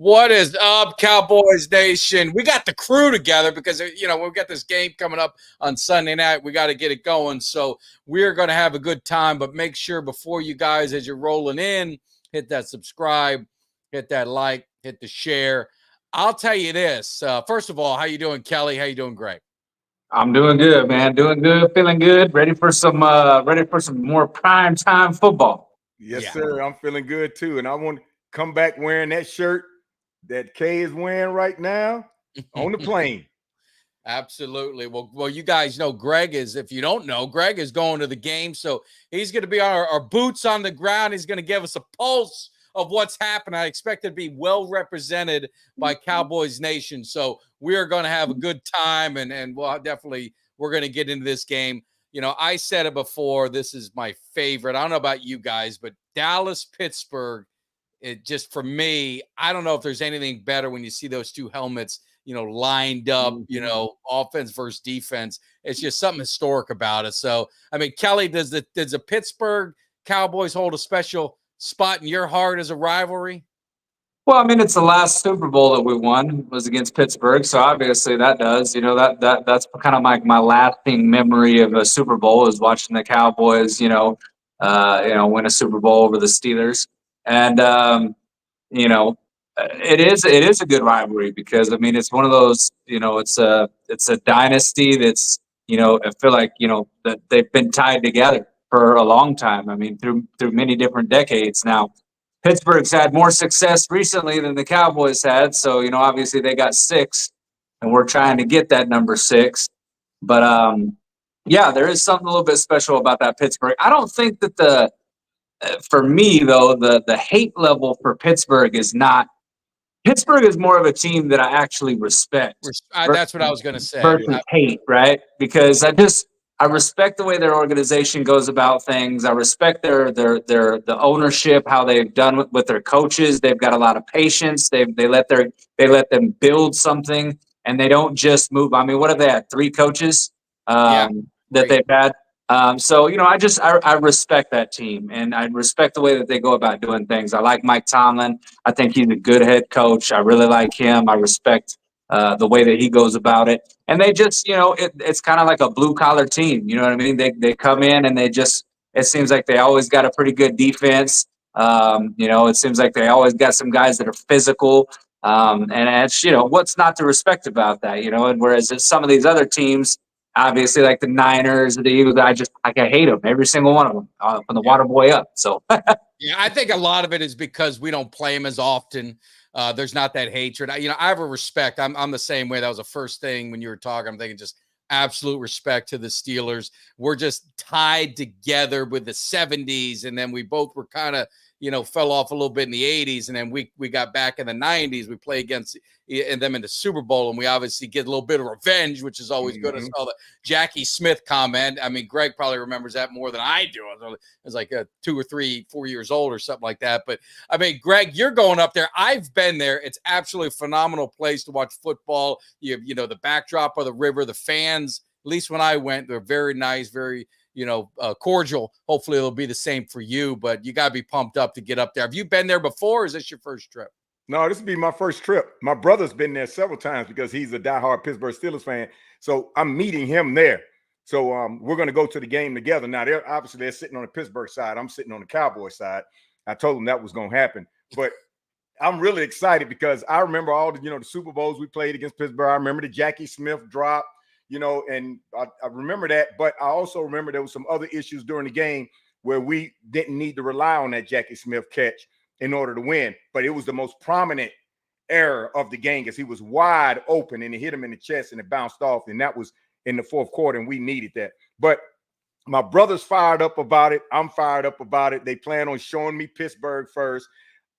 What is up, Cowboys Nation? We got the crew together because, we've got this game coming up on Sunday night. We got to get it going. So we're going to have a good time, but make sure before you guys, as you're rolling in, hit that subscribe, hit that like, hit the share. I'll tell you this. First of all, how you doing, Kelly? How you doing, Greg? I'm doing good, man. Doing good, feeling good, ready for some more prime time football. Yes, sir. I'm feeling good too. And I want to come back wearing that shirt that Kay is wearing right now on the plane. Absolutely. Well, you guys know Greg is, if you don't know, Greg is going to the game. So he's going to be our boots on the ground. He's going to give us a pulse of what's happening. I expect it to be well represented by Cowboys Nation. So we are going to have a good time, and we're going to get into this game. I said it before, this is my favorite. I don't know about you guys, but Dallas, Pittsburgh, it just, for me, I don't know if there's anything better when you see those two helmets, lined up, offense versus defense. It's just something historic about it. So, Kelly, does the Pittsburgh Cowboys hold a special spot in your heart as a rivalry? Well, it's the last Super Bowl that we won was against Pittsburgh, so obviously that does. That's kind of my lasting memory of a Super Bowl is watching the Cowboys, win a Super Bowl over the Steelers, and it is a good rivalry because it's one of those, it's a dynasty that's, I feel like that they've been tied together for a long time. Through many different decades now. Pittsburgh's had more success recently than the Cowboys had. So, obviously they got 6 and we're trying to get that number 6. But, there is something a little bit special about that Pittsburgh. I don't think that for me, though, the hate level for Pittsburgh is not. Pittsburgh is more of a team that I actually respect. That's what I was going to say. Versus hate, right? Because I respect the way their organization goes about things. I respect the ownership, how they've done with their coaches. They've got a lot of patience. They let them build something, and they don't just move. What have they had? 3 coaches that they've had. So I respect that team, and I respect the way that they go about doing things. I like Mike Tomlin. I think he's a good head coach. I really like him. I respect the way that he goes about it. And they just, it's kind of like a blue collar team. You know what I mean? They come in and it seems like they always got a pretty good defense. It seems like they always got some guys that are physical. And it's, what's not to respect about that, and whereas some of these other teams, obviously like the Niners, the Eagles, I hate them, every single one of them, from the water boy up. So I think a lot of it is because we don't play them as often. There's not that hatred. I have a respect. I'm the same way. That was the first thing when you were talking. I'm thinking just absolute respect to the Steelers. We're just tied together with the 70s, and then we both were kind of, fell off a little bit in the 80s, and then we got back in the 90s. We play against them in the Super Bowl, and we obviously get a little bit of revenge, which is always good. I saw the Jackie Smith comment. Greg probably remembers that more than I do. I was like 2 or 3, 4 years old or something like that. But Greg, you're going up there. I've been there. It's absolutely a phenomenal place to watch football. You have, the backdrop of the river, the fans. At least when I went, they're very nice, very cordial. Hopefully it'll be the same for you, but you got to be pumped up to get up there. Have you been there before, or is this your first trip? No, this will be my first trip. My brother's been there several times because he's a diehard Pittsburgh Steelers fan. So I'm meeting him there. So we're going to go to the game together. Now, they're sitting on the Pittsburgh side. I'm sitting on the Cowboy side. I told them that was going to happen. But I'm really excited because I remember all the, the Super Bowls we played against Pittsburgh. I remember the Jackie Smith drop. And I remember that, but I also remember there was some other issues during the game where we didn't need to rely on that Jackie Smith catch in order to win. But it was the most prominent error of the game because he was wide open and it hit him in the chest and it bounced off. And that was in the 4th quarter, and we needed that. But my brother's fired up about it. I'm fired up about it. They plan on showing me Pittsburgh first.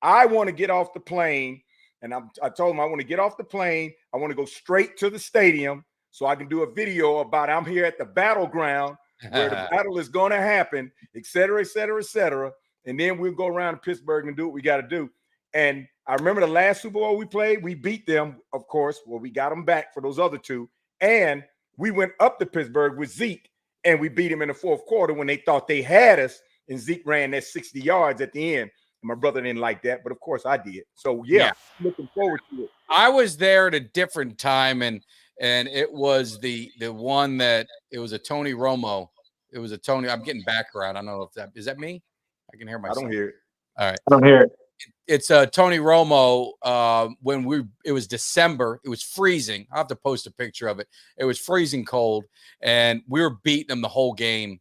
I want to get off the plane, and I told him I want to get off the plane. I want to go straight to the stadium, so I can do a video about I'm here at the battleground where the battle is going to happen, et cetera, et cetera, et cetera. And then we'll go around to Pittsburgh and do what we got to do. And I remember the last Super Bowl we played, we beat them, of course. Well, we got them back for those other 2. And we went up to Pittsburgh with Zeke, and we beat him in the 4th quarter when they thought they had us, and Zeke ran that 60 yards at the end. My brother didn't like that, but of course I did. So yeah. Looking forward to it. I was there at a different time, and it was the one that it was a Tony Romo. It was a Tony. I'm getting background. I don't know if that is that me. I can hear myself. I don't hear it. All right. I don't hear it. It's Tony Romo. When it was December, it was freezing. I'll have to post a picture of it. It was freezing cold, and we were beating them the whole game.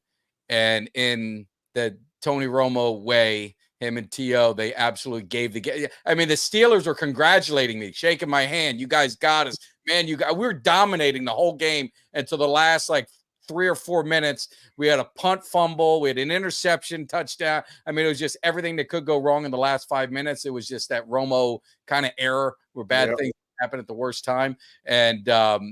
And in the Tony Romo way, him and T.O., they absolutely gave the game. I mean, the Steelers were congratulating me, shaking my hand. You guys got us, man. We were dominating the whole game until the last 3 or 4 minutes. We had a punt fumble. We had an interception, touchdown. I mean, it was just everything that could go wrong in the last 5 minutes. It was just that Romo kind of error where bad things happen at the worst time. And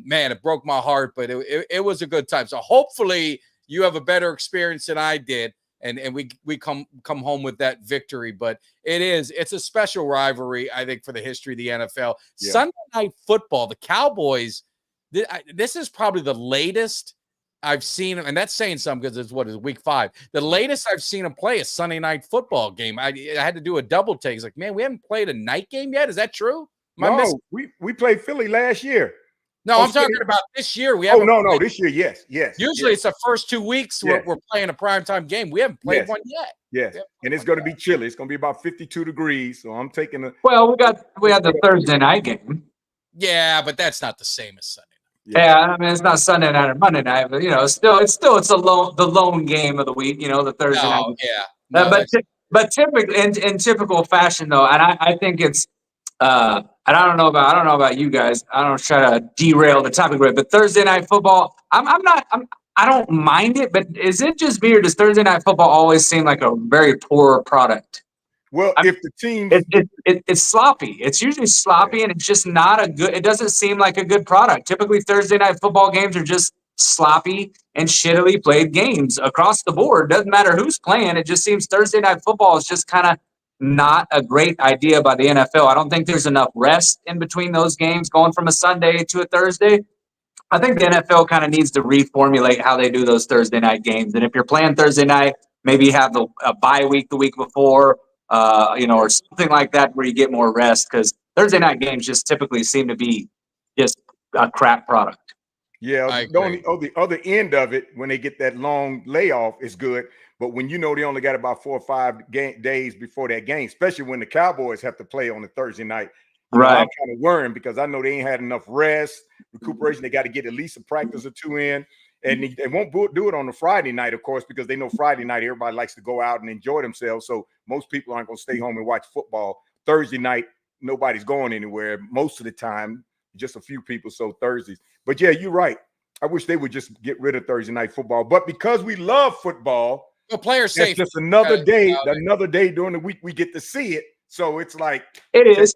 man, it broke my heart, but it was a good time. So hopefully you have a better experience than I did. And we come home with that victory. But it's a special rivalry, I think, for the history of the NFL. Yeah. Sunday Night Football, the Cowboys, this is probably the latest I've seen, and that's saying something because it's week 5. The latest I've seen them play a Sunday Night Football game. I had to do a double take. It's like, man, we haven't played a night game yet. Is that true? No, we played Philly last year. No, I'm talking about this year. We haven't. No, this year, yes. Usually it's the first 2 weeks we're playing a primetime game. We haven't played one yet. Yes, and it's going to be chilly. It's going to be about 52 degrees. So I'm taking Well, we had the Thursday night game. Yeah, but that's not the same as Sunday. Yeah, I mean, it's not Sunday night or Monday night, but it's the lone game of the week. The Thursday night. Yeah, no, but typically in typical fashion though, and I think it's and I don't know about you guys. I don't try to derail the topic, but Thursday night football, I don't mind it, but is it just me or does Thursday night football always seem like a very poor product? Well, if the team it's sloppy. It's usually sloppy, and it's just not a good. It doesn't seem like a good product. Typically, Thursday night football games are just sloppy and shittily played games across the board. Doesn't matter who's playing. It just seems Thursday night football is just kind of not a great idea by the NFL. I don't think there's enough rest in between those games going from a Sunday to a Thursday. I think the NFL kind of needs to reformulate how they do those Thursday night games. And if you're playing Thursday night, maybe have a bye week the week before. Or something like that where you get more rest because Thursday night games just typically seem to be just a crap product. Yeah, the other end of it, when they get that long layoff, is good. But when they only got about 4 or 5 days before that game, especially when the Cowboys have to play on a Thursday night, right? I'm kind of worrying because I know they ain't had enough rest, recuperation. They got to get at least a practice or 2 in. And they won't do it on a Friday night, of course, because they know Friday night everybody likes to go out and enjoy themselves. So most people aren't going to stay home and watch football. Thursday night, nobody's going anywhere most of the time, just a few people. So Thursdays. But yeah, you're right. I wish they would just get rid of Thursday night football. But because we love football, players say it's just another day during the week we get to see it. So it's like it is.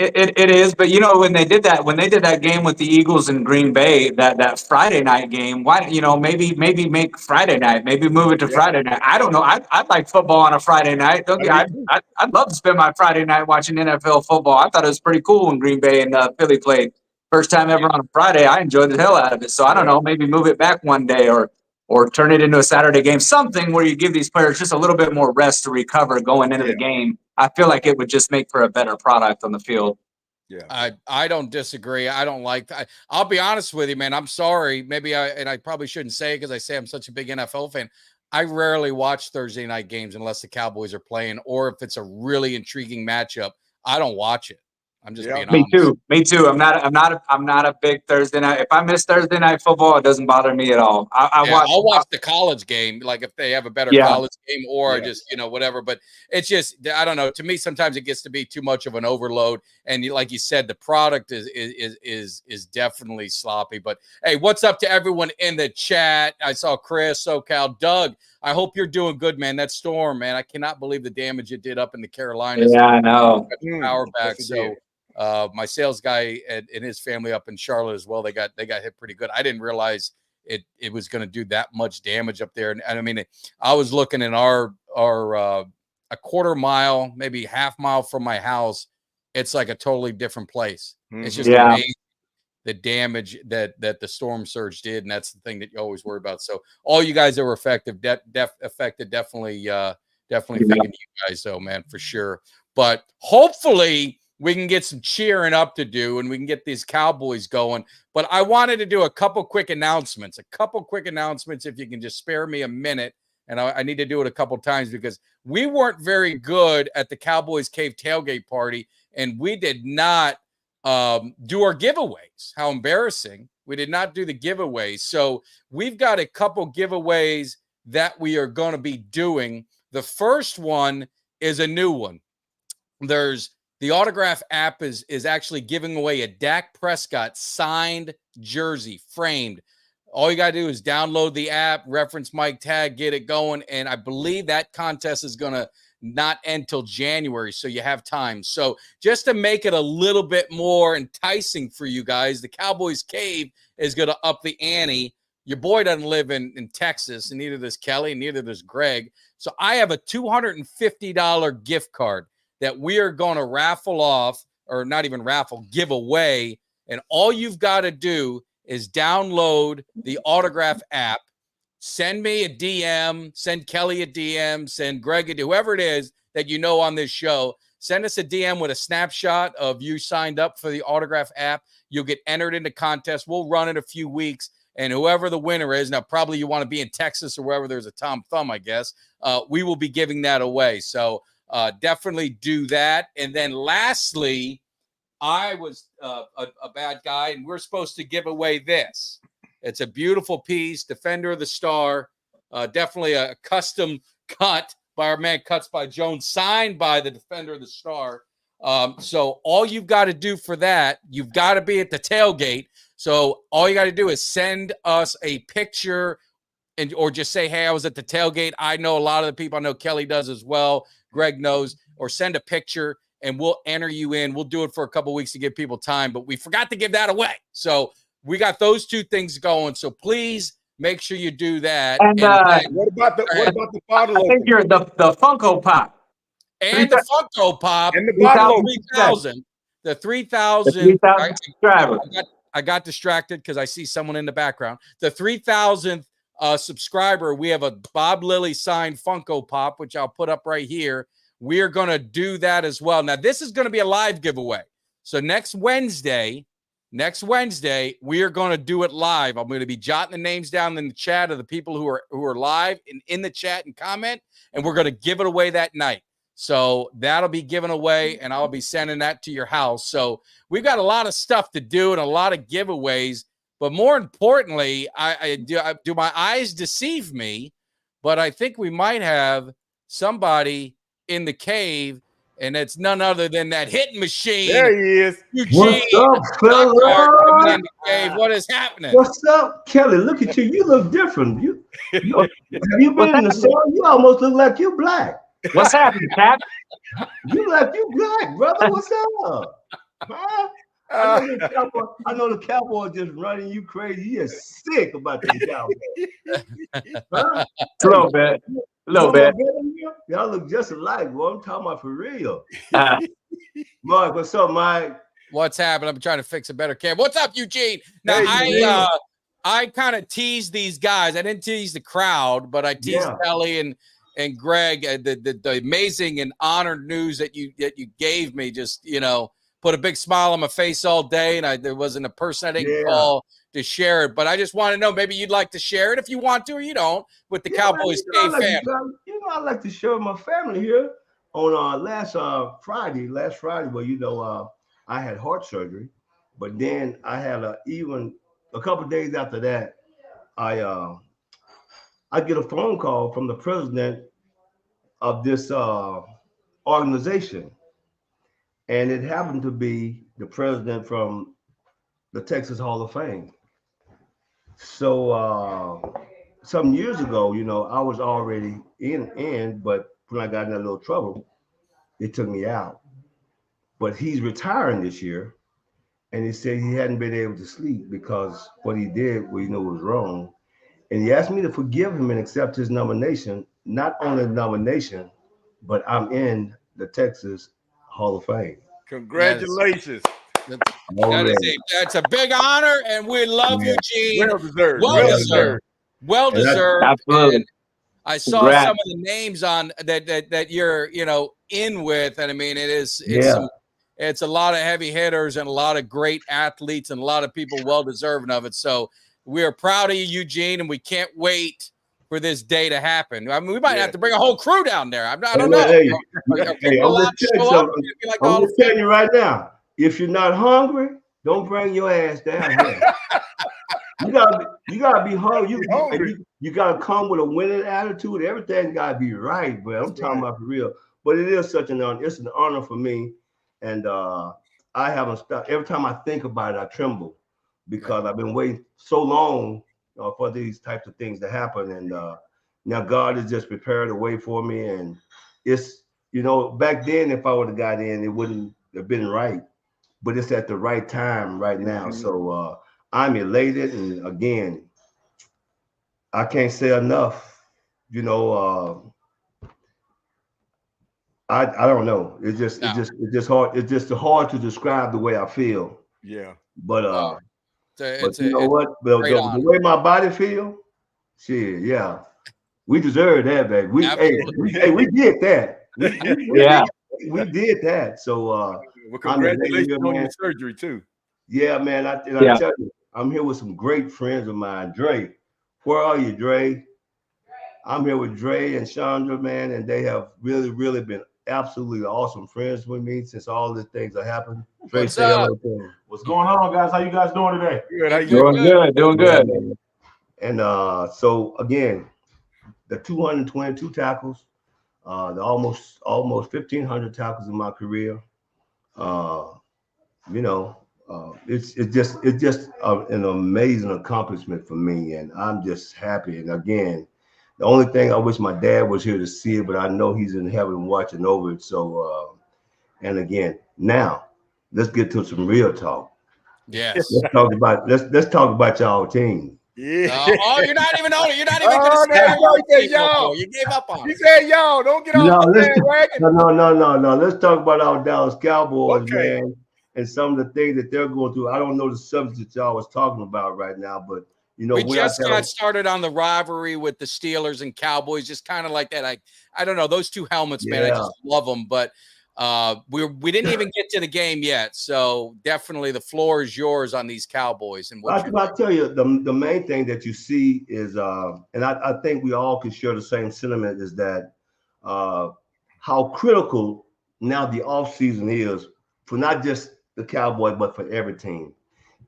It is, but when they did that game with the Eagles in Green Bay, that Friday night game, why maybe make Friday night, maybe move it to Friday night. I don't know. I'd like football on a Friday night. I'd love to spend my Friday night watching NFL football. I thought it was pretty cool when Green Bay and Philly played. First time ever on a Friday. I enjoyed the hell out of it. So I don't know, maybe move it back one day or turn it into a Saturday game, something where you give these players just a little bit more rest to recover going into the game. I feel like it would just make for a better product on the field. Yeah, I don't disagree. I don't like that. I'll be honest with you, man. I'm sorry. Maybe I probably shouldn't say it because I say I'm such a big NFL fan. I rarely watch Thursday night games unless the Cowboys are playing or if it's a really intriguing matchup. I don't watch it. I'm just being honest. Me too. I'm not a big Thursday night. If I miss Thursday night football, it doesn't bother me at all. I'll watch the college game, like if they have a better college game, or just whatever. But it's just I don't know. To me, sometimes it gets to be too much of an overload. And like you said, the product is definitely sloppy. But hey, what's up to everyone in the chat? I saw Chris, SoCal, Doug. I hope you're doing good, man. That storm, man. I cannot believe the damage it did up in the Carolinas. Yeah, I know. Power back. So. My sales guy and his family up in Charlotte as well. They got hit pretty good. I didn't realize it was going to do that much damage up there. And I mean, I was looking in our a quarter mile, maybe half mile from my house. It's like a totally different place. Mm-hmm. It's just amazing the damage that the storm surge did. And that's the thing that you always worry about. So all you guys that were affected, definitely Definitely thinking of you guys, though, man, for sure. But hopefully we can get some cheering up to do and we can get these Cowboys going. But I wanted to do a couple quick announcements, if you can just spare me a minute. And I need to do it a couple times because we weren't very good at the Cowboys Cave tailgate party, and we did not do our giveaways. How embarrassing. We did not do the giveaways. So we've got a couple giveaways that we are going to be doing. The first one is a new one. There's the Autograph app is actually giving away a Dak Prescott signed jersey, framed. All you got to do is download the app, reference Mike Tag, get it going. And I believe that contest is going to not end till January, so you have time. So just to make it a little bit more enticing for you guys, the Cowboys Cave is going to up the ante. Your boy doesn't live in Texas, and neither does Kelly, and neither does Greg. So I have a $250 gift card that we are going to raffle off, or not even raffle, give away. And all you've got to do is download the Autograph app, send me a DM, send Kelly a DM, send Greg a whoever it is that you know on this show. Send us a DM with a snapshot of you signed up for the Autograph app. You'll get entered into contest. We'll run it a few weeks, and whoever the winner is, now probably you want to be in Texas or wherever there's a Tom Thumb, I guess, we will be giving that away. So definitely do that. And then lastly, I was a bad guy, and we're supposed to give away this. It's a beautiful piece, Defender of the Star, definitely a custom cut by our man Cuts by Jones, signed by the Defender of the Star. So all you've got to do for that, you've got to be at the tailgate. So all you got to do is send us a picture or just say, hey, I was at the tailgate. I know a lot of the people. I know Kelly does as well. Greg knows. Or send a picture, and we'll enter you in. We'll do it for a couple weeks to give people time, but we forgot to give that away. So we got those two things going. So please make sure you do that. And what about the bottle? I think you're the Funko Pop. And the Funko Pop. And the bottle. 3,000. The 3,000. 3,000 subscribers. I got distracted because I see someone in the background. The 3,000th subscriber, we have a Bob Lilly signed Funko Pop, which I'll put up right here. We are going to do that as well. Now, this is going to be a live giveaway. So next Wednesday, we are going to do it live. I'm going to be jotting the names down in the chat of the people who are live and in the chat and comment, and we're going to give it away that night. So that'll be given away, and I'll be sending that to your house. So we've got a lot of stuff to do and a lot of giveaways. But more importantly, I do my eyes deceive me, but I think we might have somebody in the cave, and it's none other than that hitting machine. There he is. Eugene. What's up, fella? In the cave. What is happening? What's up, Kelly? Look at you. You look different. Have you been in the sun? You almost look like you black. What's happening, Cap? You like you black, brother. What's up? Huh? I know the Cowboy just running you crazy. You're sick about the Cowboy. Huh? A little bit. A little bit. Y'all look just alike, boy. I'm talking about for real. Mark, what's up, Mike? What's happening? I'm trying to fix a better cam. What's up, Eugene? Now, Hey, I kind of teased these guys. I didn't tease the crowd, but I teased Kelly and Greg. The amazing and honored news that you gave me just, put a big smile on my face all day, and there wasn't a person I didn't call to share it. But I just want to know, maybe you'd like to share it if you want to or you don't, with the Cowboys Cave family. I like to share with my family here on last Friday. Well, I had heart surgery, but then I had even a couple of days after that, I get a phone call from the president of this organization. And it happened to be the president from the Texas Hall of Fame. So some years ago, I was already in, but when I got in a little trouble, they took me out. But he's retiring this year, and he said he hadn't been able to sleep because what he did, was wrong. And he asked me to forgive him and accept his nomination. Not only the nomination, but I'm in the Texas Hall of Fame. Congratulations. That's a big honor, and we love you, Gene. Well deserved. Well deserved. Absolutely. I saw Congrats. some of the names on that you're, in with. And I mean, it's a lot of heavy hitters and a lot of great athletes and a lot of people well deserving of it. So we are proud of you, Eugene, and we can't wait for this day to happen. I mean, we might have to bring a whole crew down there. I don't know. Hey, Are people allowed to show up? I'm just telling you right now, if you're not hungry, don't bring your ass down here. You gotta be hungry. You gotta come with a winning attitude. Everything gotta be right, bro. I'm talking about for real. But it is such an honor. It's an honor for me, and I haven't stopped. Every time I think about it, I tremble because I've been waiting so long for these types of things to happen, and now God has just prepared a way for me. And it's back then, if I would have got in, it wouldn't have been right. But it's at the right time right now. So I'm elated, and again, I can't say enough. I don't know. It's just hard. It's just hard to describe the way I feel. Yeah. But what? The way my body feel, shit, yeah. We deserve that, baby. We did that. We did that. So well, congratulations on your surgery too. Yeah, man. I tell you, I'm here with some great friends of mine. Dre, where are you, Dre? I'm here with Dre and Chandra, man, and they have really, really been absolutely awesome friends with me since all these things have happened. Dre, what's up? What's going on, guys? How you guys doing today? Good. How you Doing good. And so again, the 222 tackles, the almost 1,500 tackles in my career. It's just an amazing accomplishment for me, and I'm just happy. And again, the only thing I wish my dad was here to see it, but I know he's in heaven watching over it. So, and again, now let's get to some real talk. Yes. Let's talk about y'all team. Yeah. You're not even on it. You're not even going to say y'all. You gave up on it. He said y'all. Don't get off the bandwagon. No. Let's talk about our Dallas Cowboys, man, and some of the things that they're going through. I don't know the subject that y'all was talking about right now, but we just got started on the rivalry with the Steelers and Cowboys, just kind of like that. I don't know, those two helmets, man. I just love them, but we didn't even get to the game yet. So definitely the floor is yours on these Cowboys. And I'll tell you, the main thing that you see is, and I think we all can share the same sentiment, is that how critical now the offseason is for not just the Cowboys, but for every team.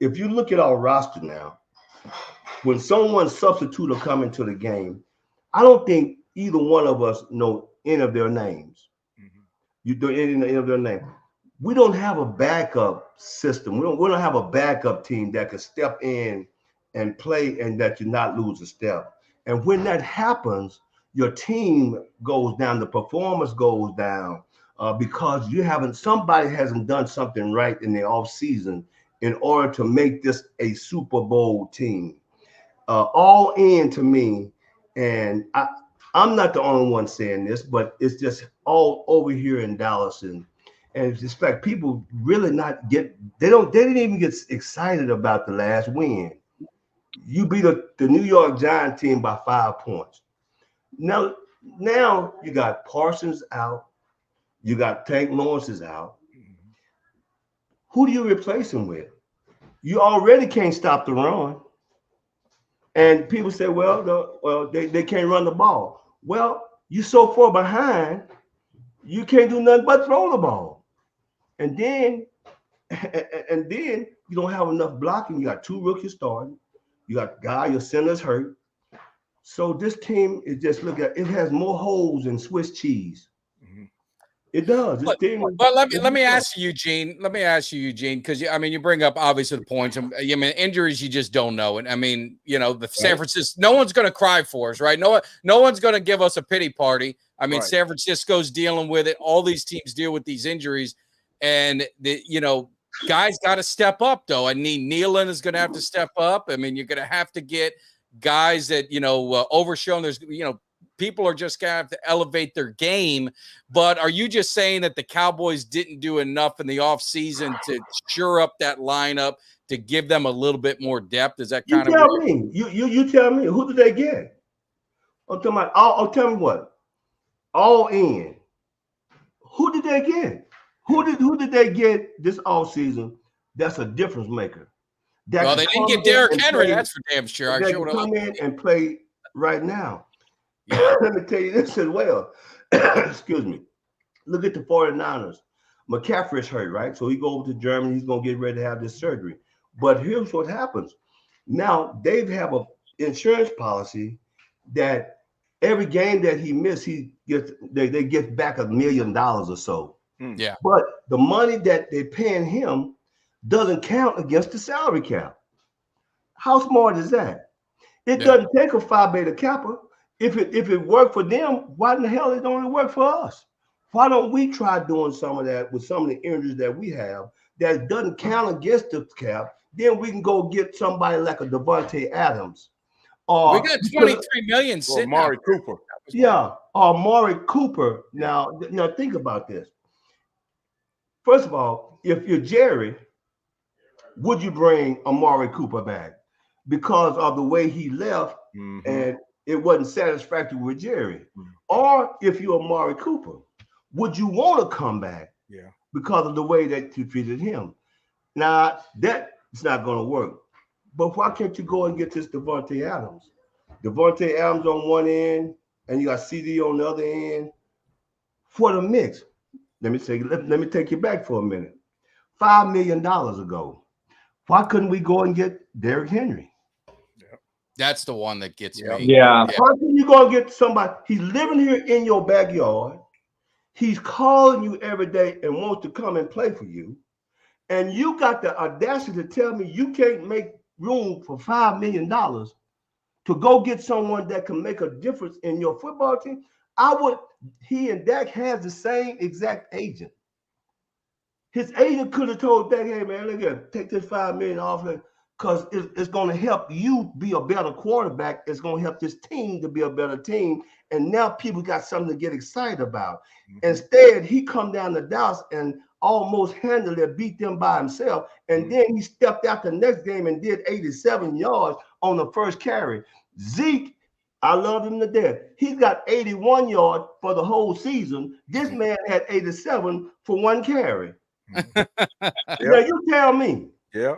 If you look at our roster now, when someone substitute or come into the game, I don't think either one of us know any of their names. You do any of their name. We don't have a backup system. We don't have a backup team that can step in and play and that you not lose a step. And when that happens, your team goes down, the performance goes down because somebody hasn't done something right in the offseason in order to make this a Super Bowl team. All in to me, and I'm not the only one saying this, but it's just all over here in Dallas, and it's like people really they didn't even get excited about the last win. You beat the New York Giants team by 5 points. Now you got Parsons out, you got Tank Lawrence is out. Who do you replace him with? You already can't stop the run. And people say, they can't run the ball. Well, you're so far behind, you can't do nothing but throw the ball. And then you don't have enough blocking. You got 2 rookies starting. You got your center's hurt. So this team is just it has more holes than Swiss cheese. It does. But let me ask you, Eugene. Because you bring up obviously the points. Injuries you just don't know, and the San Francisco. No one's going to cry for us, right? No one's going to give us a pity party. San Francisco's dealing with it. All these teams deal with these injuries, and guys got to step up. Though I mean, Nealon is going to have to step up. You're going to have to get guys that overshown. There's people are just going to have to elevate their game. But are you just saying that the Cowboys didn't do enough in the offseason to shore up that lineup, to give them a little bit more depth? Is that kind of me? You tell me, who did they get? I'm talking about I'll tell me what. All in. Who did they get? Who did they get this offseason that's a difference maker? Well, they didn't get Derrick Henry, that's for damn sure. They can come in and play right now. Yeah. Let me tell you this as well. Excuse me. Look at the 49ers. McCaffrey's hurt, right? So he go over to Germany. He's going to get ready to have this surgery. But here's what happens. Now, they have an insurance policy that every game that he missed, they get back $1 million or so. Yeah. But the money that they're paying him doesn't count against the salary cap. How smart is that? It doesn't take a Phi Beta Kappa. If it worked for them, why in the hell it don't work for us? Why don't we try doing some of that with some of the injuries that we have that doesn't count against the cap? Then we can go get somebody like a Devontae Adams. We got 23 million sitting Amari Cooper. Yeah, or Amari Cooper. Now think about this. First of all, if you're Jerry, would you bring Amari Cooper back? Because of the way he left and it wasn't satisfactory with Jerry. Or if you're Amari Cooper, would you want to come back? Yeah. Because of the way that you treated him. Now, that's not going to work. But why can't you go and get this Devontae Adams? Devontae Adams on one end, and you got CD on the other end for the mix. Let me take you back for a minute. $5 million ago, why couldn't we go and get Derrick Henry? That's the one that gets me. Yeah. Why can you go and get somebody? He's living here in your backyard. He's calling you every day and wants to come and play for you. And you got the audacity to tell me you can't make room for $5 million to go get someone that can make a difference in your football team. He and Dak has the same exact agent. His agent could have told Dak, hey man, look here, take this $5 million off it because it's going to help you be a better quarterback. It's going to help this team to be a better team. And now people got something to get excited about. Instead, he come down to Dallas and almost handily beat them by himself. And then he stepped out the next game and did 87 yards on the first carry. Zeke, I love him to death. He's got 81 yards for the whole season. This man had 87 for one carry. Now you tell me. Yeah.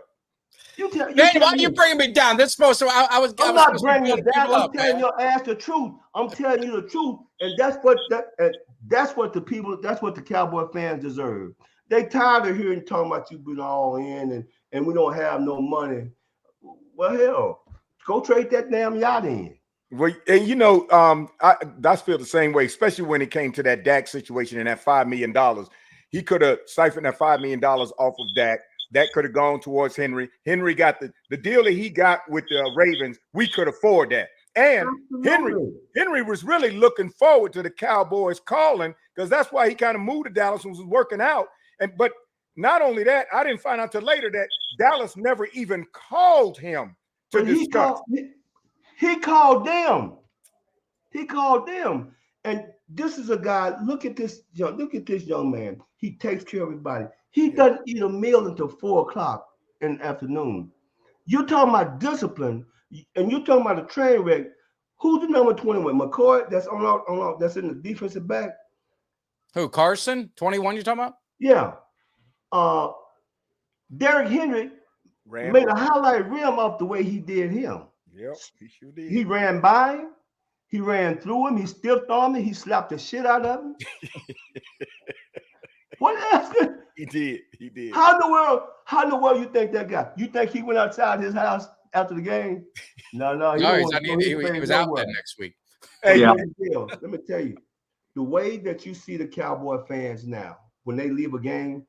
Why are you bringing me down? That's supposed to. I'm not bringing you down. I'm telling your ass the truth. I'm telling you the truth, and that's what the Cowboy fans deserve. They tired of hearing talking about you being all in and we don't have no money. Well, hell, go trade that damn yacht in. Well, and I feel the same way, especially when it came to that Dak situation and that $5 million. He could have siphoned that $5 million off of Dak. That could have gone towards Henry. Henry got the deal that he got with the Ravens. We could afford that. And Henry was really looking forward to the Cowboys calling because that's why he kind of moved to Dallas and was working out. But not only that, I didn't find out till later that Dallas never even called him to discuss. He called them. He called them. And this is a guy. Look at this young man. He takes care of everybody. He doesn't eat a meal until 4:00 in the afternoon. You're talking about discipline, and you're talking about a train wreck. Who's the number 21? McCoy, that's that's in the defensive back. Who? Carson? 21 you're talking about? Yeah. Derrick Henry made a highlight rim off the way he did him. Yep, he sure did. He ran by him. He ran through him. He stiffed on him. He slapped the shit out of him. What else? He did. How in the world you think that guy? You think he went outside his house after the game? No. He was out there next week. Hey, let me tell you, the way that you see the Cowboy fans now, when they leave a game,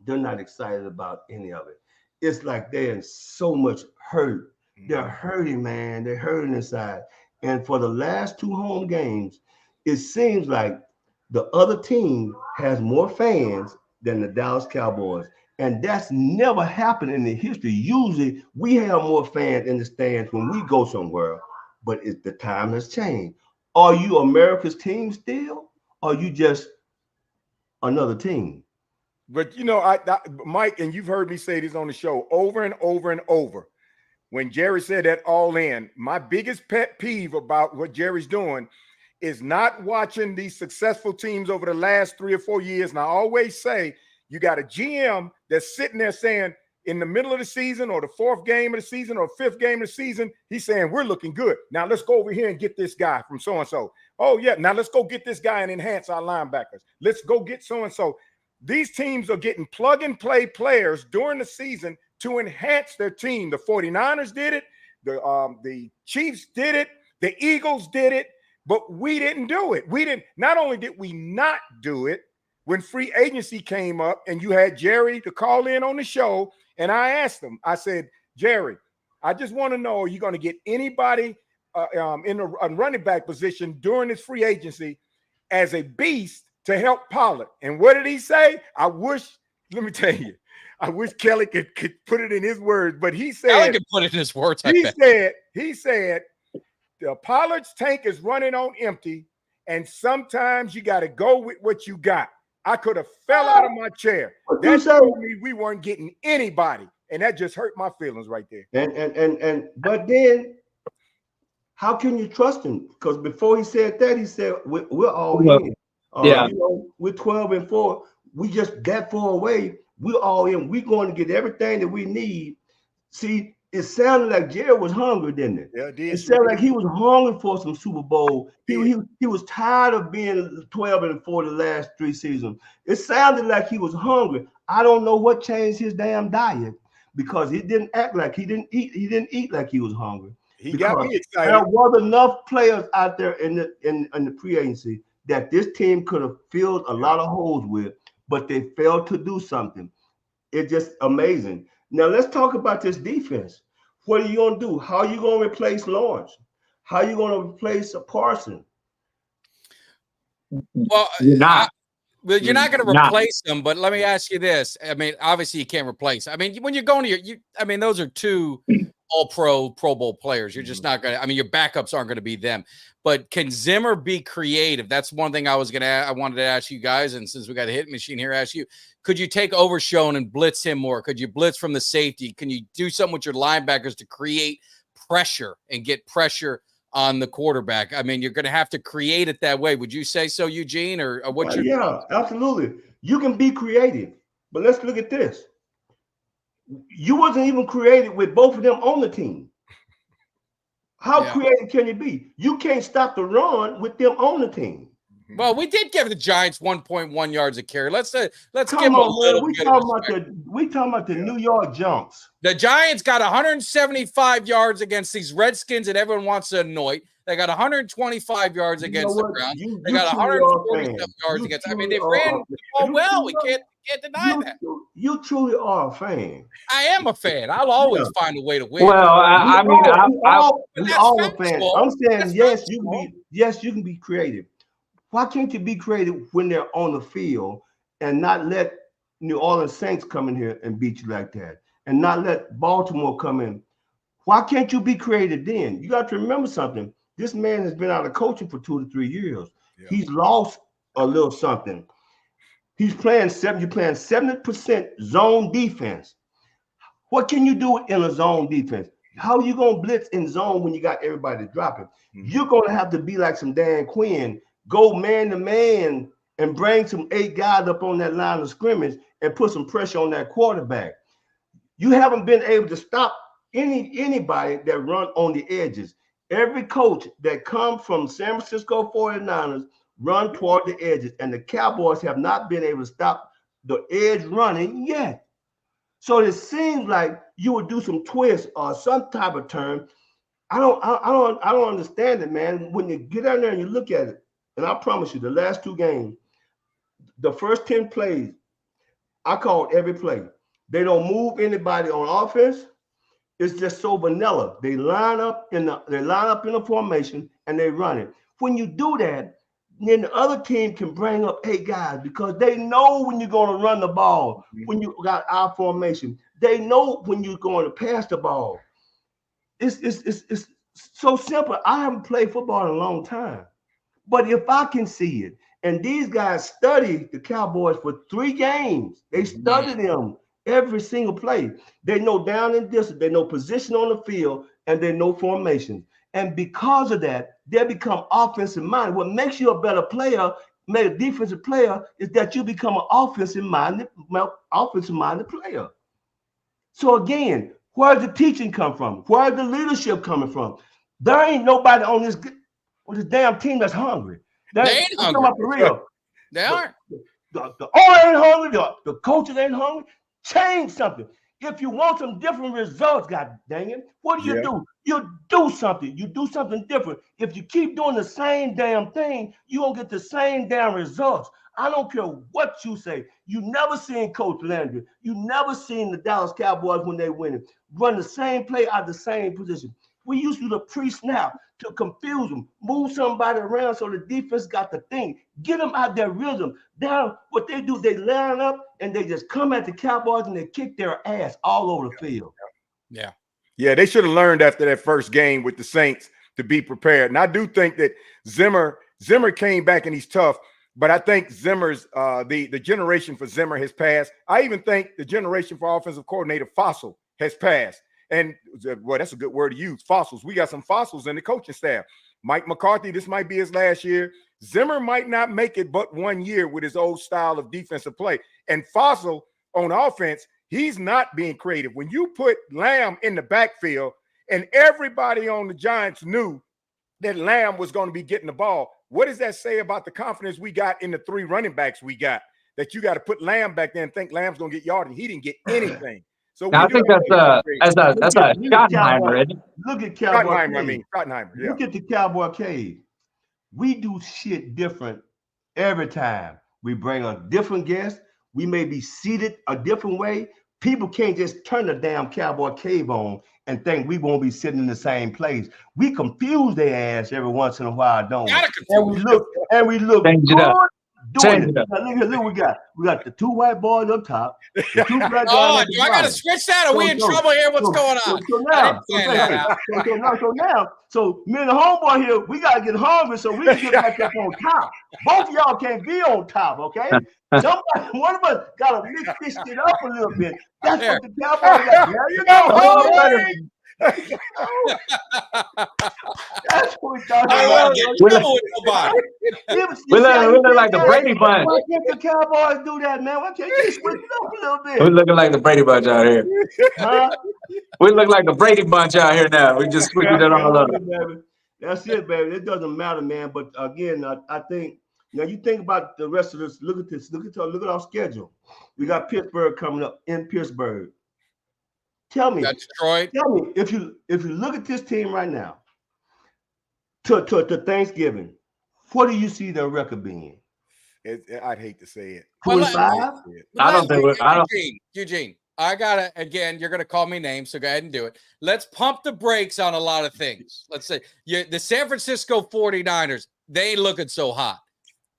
they're not excited about any of it. It's like they're in so much hurt. They're hurting, man. They're hurting inside. And for the last 2 home games, it seems like the other team has more fans than the Dallas Cowboys. And that's never happened in the history. Usually we have more fans in the stands when we go somewhere, but the time has changed. Are you America's team still? Or are you just another team? But Mike, and you've heard me say this on the show over and over and over. when Jerry said that all in, my biggest pet peeve about what Jerry's doing is not watching these successful teams over the last 3 or 4 years. And I always say, you got a GM that's sitting there saying in the middle of the season or the 4th game of the season or 5th game of the season, he's saying, we're looking good. Now let's go over here and get this guy from so-and-so. Oh yeah, now let's go get this guy and enhance our linebackers. Let's go get so-and-so. These teams are getting plug and play players during the season to enhance their team. The 49ers did it. The Chiefs did it. The Eagles did it, but we didn't do it. Not only did we not do it, when free agency came up and you had Jerry to call in on the show, and I asked him, I said, Jerry, I just want to know, are you going to get anybody in a running back position during this free agency as a beast to help Pollard? And what did he say? Let me tell you, I wish Kelly could put it in his words, but he said, Kelly could put it in his words. He said, the Pollard's tank is running on empty, and sometimes you got to go with what you got. I could have fell out of my chair. That told me we weren't getting anybody, and that just hurt my feelings right there. But then, how can you trust him? Because before he said that, he said we're all in. Yeah, We're 12-4. We just that far away. We're all in. We're going to get everything that we need. See, it sounded like Jerry was hungry, didn't it? Yeah, it did. It sounded like he was hungry for some Super Bowl. He was tired of being 12-4 the last 3 seasons. It sounded like he was hungry. I don't know what changed his damn diet, because he didn't act like he didn't eat like he was hungry. He got me excited. There was enough players out there in the free agency that this team could have filled a lot of holes with, but they failed to do something. It's just amazing. Now let's talk about this defense. What are you going to do? How are you going to replace Lawrence? How are you going to replace Parson? Well, you're not going to replace them, but let me ask you this. I mean, obviously you can't replace. I mean, when you're going to those are 2 All-Pro, Pro Bowl players. You're just not going to, I mean, your backups aren't going to be them. But can Zimmer be creative? That's one thing I wanted to ask you guys. And since we got a hit machine here, ask you, could you take Overshown and blitz him more? Could you blitz from the safety? Can you do something with your linebackers to create pressure and get pressure on the quarterback? I mean, you're going to have to create it that way. Would you say so, Eugene, or what's your? Yeah, absolutely. You can be creative, but let's look at this. You wasn't even creative with both of them on the team. How creative can you be? You can't stop the run with them on the team. Well, we did give the Giants 1.1 yards a carry. Let's give them a little. We talking about the New York Junks. The Giants got 175 yards against these Redskins that everyone wants to anoint. They got 125 yards against the Browns. They got 147 yards against. I mean, they ran well. We can't deny that. You truly are a fan. I am a fan. I'll always find a way to win. Well, we're all a fan. I'm saying yes, you can be creative. Why can't you be creative when they're on the field and not let New Orleans Saints come in here and beat you like that, and not let Baltimore come in? Why can't you be creative then? You got to remember something. This man has been out of coaching for 2 to 3 years. Yeah. He's lost a little something. You're playing 70% zone defense. What can you do in a zone defense? How are you going to blitz in zone when you got everybody dropping? Mm-hmm. You're going to have to be like some Dan Quinn, go man to man and bring some 8 guys up on that line of scrimmage and put some pressure on that quarterback. You haven't been able to stop anybody that run on the edges. Every coach that comes from San Francisco 49ers run toward the edges, and the Cowboys have not been able to stop the edge running yet. So it seems like you would do some twist or some type of turn. I don't understand it, man. When you get out there and you look at it, and I promise you, the last 2 games, the first 10 plays, I called every play. They don't move anybody on offense. It's just so vanilla. They line up in a formation and they run it. When you do that, then the other team can bring up 8 guys because they know when you're going to run the ball, when you got our formation. They know when you're going to pass the ball. It's so simple. I haven't played football in a long time. But if I can see it, and these guys studied the Cowboys for 3 games, they studied them Every single play. They know down and distance. They know position on the field, and they know formation. And because of that, they become offensive minded. What makes you a better player, make a defensive player, is that you become an offensive minded player. So again, where does the teaching come from? Where is the leadership coming from? There ain't nobody on this damn team that's hungry. They ain't hungry. For real. They aren't. The owner ain't hungry. The coaches ain't hungry. Change something. If you want some different results, God dang it, what do? You do something. You do something different. If you keep doing the same damn thing, you won't get the same damn results. I don't care what you say. You never seen Coach Landry. You never seen the Dallas Cowboys when they winning run the same play out the same position. We used to do the pre-snap to confuse them, move somebody around so the defense got the thing, get them out their rhythm. Now, what they do, they line up and they just come at the Cowboys and they kick their ass all over the field. Yeah. Yeah, they should have learned after that first game with the Saints to be prepared. And I do think that Zimmer came back and he's tough, but I think Zimmer's the generation for Zimmer has passed. I even think the generation for offensive coordinator Fossil has passed. And well, that's a good word to use, fossils. We got some fossils in the coaching staff. Mike McCarthy, this might be his last year. Zimmer might not make it but 1 year with his old style of defensive play. And Fossil on offense, he's not being creative. When you put Lamb in the backfield and everybody on the Giants knew that Lamb was going to be getting the ball, what does that say about the confidence we got in the 3 running backs we got? That you got to put Lamb back there and think Lamb's going to get yardage. He didn't get anything. So I think that's a Schottenheimer. Look at Cowboy. Schottenheimer. Yeah. Look at the Cowboy Cave. We do shit different every time. We bring a different guest. We may be seated a different way. People can't just turn the damn Cowboy Cave on and think we won't be sitting in the same place. We confuse their ass every once in a while, don't we? And we look good. Doing it. Now, look, we got the 2 white boys up top. The 2 black guys. Do I got to switch that? Are we in trouble here? What's going on? So me and the homeboy here, we got to get hungry so we can get back up on top. Both of y'all can't be on top, okay? One of us got to mix this shit up a little bit. That's what the Cowboys got. There you go. That's what we thought. We look like the Brady Bunch. Why can't the Cowboys do that, man? Why can't you switch it up a little bit? We're looking like the Brady Bunch out here. Huh? We look like the Brady Bunch out here now. We just switched it all up. That's it, baby. It doesn't matter, man. But again, I think now you think about the rest of this. Look at this. Look at our schedule. We got Pittsburgh coming up in Pittsburgh. Tell me, Detroit. Tell me if you look at this team right now to Thanksgiving, what do you see their record being? I'd hate to say it. 25? I don't think Eugene, I gotta again. You're gonna call me names, so go ahead and do it. Let's pump the brakes on a lot of things. Let's say the San Francisco 49ers. They ain't looking so hot.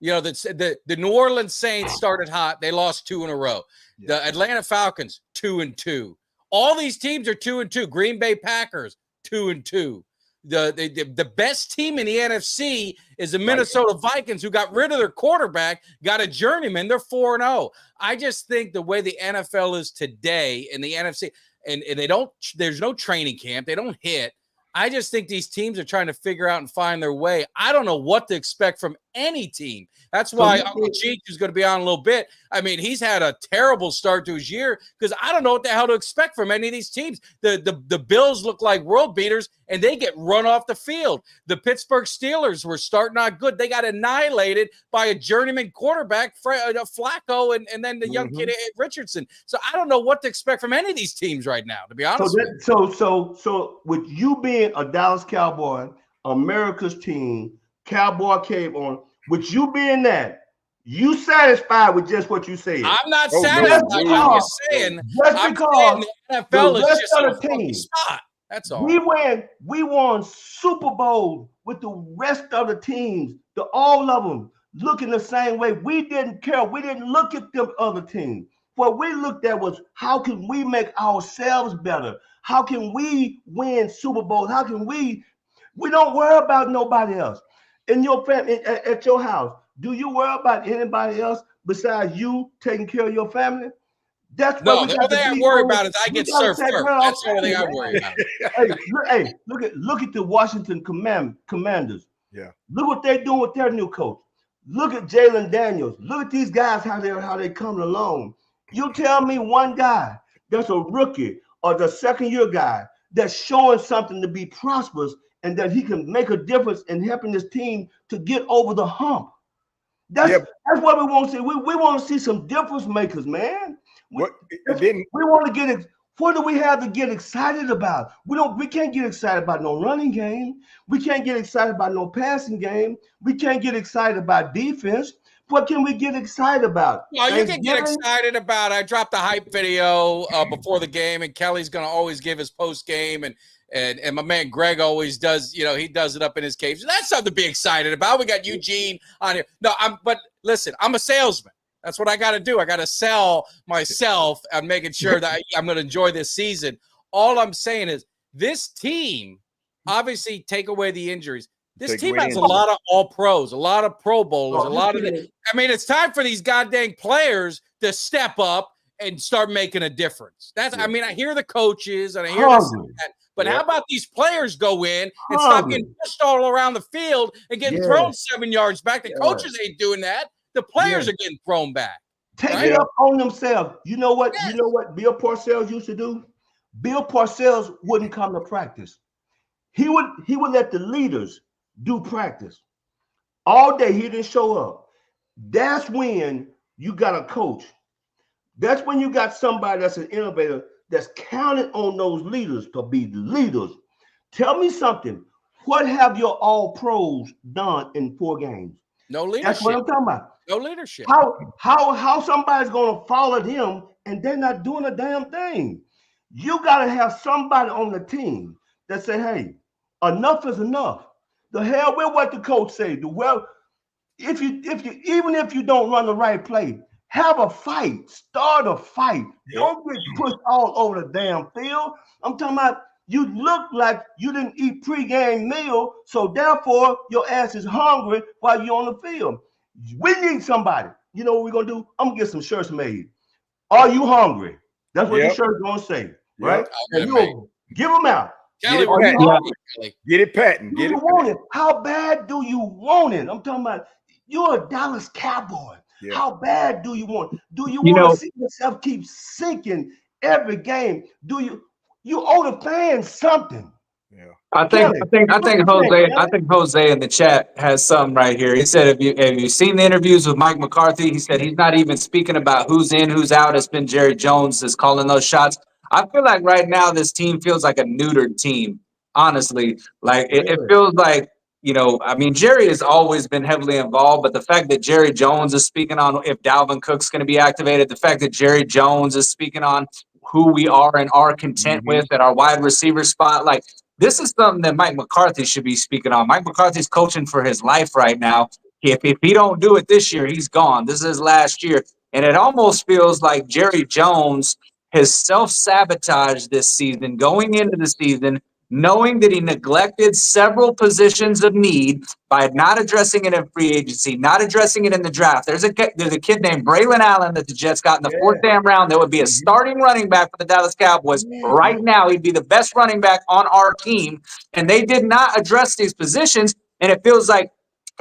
You know, the New Orleans Saints started hot. They lost 2 in a row. Yeah. The Atlanta Falcons 2-2. All these teams are 2-2. Green Bay Packers 2-2. The best team in the NFC is the Minnesota Vikings, who got rid of their quarterback, got a journeyman. They're 4-0. I just think the way the NFL is today in the NFC, and there's no training camp. They don't hit. I just think these teams are trying to figure out and find their way. I don't know what to expect from any team. That's why Uncle Cheech is going to be on a little bit. I mean, he's had a terrible start to his year because I don't know what the hell to expect from any of these teams. The Bills look like world beaters, and they get run off the field. The Pittsburgh Steelers were starting out good. They got annihilated by a journeyman quarterback, Flacco, and then the young kid Richardson. So I don't know what to expect from any of these teams right now, to be honest. So with you being a Dallas Cowboy, America's team, Cowboy Cave on, with you being that, you satisfied with just what you said? I'm not satisfied. I'm just saying. Just because the NFL is just a team spot. That's all. We won Super Bowl with the rest of the teams, all of them looking the same way. We didn't care. We didn't look at them other teams. What we looked at was how can we make ourselves better? How can we win Super Bowls? How can we don't worry about nobody else. In your family, at your house, do you worry about anybody else besides you taking care of your family? That's No, what we the got only to thing I be worry on. about is I We get gotta served take first. care of That's the our only thing I family, worry man. about. Look at the Washington Commanders. Yeah. Look what they're doing with their new coach. Look at Jalen Daniels. Look at these guys, how they coming along. You tell me one guy that's a rookie or the second-year guy that's showing something to be prosperous and that he can make a difference in helping this team to get over the hump. That's what we want to see. We want to see some difference makers, man. We want to get it. What do we have to get excited about? We can't get excited about no running game. We can't get excited about no passing game. We can't get excited about defense. What can we get excited about? Well, you can get excited about. I dropped a hype video before the game, and Kelly's going to always give his post game, and my man Greg always does. He does it up in his cave. So that's something to be excited about. We got Eugene on here. No, but listen, I'm a salesman. That's what I got to do. I got to sell myself and making sure that I'm going to enjoy this season. All I'm saying is this team, obviously, take away the injuries. This team has a lot of all pros, a lot of Pro Bowlers, it's time for these goddamn players to step up and start making a difference. I hear the coaches and I hear this, but how about these players go in and stop getting pushed all around the field and getting thrown 7 yards back? The coaches ain't doing that. The players are getting thrown back. Take it up on themselves. You know what? You know what Bill Parcells used to do? Bill Parcells wouldn't come to practice. He would let the leaders do practice all day. He didn't show up. That's when you got a coach. That's when you got somebody that's an innovator that's counted on those leaders to be the leaders. Tell me something. What have your all pros done in 4 games? No leadership. That's what I'm talking about. No leadership. How somebody's gonna follow them and they're not doing a damn thing? You gotta have somebody on the team that say, hey, enough is enough. The hell with what the coach say. Well, if you even if you don't run the right play, have a fight. Start a fight. Don't get pushed all over the damn field. I'm talking about you look like you didn't eat pregame meal, so therefore your ass is hungry while you're on the field. We need somebody. You know what we're gonna do? I'm gonna get some shirts made. Are you hungry? That's what the shirt's gonna say, right? And you give them out. Kelly, get it patent. Do you want it? How bad do you want it? I'm talking about you're a Dallas Cowboy. Yeah. How bad do you want it? Do you want to see yourself keep sinking every game? Do you owe the fans something? Yeah. I think Jose in the chat has some right here. He said, have you seen the interviews with Mike McCarthy? He said he's not even speaking about who's in, who's out. It's been Jerry Jones that's calling those shots. I feel like right now this team feels like a neutered team, honestly. Like it feels like, Jerry has always been heavily involved, but the fact that Jerry Jones is speaking on if Dalvin Cook's going to be activated, the fact that Jerry Jones is speaking on who we are and are content with at our wide receiver spot, like this is something that Mike McCarthy should be speaking on. Mike McCarthy's coaching for his life right now. If he don't do it this year, he's gone. This is his last year. And it almost feels like Jerry Jones has self-sabotaged this season, going into the season, knowing that he neglected several positions of need by not addressing it in free agency, not addressing it in the draft. There's a kid named Braylon Allen that the Jets got in the 4th damn round that would be a starting running back for the Dallas Cowboys. Right now, he'd be the best running back on our team, and they did not address these positions, and it feels like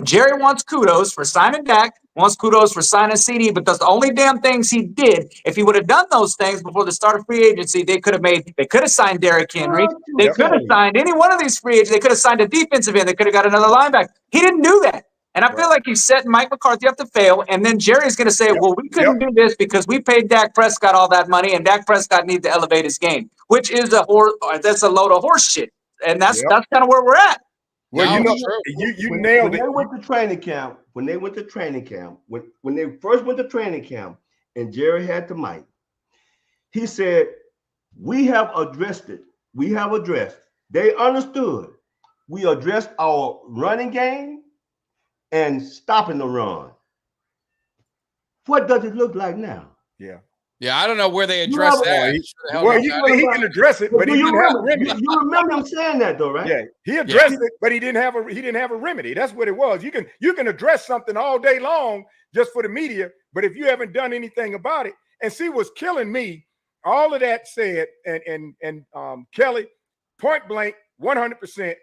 Jerry wants kudos for signing Dak, wants kudos for signing CD, but that's the only damn things he did. If he would have done those things before the start of free agency, they could have signed Derrick Henry. They could have signed any one of these free agents. They could have signed a defensive end. They could have got another linebacker. He didn't do that. And I feel like he's setting Mike McCarthy up to fail. And then Jerry's going to say, well, we couldn't do this because we paid Dak Prescott all that money, and Dak Prescott needs to elevate his game, which is that's a load of horse shit. And that's kind of where we're at. Well, you nailed it. When they went to training camp, when they first went to training camp, and Jerry had the mic, he said, we have addressed it. We have addressed. They understood. We addressed our running game and stopping the run. What does it look like now? Yeah, I don't know where they address that. He can address it, but he didn't have a remedy. You remember him saying that, though, right? Yeah, he addressed it, but he didn't have a remedy. That's what it was. You can address something all day long just for the media, but if you haven't done anything about it, And see what's killing me, all of that said, and Kelly, point blank, 100%,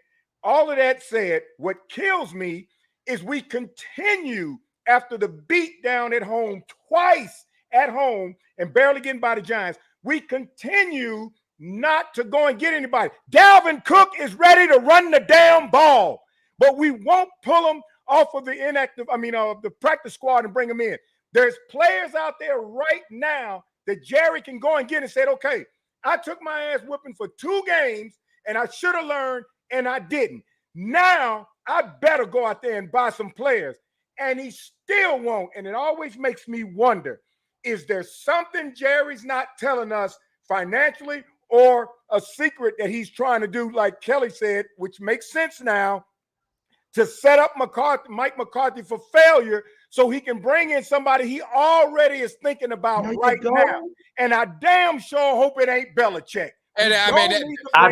all of that said, what kills me is we continue after the beat down at home twice at home and barely getting by the Giants. We continue not to go and get anybody. Dalvin Cook is ready to run the damn ball, but we won't pull him off of the practice squad and bring him in. There's players out there right now that Jerry can go and get and said, okay, I took my ass whipping for 2 games and I should have learned and I didn't. Now I better go out there and buy some players. And he still won't. And it always makes me wonder, is there something Jerry's not telling us financially or a secret that he's trying to do, like Kelly said, which makes sense now, to set up Mike McCarthy for failure so he can bring in somebody he already is thinking about right now. And I damn sure hope it ain't Belichick. And I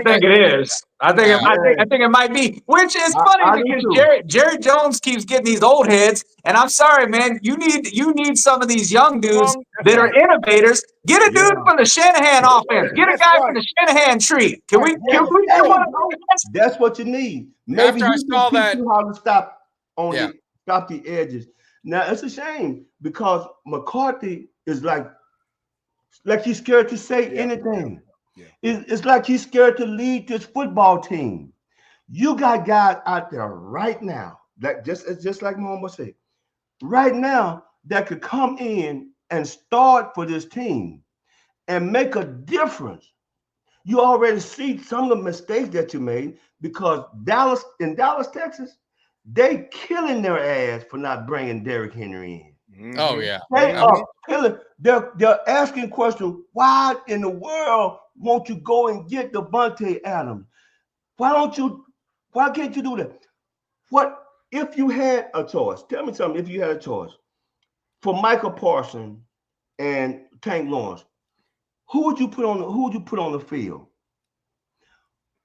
think it is. I think it might be. Which is funny because Jerry Jones keeps getting these old heads. And I'm sorry, man. You need some of these young dudes that are innovators. Get a dude from the Shanahan offense. Get a guy from the Shanahan tree. Can we get one of those? That's what you need. Maybe After I saw that, how to stop the edges. Now it's a shame because McCarthy is like he's scared to say anything. Yeah. It's like he's scared to lead this football team. You got guys out there right now, that just like Mama said, right now that could come in and start for this team and make a difference. You already see some of the mistakes that you made because in Dallas, Texas, they killing their ass for not bringing Derrick Henry in. Oh yeah, they are killing. They're asking questions. Why in the world won't you go and get Devontae Adams? Why can't you do that? What if you had a choice? Tell me something. If you had a choice for Michael Parsons and Tank Lawrence, who would you put on the field?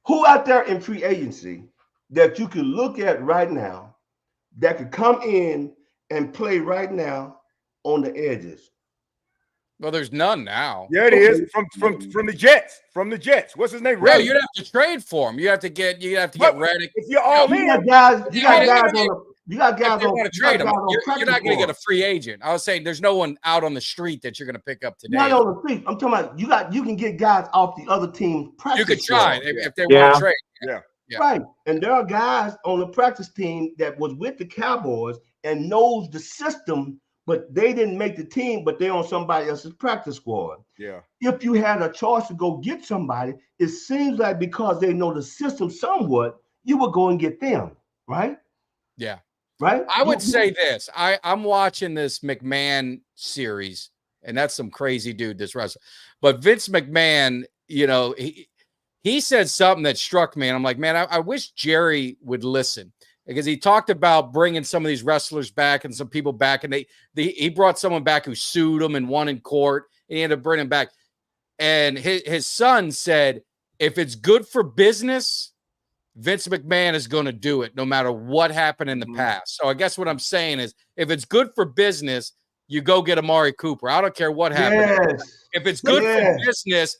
Who out there in free agency that you could look at right now that could come in and play right now on the edges? Well, there's none now. Yeah, it is from the Jets. From the Jets. What's his name? No, you'd have to trade for him. You have to get Reddick. If you're all in, you got guys want to trade him. You're not going to get a free agent. I was saying there's no one out on the street that you're going to pick up today. Not on the street. I'm talking about you can get guys off the other team's practice. You could try if they want to trade. Yeah. Right. And there are guys on the practice team that was with the Cowboys and knows the system, but they didn't make the team, but they're on somebody else's practice squad. Yeah. If you had a choice to go get somebody, it seems like because they know the system somewhat, you would go and get them, right? Yeah. Right? I would say this. I'm watching this McMahon series, and that's some crazy dude, this wrestler. But Vince McMahon, he said something that struck me, and I'm like, man, I wish Jerry would listen. Because he talked about bringing some of these wrestlers back and some people back, and he brought someone back who sued him and won in court, and he ended up bringing him back. And his son said, if it's good for business, Vince McMahon is going to do it no matter what happened in the past. So I guess what I'm saying is, if it's good for business, you go get Amari Cooper. I don't care what happens. Yes. If it's good for business,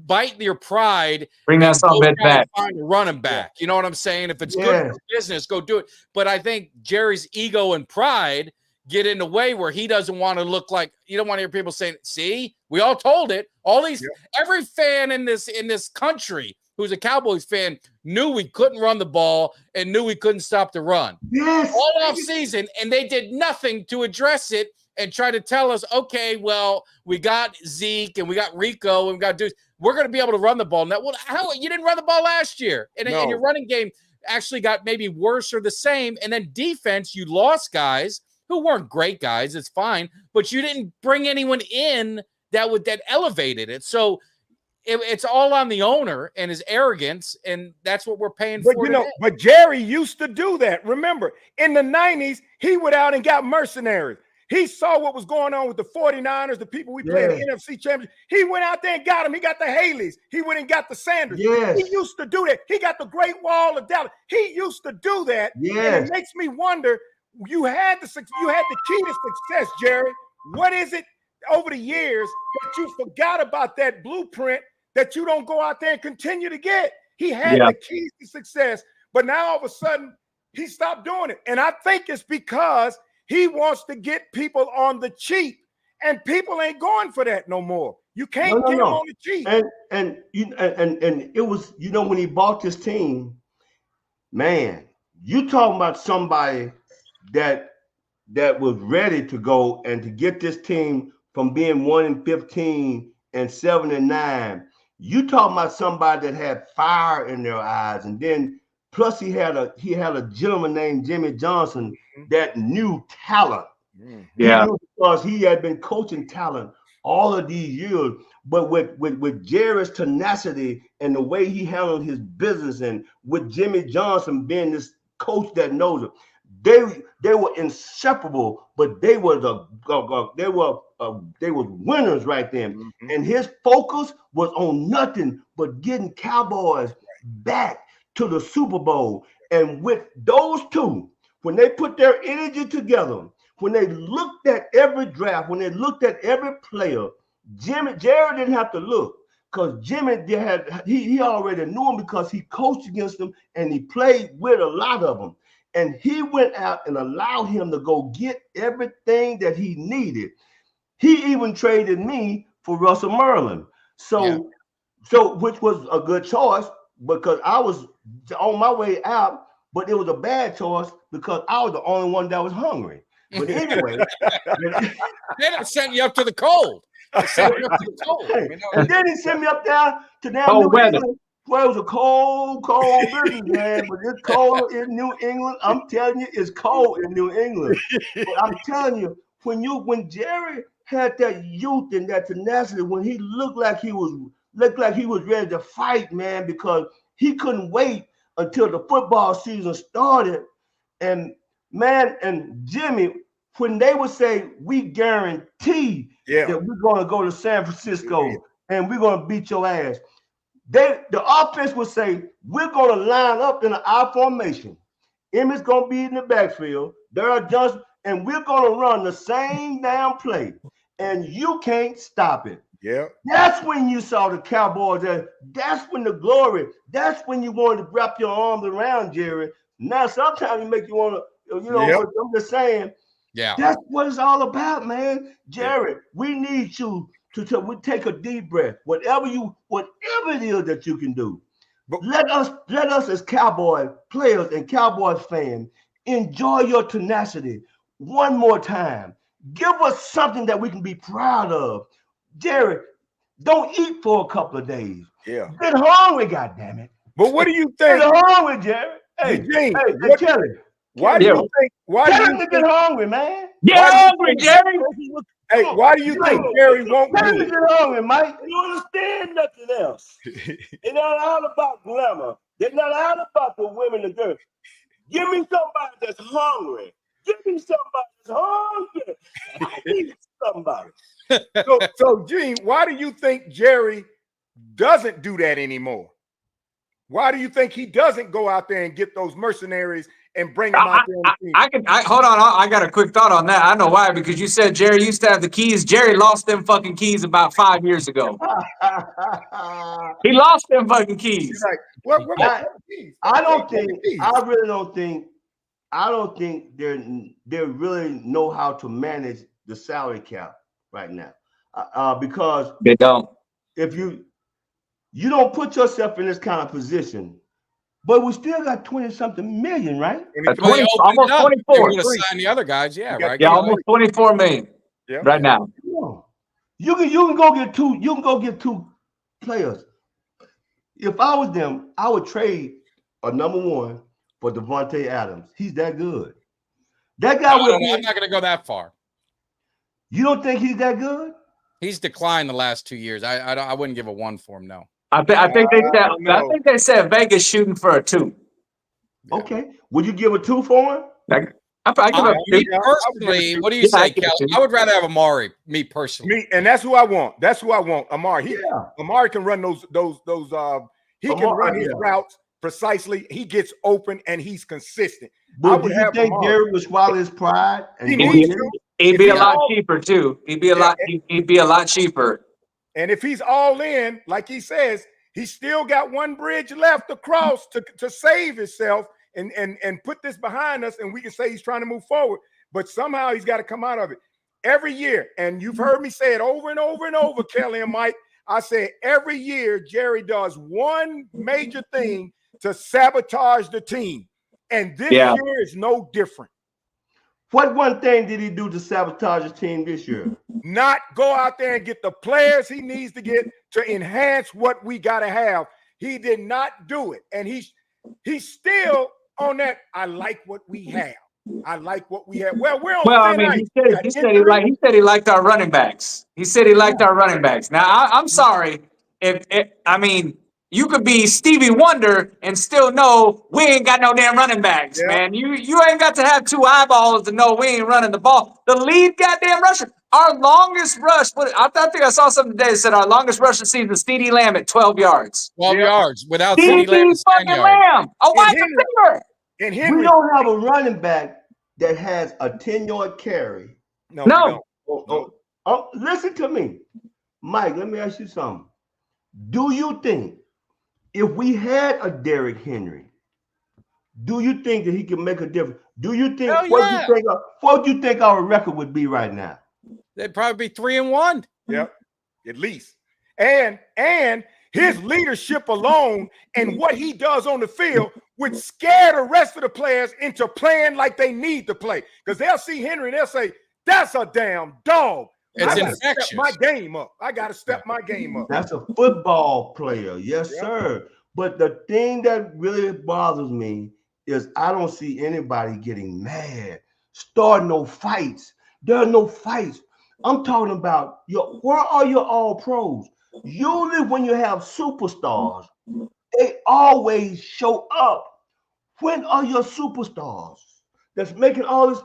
bite your pride. Bring that some bit back. Find a running back. You know what I'm saying? If it's good for business, go do it. But I think Jerry's ego and pride get in the way where he doesn't want to look like, you don't want to hear people saying, see, we all told it. All these, every fan in this country who's a Cowboys fan knew we couldn't run the ball and knew we couldn't stop the run. Yes. All off season, and they did nothing to address it and try to tell us, okay, well, we got Zeke and we got Rico and we got dudes. We're going to be able to run the ball now. Well, how you didn't run the ball last year, and your running game actually got maybe worse or the same. And then defense, you lost guys who weren't great guys. It's fine, but you didn't bring anyone in that elevated it. So it's all on the owner and his arrogance, and that's what we're paying for. But Jerry used to do that. Remember, in the 90s, he went out and got mercenaries. He saw what was going on with the 49ers, the people we played in the NFC Championship. He went out there and got them. He got the Haleys. He went and got the Sanders. Yes. He used to do that. He got the Great Wall of Dallas. He used to do that. Yes. And it makes me wonder, you had the key to success, Jerry. What is it over the years that you forgot about that blueprint that you don't go out there and continue to get. He had the keys to success, but now all of a sudden he stopped doing it. And I think it's because he wants to get people on the cheap, and people ain't going for that no more. You can't get them on the cheap. And it was, when he bought this team, man, you talking about somebody that was ready to go and to get this team from being 1-15 and 7-9. You talking about somebody that had fire in their eyes, and then plus he had a gentleman named Jimmy Johnson that knew talent. Yeah, because he had been coaching talent all of these years, but with Jerry's tenacity and the way he handled his business, and with Jimmy Johnson being this coach that knows it, they were inseparable. But they were winners right then, and his focus was on nothing but getting Cowboys back to the Super Bowl. And with those two, when they put their energy together, when they looked at every draft, when they looked at every player, Jerry didn't have to look, because Jimmy he already knew him because he coached against them and he played with a lot of them. And he went out and allowed him to go get everything that he needed. He even traded me for Russell Merlin. So which was a good choice, because I was on my way out, but it was a bad choice because I was the only one that was hungry. But anyway, then I sent you up to the cold. And then he sent me up there to damn cold New weather. England, where it was a cold business, man. But it's cold in New England. I'm telling you, it's cold in New England. But I'm telling you, when Jerry had that youth and that tenacity, when he looked like he was ready to fight, man, because he couldn't wait until the football season started. And man, and Jimmy, when they would say, we guarantee that we're going to go to San Francisco and we're going to beat your ass, the offense would say, we're going to line up in an I formation. Emmett's going to be in the backfield. Darryl Johnson, and we're going to run the same damn play, and you can't stop it. Yeah, that's when you saw the Cowboys. That's when the glory. That's when you wanted to wrap your arms around Jerry. Now, sometimes you make you want to, but I'm just saying. Yeah, that's what it's all about, man. Jerry, we need you to take a deep breath. Whatever it is that you can do, but let us as Cowboy players and Cowboys fans enjoy your tenacity one more time. Give us something that we can be proud of. Jerry, don't eat for a couple of days. Yeah. Get hungry, goddammit. But what do you think? Get hungry, Jerry. Hey, Kelly. Why do you think? Tell him to get hungry, man. Get hungry, Jerry. Hey, why do you think Jerry won't Tell him do to it? get hungry, Mike. You don't understand nothing else. They're not all about glamour. They're not all about the women and girls. Give me somebody that's hungry. Give me somebody that's hungry. I need somebody. So, Gene, why do you think Jerry doesn't do that anymore? Why do you think he doesn't go out there and get those mercenaries and bring them out there? Hold on. I got a quick thought on that. I know why, because you said Jerry used to have the keys. Jerry lost them fucking keys about 5 years ago. He lost them fucking keys. Like, I don't think they really know how to manage the salary cap right now, because They don't. if you don't put yourself in this kind of position, but we still got 20-something million, right? Almost 24. We're going to sign the other guys, right? Yeah, almost 24 million right now. You can go get two. You can go get two players. If I was them, I would trade a number one for Devontae Adams. He's that good. That guy I'm not going to go that far. You don't think he's that good? He's declined the last 2 years. I wouldn't give a 1 for him. No. I think they said Vegas shooting for a 2. Okay. Would you give a 2 for him? Me personally, what do you say, Kelly? I would rather have Amari. Me personally, and that's who I want. That's who I want. Amari. Amari can run those. He can run his routes precisely. He gets open and he's consistent. But do you think Jerry would swallow his pride? He needs to. He'd be a lot cheaper too. He'd be a lot cheaper. And if he's all in, like he says, he's still got one bridge left to cross to save himself and put this behind us, and we can say he's trying to move forward. But somehow he's got to come out of it every year. And you've heard me say it over and over and over, Kelly and Mike. I say every year Jerry does one major thing to sabotage the team, and this year is no different. What one thing did he do to sabotage his team this year? Not go out there and get the players he needs to get to enhance what we got to have. He did not do it. And he's still on that. I like what we have. I like what we have. Well, we're on. He said he liked our running backs. He said he liked our running backs. Now, I'm sorry. You could be Stevie Wonder and still know we ain't got no damn running backs, man. You ain't got to have two eyeballs to know we ain't running the ball. The lead goddamn rusher. Our longest rush, I think I saw something today that said our longest rush this season was CeeDee Lamb at 12 yards. 12 yards without CeeDee Lamb. A wide receiver. And Henry. We don't have a running back that has a 10-yard carry. No. Listen to me. Mike, let me ask you something. Do you think if we had a Derrick Henry, do you think that he can make a difference? Do you think what do you think our record would be right now? They'd probably be 3-1. Yep, at least. And his leadership alone and what he does on the field would scare the rest of the players into playing like they need to play. Because they'll see Henry and they'll say, "That's a damn dog. It's infectious. Step my game up. I got to step my game up." That's a football player. Yes, sir. But the thing that really bothers me is I don't see anybody getting mad, starting no fights. There are no fights. I'm talking about where are your all pros? Usually when you have superstars, they always show up. When are your superstars that's making all this?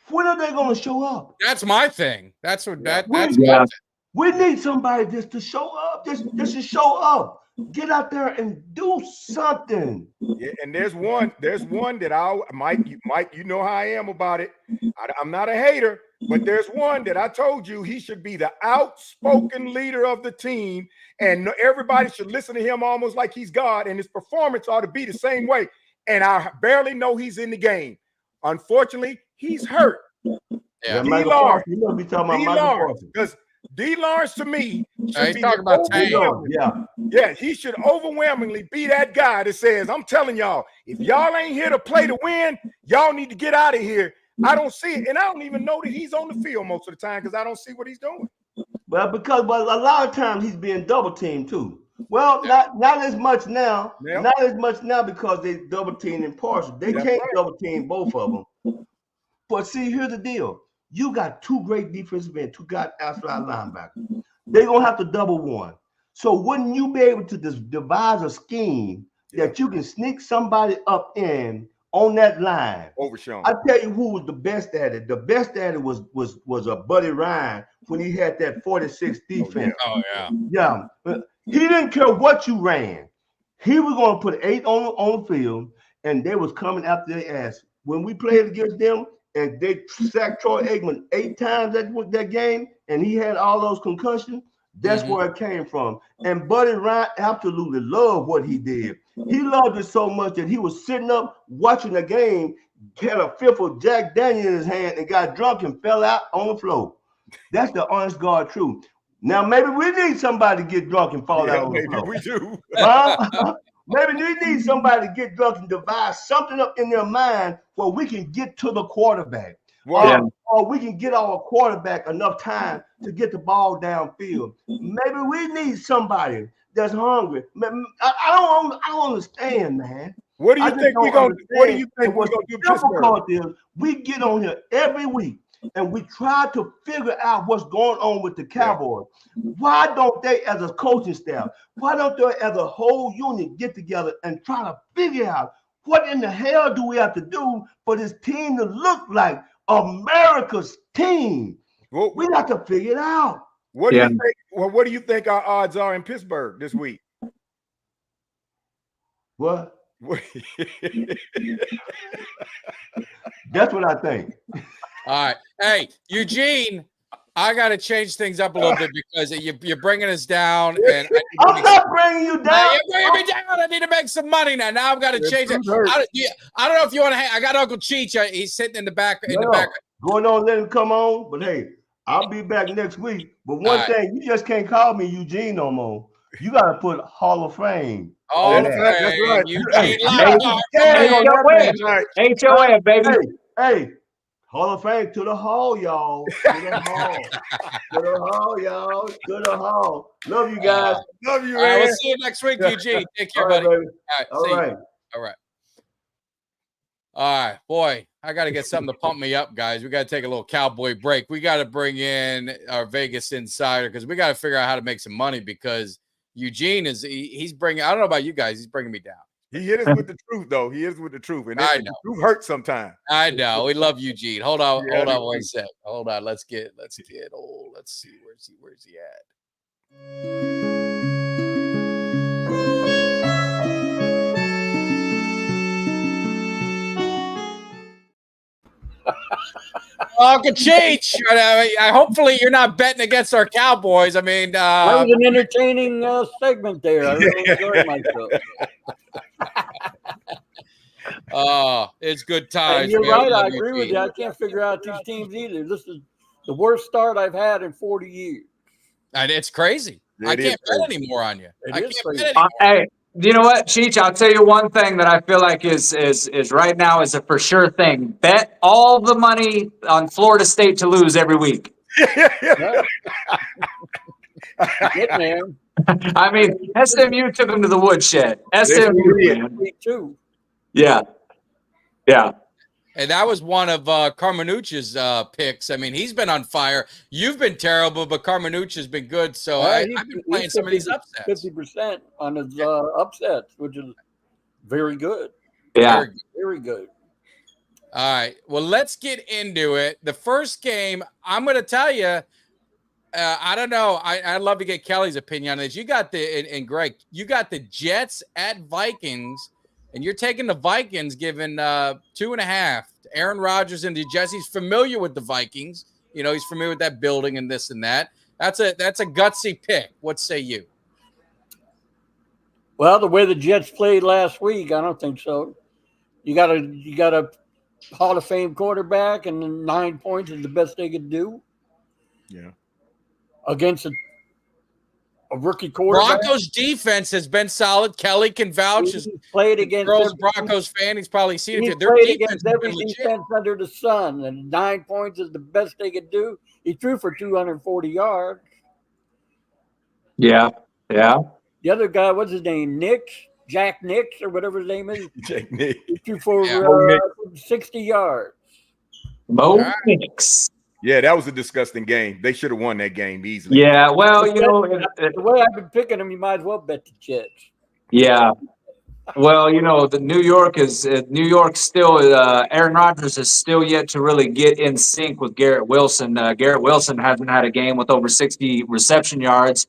When are they going to show up? That's my thing. That's what that's my thing. We need somebody just to show up. Just to show up. Get out there and do something. Yeah, and there's one that Mike, you know how I am about it. I'm not a hater, but there's one that I told you he should be the outspoken leader of the team, and everybody should listen to him almost like he's God, and his performance ought to be the same way. And I barely know he's in the game. Unfortunately, he's hurt. Yeah, D. Lawrence. You know, be talking about Michael Parsons. Because D. Lawrence to me should he's talking about he should overwhelmingly be that guy that says, "I'm telling y'all, if y'all ain't here to play to win, y'all need to get out of here." I don't see it, and I don't even know that he's on the field most of the time because I don't see what he's doing. Well, but a lot of times he's being double teamed too. Well, not as much now. Yep. Not as much now because they double teaming Parsons. They can't double team both of them. But see, here's the deal. You got two great defensive ends, two guys outside linebackers. They're going to have to double one. So wouldn't you be able to devise a scheme that you can sneak somebody up in on that line? Overshown. I tell you who was the best at it. The best at it was a Buddy Ryan when he had that 46 defense. Oh, yeah. Yeah. He didn't care what you ran. He was going to put 8 on the field, and they was coming after their ass. When we played against them, and they sacked Troy Aikman 8 times that game, and he had all those concussions, that's where it came from. And Buddy Ryan absolutely loved what he did. He loved it so much that he was sitting up watching the game, had a fifth of Jack Daniel in his hand, and got drunk and fell out on the floor. That's the honest God truth. Now, maybe we need somebody to get drunk and fall out on the floor. We do. Maybe we need somebody to get drunk and devise something up in their mind where we can get to the quarterback. Or we can get our quarterback enough time to get the ball downfield. Maybe we need somebody that's hungry. I don't understand, man. What do you think we're going to do? Difficult is we get on here every week and we try to figure out what's going on with the Cowboys. Why don't they, as a coaching staff, why don't they, as a whole unit, get together and try to figure out what in the hell do we have to do for this team to look like America's team? We got to figure it out. What do you think? Well, what do you think our odds are in Pittsburgh this week? What? That's what I think. All right. Hey, Eugene, I got to change things up a little bit because you're bringing us down. And I'm not bringing you down. you're bringing me down. I need to make some money now. Now I've got to change it. I don't know if you want to. I got Uncle Cheech. He's sitting in the back. Going on, let him come on. But hey, I'll be back next week. But one thing, you just can't call me Eugene no more. You got to put Hall of Fame. That's right. Eugene HOA, baby. Hey. Hall of Fame to the hall, y'all. To the hall. To the hall, y'all. To the hall. Love you guys. Love you, man. All right, we'll see you next week, Eugene. Take care, buddy. Baby. All right. All right, boy. I got to get something to pump me up, guys. We got to take a little Cowboy break. We got to bring in our Vegas Insider because we got to figure out how to make some money because Eugene he's bringing. I don't know about you guys. He's bringing me down. He hit us with the truth, though. He is with the truth, and I know the truth hurts sometimes. I know. We love Eugene. Hold on 1 sec. Hold on. Let's see. Where's he at? Uncle Cheech. Hopefully, you're not betting against our Cowboys. I mean, that was an entertaining segment there. I really enjoyed myself. It's good times. And you're right. I agree with you. I can't figure out these teams either. This is the worst start I've had in 40 years. And it's crazy. I can't bet anymore on you. I can't bet anymore. Hey, you know what, Cheech? I'll tell you one thing that I feel like is right now is a for sure thing. Bet all the money on Florida State to lose every week. Get there. I mean, SMU took them to the woodshed. SMU too. Yeah. And that was one of Carmenucci's picks. I mean, he's been on fire. You've been terrible, but Carmenucci has been good. So I've been playing some of these upsets. 50% on his upsets, which is very good. Yeah. Very good. All right. Well, let's get into it. The first game, I'm going to tell you, I don't know. I'd love to get Kelly's opinion on this. You got and Greg, you got the Jets at Vikings. And you're taking the Vikings, giving 2.5 to Aaron Rodgers and the Jets. He's familiar with the Vikings. You know, he's familiar with that building and this and that. That's a gutsy pick. What say you? Well, the way the Jets played last week, I don't think so. You got a Hall of Fame quarterback, and 9 points is the best they could do. Yeah. Against a rookie quarterback. Broncos defense has been solid. Kelly can vouch. He's played against girls Broncos fan. He's probably seen it. Their played against every defense under the sun, and 9 points is the best they could do. He threw for 240 yards. Yeah. The other guy, what's his name? Jack Nix, or whatever his name is. Jack Nix. He threw for 60 yards. Mo Nix. Yeah, that was a disgusting game. They should have won that game easily. Yeah, well, you know, the way I've been picking them, you might as well bet the Jets. Yeah. Well, you know, New York still. Aaron Rodgers is still yet to really get in sync with Garrett Wilson. Garrett Wilson hasn't had a game with over 60 reception yards,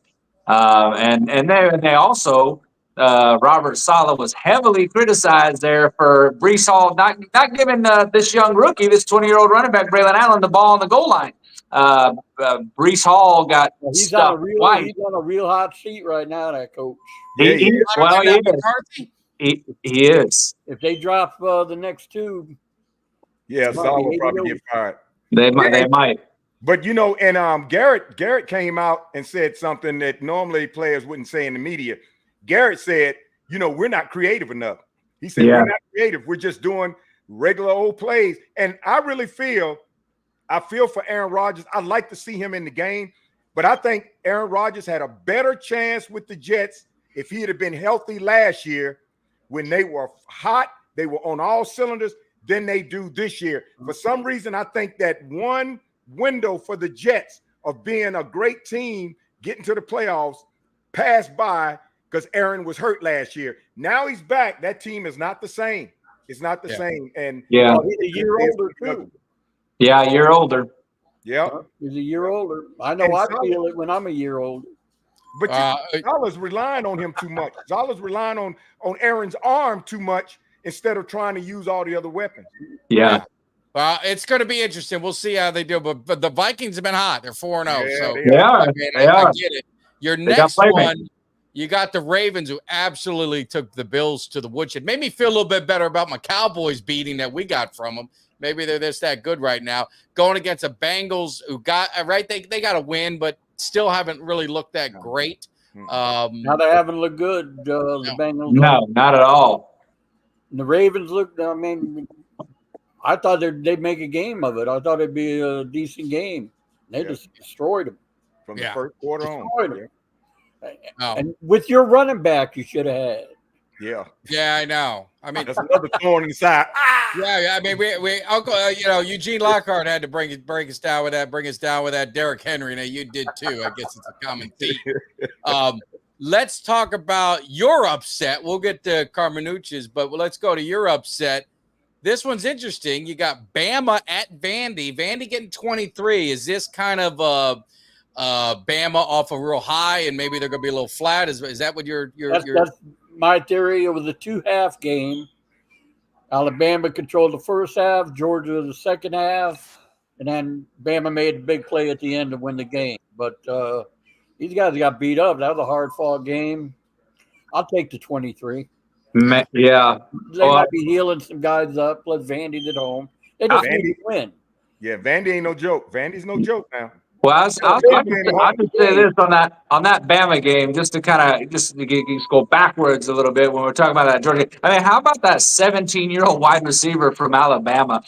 and they also. Robert Saleh was heavily criticized there for Breece Hall not giving this young rookie, this 20-year-old running back, Braylon Allen, the ball on the goal line. Breece Hall got stuck. He's on a real hot seat right now, that coach. He is. If they drop the next two, Saleh will probably get fired. They might. But you know, and Garrett came out and said something that normally players wouldn't say in the media. Garrett said, you know, we're not creative enough. He said, we're not creative. We're just doing regular old plays. And I feel for Aaron Rodgers. I'd like to see him in the game, but I think Aaron Rodgers had a better chance with the Jets if he had been healthy last year when they were hot, they were on all cylinders, than they do this year. For some reason, I think that one window for the Jets of being a great team, getting to the playoffs, passed by because Aaron was hurt last year. Now he's back. That team is not the same. It's not the same. And he's a year older too. Yeah, a year older. Yeah, he's a year older. I know. I feel it when I'm a year older. But Zala's relying on him too much. Zala's relying on Aaron's arm too much instead of trying to use all the other weapons. Yeah. Well, it's going to be interesting. We'll see how they do. But the Vikings have been hot. They're 4-0. Yeah, So They are. I get it. Your next one, you got the Ravens, who absolutely took the Bills to the woodshed. Made me feel a little bit better about my Cowboys beating that we got from them. Maybe they're just that good right now. Going against the Bengals, who got right, they got a win, but still haven't really looked that great. Now they haven't looked good. The Bengals. No, not at all. The Ravens looked. I mean, I thought they'd make a game of it. I thought it'd be a decent game. They just destroyed them from the first quarter on. And with your running back, you should have had. Yeah, I know. I mean, that's another thorn in the side. Yeah. I mean, we Uncle, Eugene Lockhart had to bring us down with that. Derrick Henry, now you did too. I guess it's a common theme. Let's talk about your upset. We'll get to Carmenucci's, but let's go to your upset. This one's interesting. You got Bama at Vandy. Vandy getting 23. Is this kind of Bama off a real high, and maybe they're going to be a little flat? Is that what your That's my theory. It was a 2-half game. Alabama controlled the first half, Georgia the second half, and then Bama made a big play at the end to win the game. But these guys got beat up. That was a hard-fought game. I'll take the 23. Yeah. They might be healing some guys up. Plus, Vandy's at home. They just need to win. Yeah, Vandy ain't no joke. Vandy's no joke now. Well, I'll just say this on that Bama game, just to go backwards a little bit when we're talking about that Georgia. I mean, how about that 17-year-old wide receiver from Alabama?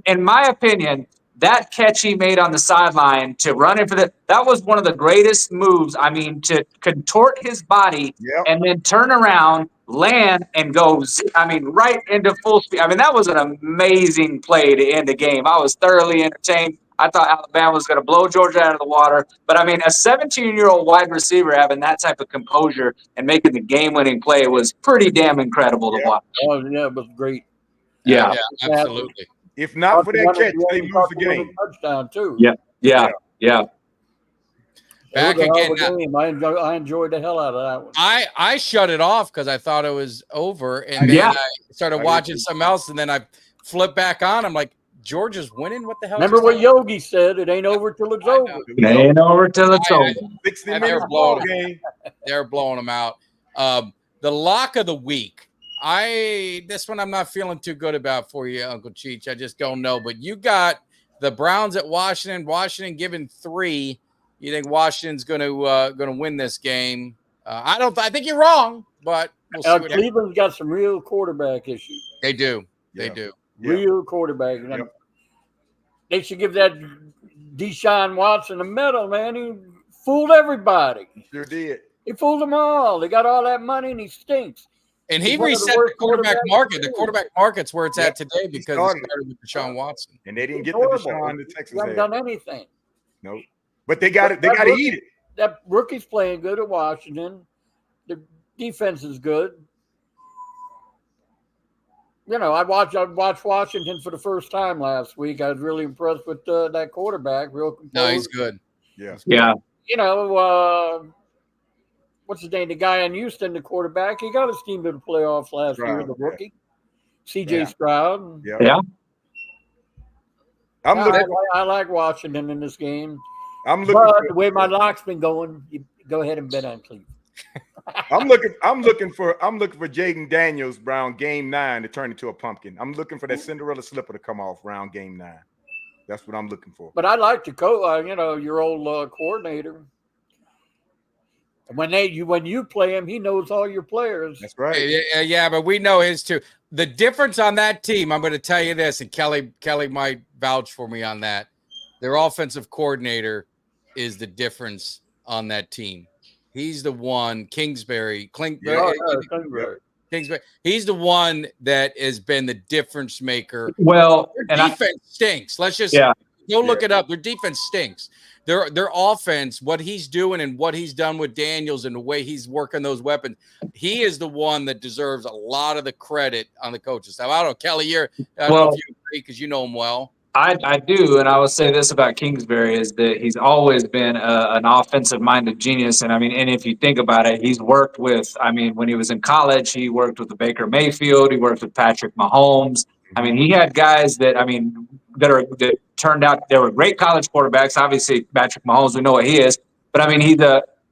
In my opinion, that catch he made on the sideline to run in for that was one of the greatest moves. I mean, to contort his body and then turn around, land, and go, right into full speed. I mean, that was an amazing play to end the game. I was thoroughly entertained. I thought Alabama was going to blow Georgia out of the water. But, I mean, a 17-year-old wide receiver having that type of composure and making the game-winning play was pretty damn incredible to watch. Oh, yeah, it was great. Yeah, absolutely. If not for that catch, they lose the game. Touchdown, too. Yeah. Back again. I enjoyed the hell out of that one. I shut it off because I thought it was over, and then I started watching something else, and then I flipped back on. I'm like, Georgia's winning? What the hell? Remember what Yogi said? It ain't over till it's over. It ain't over till it's over. 60 minutes ball game. They're blowing them out. The lock of the week. This one I'm not feeling too good about for you, Uncle Cheech. I just don't know. But you got the Browns at Washington. Washington given 3. You think Washington's going to win this game? I think you're wrong, but we'll see. Cleveland's got some real quarterback issues. They do. They do. Real quarterback. They should give that Deshaun Watson a medal, man. He fooled everybody. Sure did. He fooled them all. They got all that money, and he stinks. And he reset the quarterback market. The quarterback market's where it's at today because he started with Deshaun Watson. And they didn't get the Deshaun the Texas haven't done anything. Nope. But they got it. They got to eat it. That rookie's playing good at Washington. The defense is good. I watched Washington for the first time last week. I was really impressed with that quarterback. Real composed. No, he's good. Yeah. What's his name? The guy in Houston, the quarterback. He got his team to the playoffs last year, the rookie. C.J. Stroud. Yeah. I like Washington in this game. The way my lock's been going, you go ahead and bet on Cleveland. I'm looking for Jaden Daniels around game 9 to turn into a pumpkin. I'm looking for that Cinderella slipper to come off around game 9. That's what I'm looking for. But I like to your old coordinator. When you play him, he knows all your players. That's right. Yeah, but we know his too. The difference on that team, I'm going to tell you this, and Kelly might vouch for me on that. Their offensive coordinator is the difference on that team. He's the one, Kingsbury. He's the one that has been the difference maker. Well, their defense stinks. Let's just go look it up. Their defense stinks. Their offense, what he's doing and what he's done with Daniels and the way he's working those weapons, he is the one that deserves a lot of the credit on the coaches staff. I don't know, Kelly, I don't know if you agree because you know him well. I do, and I will say this about Kingsbury is that he's always been an offensive-minded genius. And, and if you think about it, he's worked with, when he was in college, he worked with the Baker Mayfield. He worked with Patrick Mahomes. I mean, he had guys that that turned out they were great college quarterbacks. Obviously, Patrick Mahomes, we know what he is. But I mean,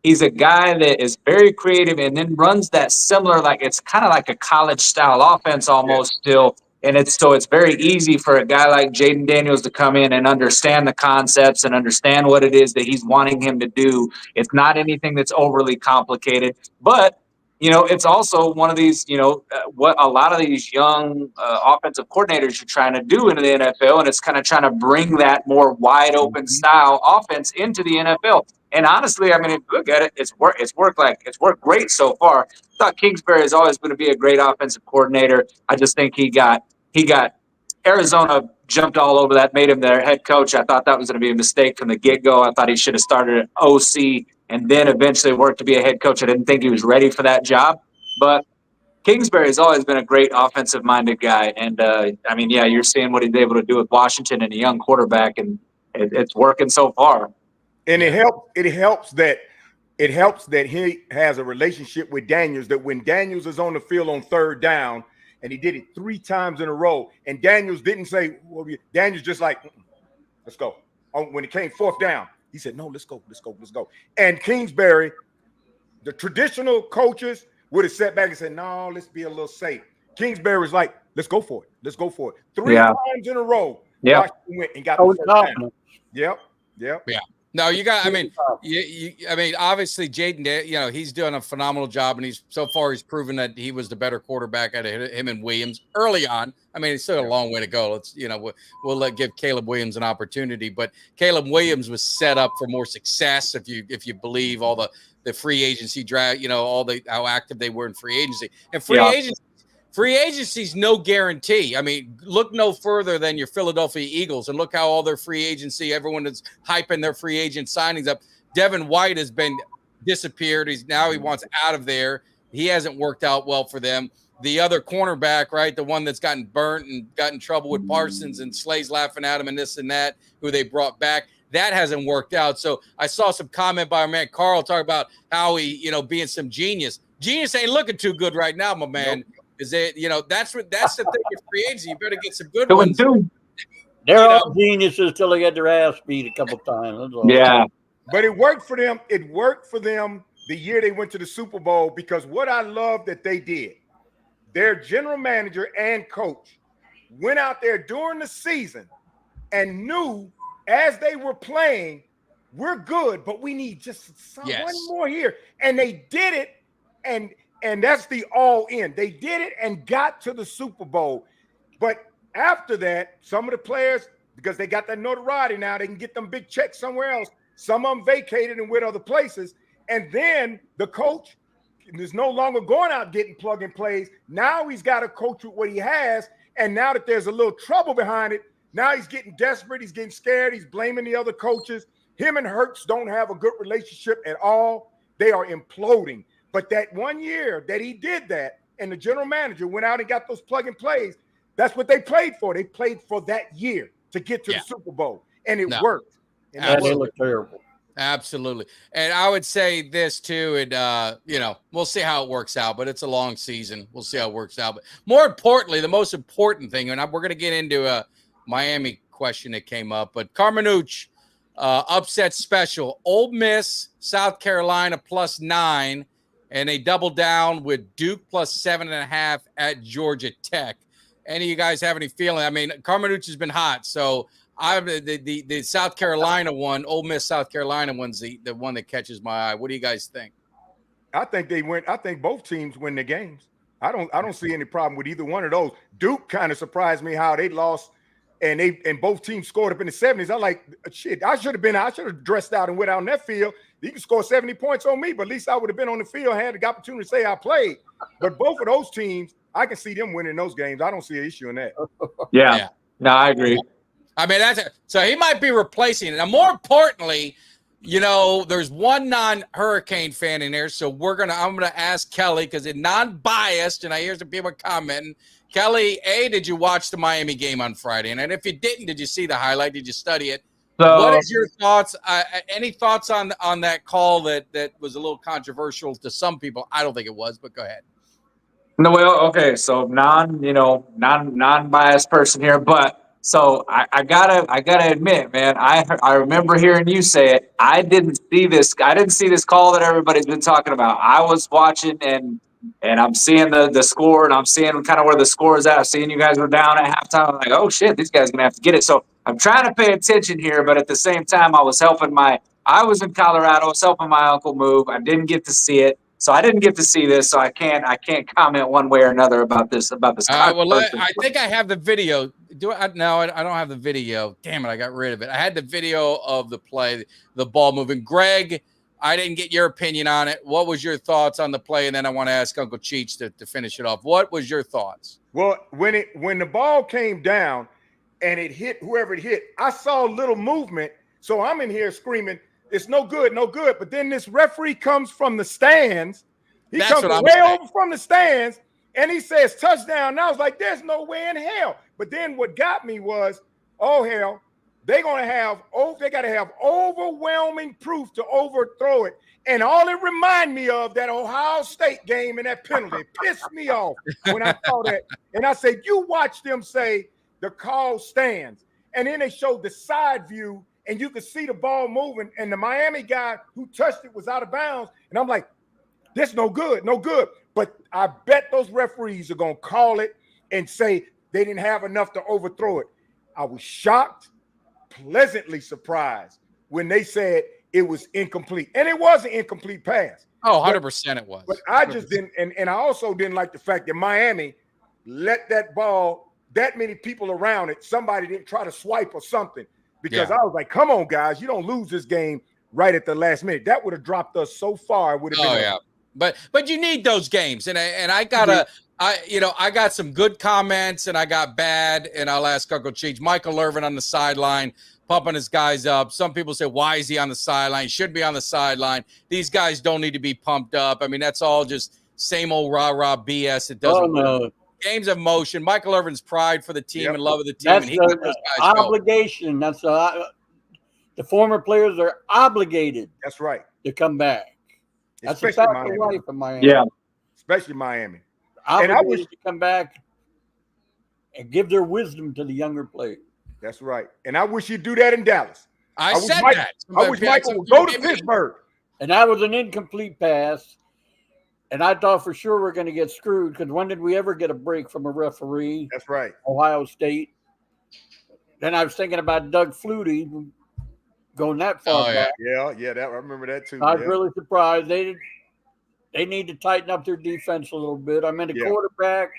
he's a guy that is very creative and then runs that similar, like it's kind of like a college style offense almost still. And it's very easy for a guy like Jaden Daniels to come in and understand the concepts and understand what it is that he's wanting him to do. It's not anything that's overly complicated, but it's also one of these, what a lot of these young offensive coordinators are trying to do in the NFL, and it's kind of trying to bring that more wide open style offense into the NFL. And honestly, I mean, if you look at it, it's worked great so far. I thought Kingsbury is always going to be a great offensive coordinator. I just think he got Arizona jumped all over that, made him their head coach. I thought that was going to be a mistake from the get-go. I thought he should have started at OC and then eventually worked to be a head coach. I didn't think he was ready for that job. But Kingsbury has always been a great offensive-minded guy. And, you're seeing what he's able to do with Washington and a young quarterback, and it's working so far. And it helps that he has a relationship with Daniels, that when Daniels is on the field on third down, and he did it 3 times in a row, and Daniels didn't say, Daniels just like, let's go. When it came fourth down, he said, no, let's go. And Kingsbury, the traditional coaches would have sat back and said, no, let's be a little safe. Kingsbury was like, let's go for it. 3 times in a row. Yeah. Washington went and got the first down. Yep. Yeah. No, obviously Jaden, he's doing a phenomenal job, and so far he's proven that he was the better quarterback out of him and Williams early on. I mean, it's still a long way to go. Let's, we'll give Caleb Williams an opportunity, but Caleb Williams was set up for more success if you believe all the free agency draft, how active they were in free agency. And free agency is no guarantee. I mean, look no further than your Philadelphia Eagles, and look how all their free agency, everyone is hyping their free agent signings up. Devin White has been disappeared. He wants out of there. He hasn't worked out well for them. The other cornerback, right, the one that's gotten burnt and got in trouble with Parsons and Slay's laughing at him and this and that, who they brought back, that hasn't worked out. So I saw some comment by our man Carl talk about how he, being some genius. Genius ain't looking too good right now, my man. Nope. Is it, that's the thing with free agency. You better get some good ones. They're all geniuses till they get their ass beat a couple times. Yeah. But it worked for them. It worked for them the year they went to the Super Bowl, because what I love that they did, their general manager and coach went out there during the season and knew as they were playing, we're good, but we need just one more here. And they did it, and that's the all in. They did it and got to the Super Bowl. But after that, some of the players, because they got that notoriety now, they can get them big checks somewhere else. Some of them vacated and went other places. And then the coach is no longer going out getting plug and plays. Now he's got to coach with what he has. And now that there's a little trouble behind it, now he's getting desperate. He's getting scared. He's blaming the other coaches. Him and Hurts don't have a good relationship at all. They are imploding. But that 1 year that he did that, and the general manager went out and got those plug and plays, that's what they played for. They played for that year to get to the Super Bowl, and it worked. And they look terrible. Absolutely. And I would say this too, and we'll see how it works out, but it's a long season. We'll see how it works out. But more importantly, the most important thing, and we're going to get into a Miami question that came up, but Carmenuch, upset special, Ole Miss, South Carolina +9, and they double down with Duke +7.5 at Georgia Tech. Any of you guys have any feeling? I mean, Carmenuch has been hot, so the South Carolina one, Ole Miss South Carolina one's the one that catches my eye. What do you guys think? I think both teams win the games. I don't see any problem with either one of those. Duke kind of surprised me how they lost, and both teams scored up in the 70s. I like, shit, I should have dressed out and went out on that field. You can score 70 points on me, but at least I would have been on the field and had the opportunity to say I played. But both of those teams, I can see them winning those games. I don't see an issue in that. Yeah. No, I agree. I mean, so he might be replacing it. Now, more importantly, there's one non-Hurricane fan in there, so I'm gonna ask Kelly, because it's non-biased, and I hear some people commenting. Kelly, did you watch the Miami game on Friday? And if you didn't, did you see the highlight? Did you study it? So, what is your thoughts? Any thoughts on that call that was a little controversial to some people? I don't think it was, but go ahead. No, well, okay, so non-biased person here, but so I gotta admit, man, I remember hearing you say it. I didn't see this call that everybody's been talking about. I was watching and I'm seeing the score and I'm seeing kind of where the score is at. I'm seeing you guys were down at halftime. I'm like, oh shit, these guys are gonna have to get it. So I'm trying to pay attention here, but at the same time, I was in Colorado, I was helping my uncle move. I didn't get to see it. So I didn't get to see this, so I can't comment one way or another about this. Well, I think I have the video. Do I? No, I don't have the video. Damn it, I got rid of it. I had the video of the play, the ball moving. Greg, I didn't get your opinion on it. What was your thoughts on the play? And then I want to ask Uncle Cheech to finish it off. What was your thoughts? Well, when the ball came down and it hit whoever it hit, I saw a little movement. So I'm in here screaming, it's no good, no good. But then this referee comes from the stands. He comes way over from the stands, and he says touchdown. And I was like, there's no way in hell. But then what got me was, oh, hell, they got to have overwhelming proof to overthrow it. And all it reminded me of that Ohio State game and that penalty. It pissed me off when I saw that. And I said, you watch them say the call stands. And then they showed the side view, and you could see the ball moving, and the Miami guy who touched it was out of bounds. And I'm like, this no good, no good. But I bet those referees are going to call it and say they didn't have enough to overthrow it. I was shocked, pleasantly surprised when they said it was incomplete. And it was an incomplete pass. Oh, 100% it was. But I just didn't, and I also didn't like the fact that Miami let that ball, that many people around it, somebody didn't try to swipe or something. Because I was like, come on, guys, you don't lose this game right at the last minute. That would have dropped us so far. It would have been. Yeah. But you need those games. And I got some good comments and I got bad. And I'll ask Uncle Cheech. Michael Irvin on the sideline, pumping his guys up. Some people say, why is he on the sideline? He should be on the sideline. These guys don't need to be pumped up. I mean, that's all just same old rah-rah BS. It doesn't work. Games of motion. Michael Irvin's pride for the team and love of the team. That's and he let those guys obligation. Go. That's the former players are obligated. That's right. To come back. That's Especially a fact Miami. of life in Miami. Yeah. Especially Miami. Obligated and I wish to come back and give their wisdom to the younger players. That's right. And I wish you'd do that in Dallas. I said that. I wish Michael would go to Pittsburgh. And that was an incomplete pass. And I thought for sure we're going to get screwed because when did we ever get a break from a referee? That's right. Ohio State. Then I was thinking about Doug Flutie going that far back. Yeah, I remember that too. I was really surprised. They need to tighten up their defense a little bit. I mean, the quarterback,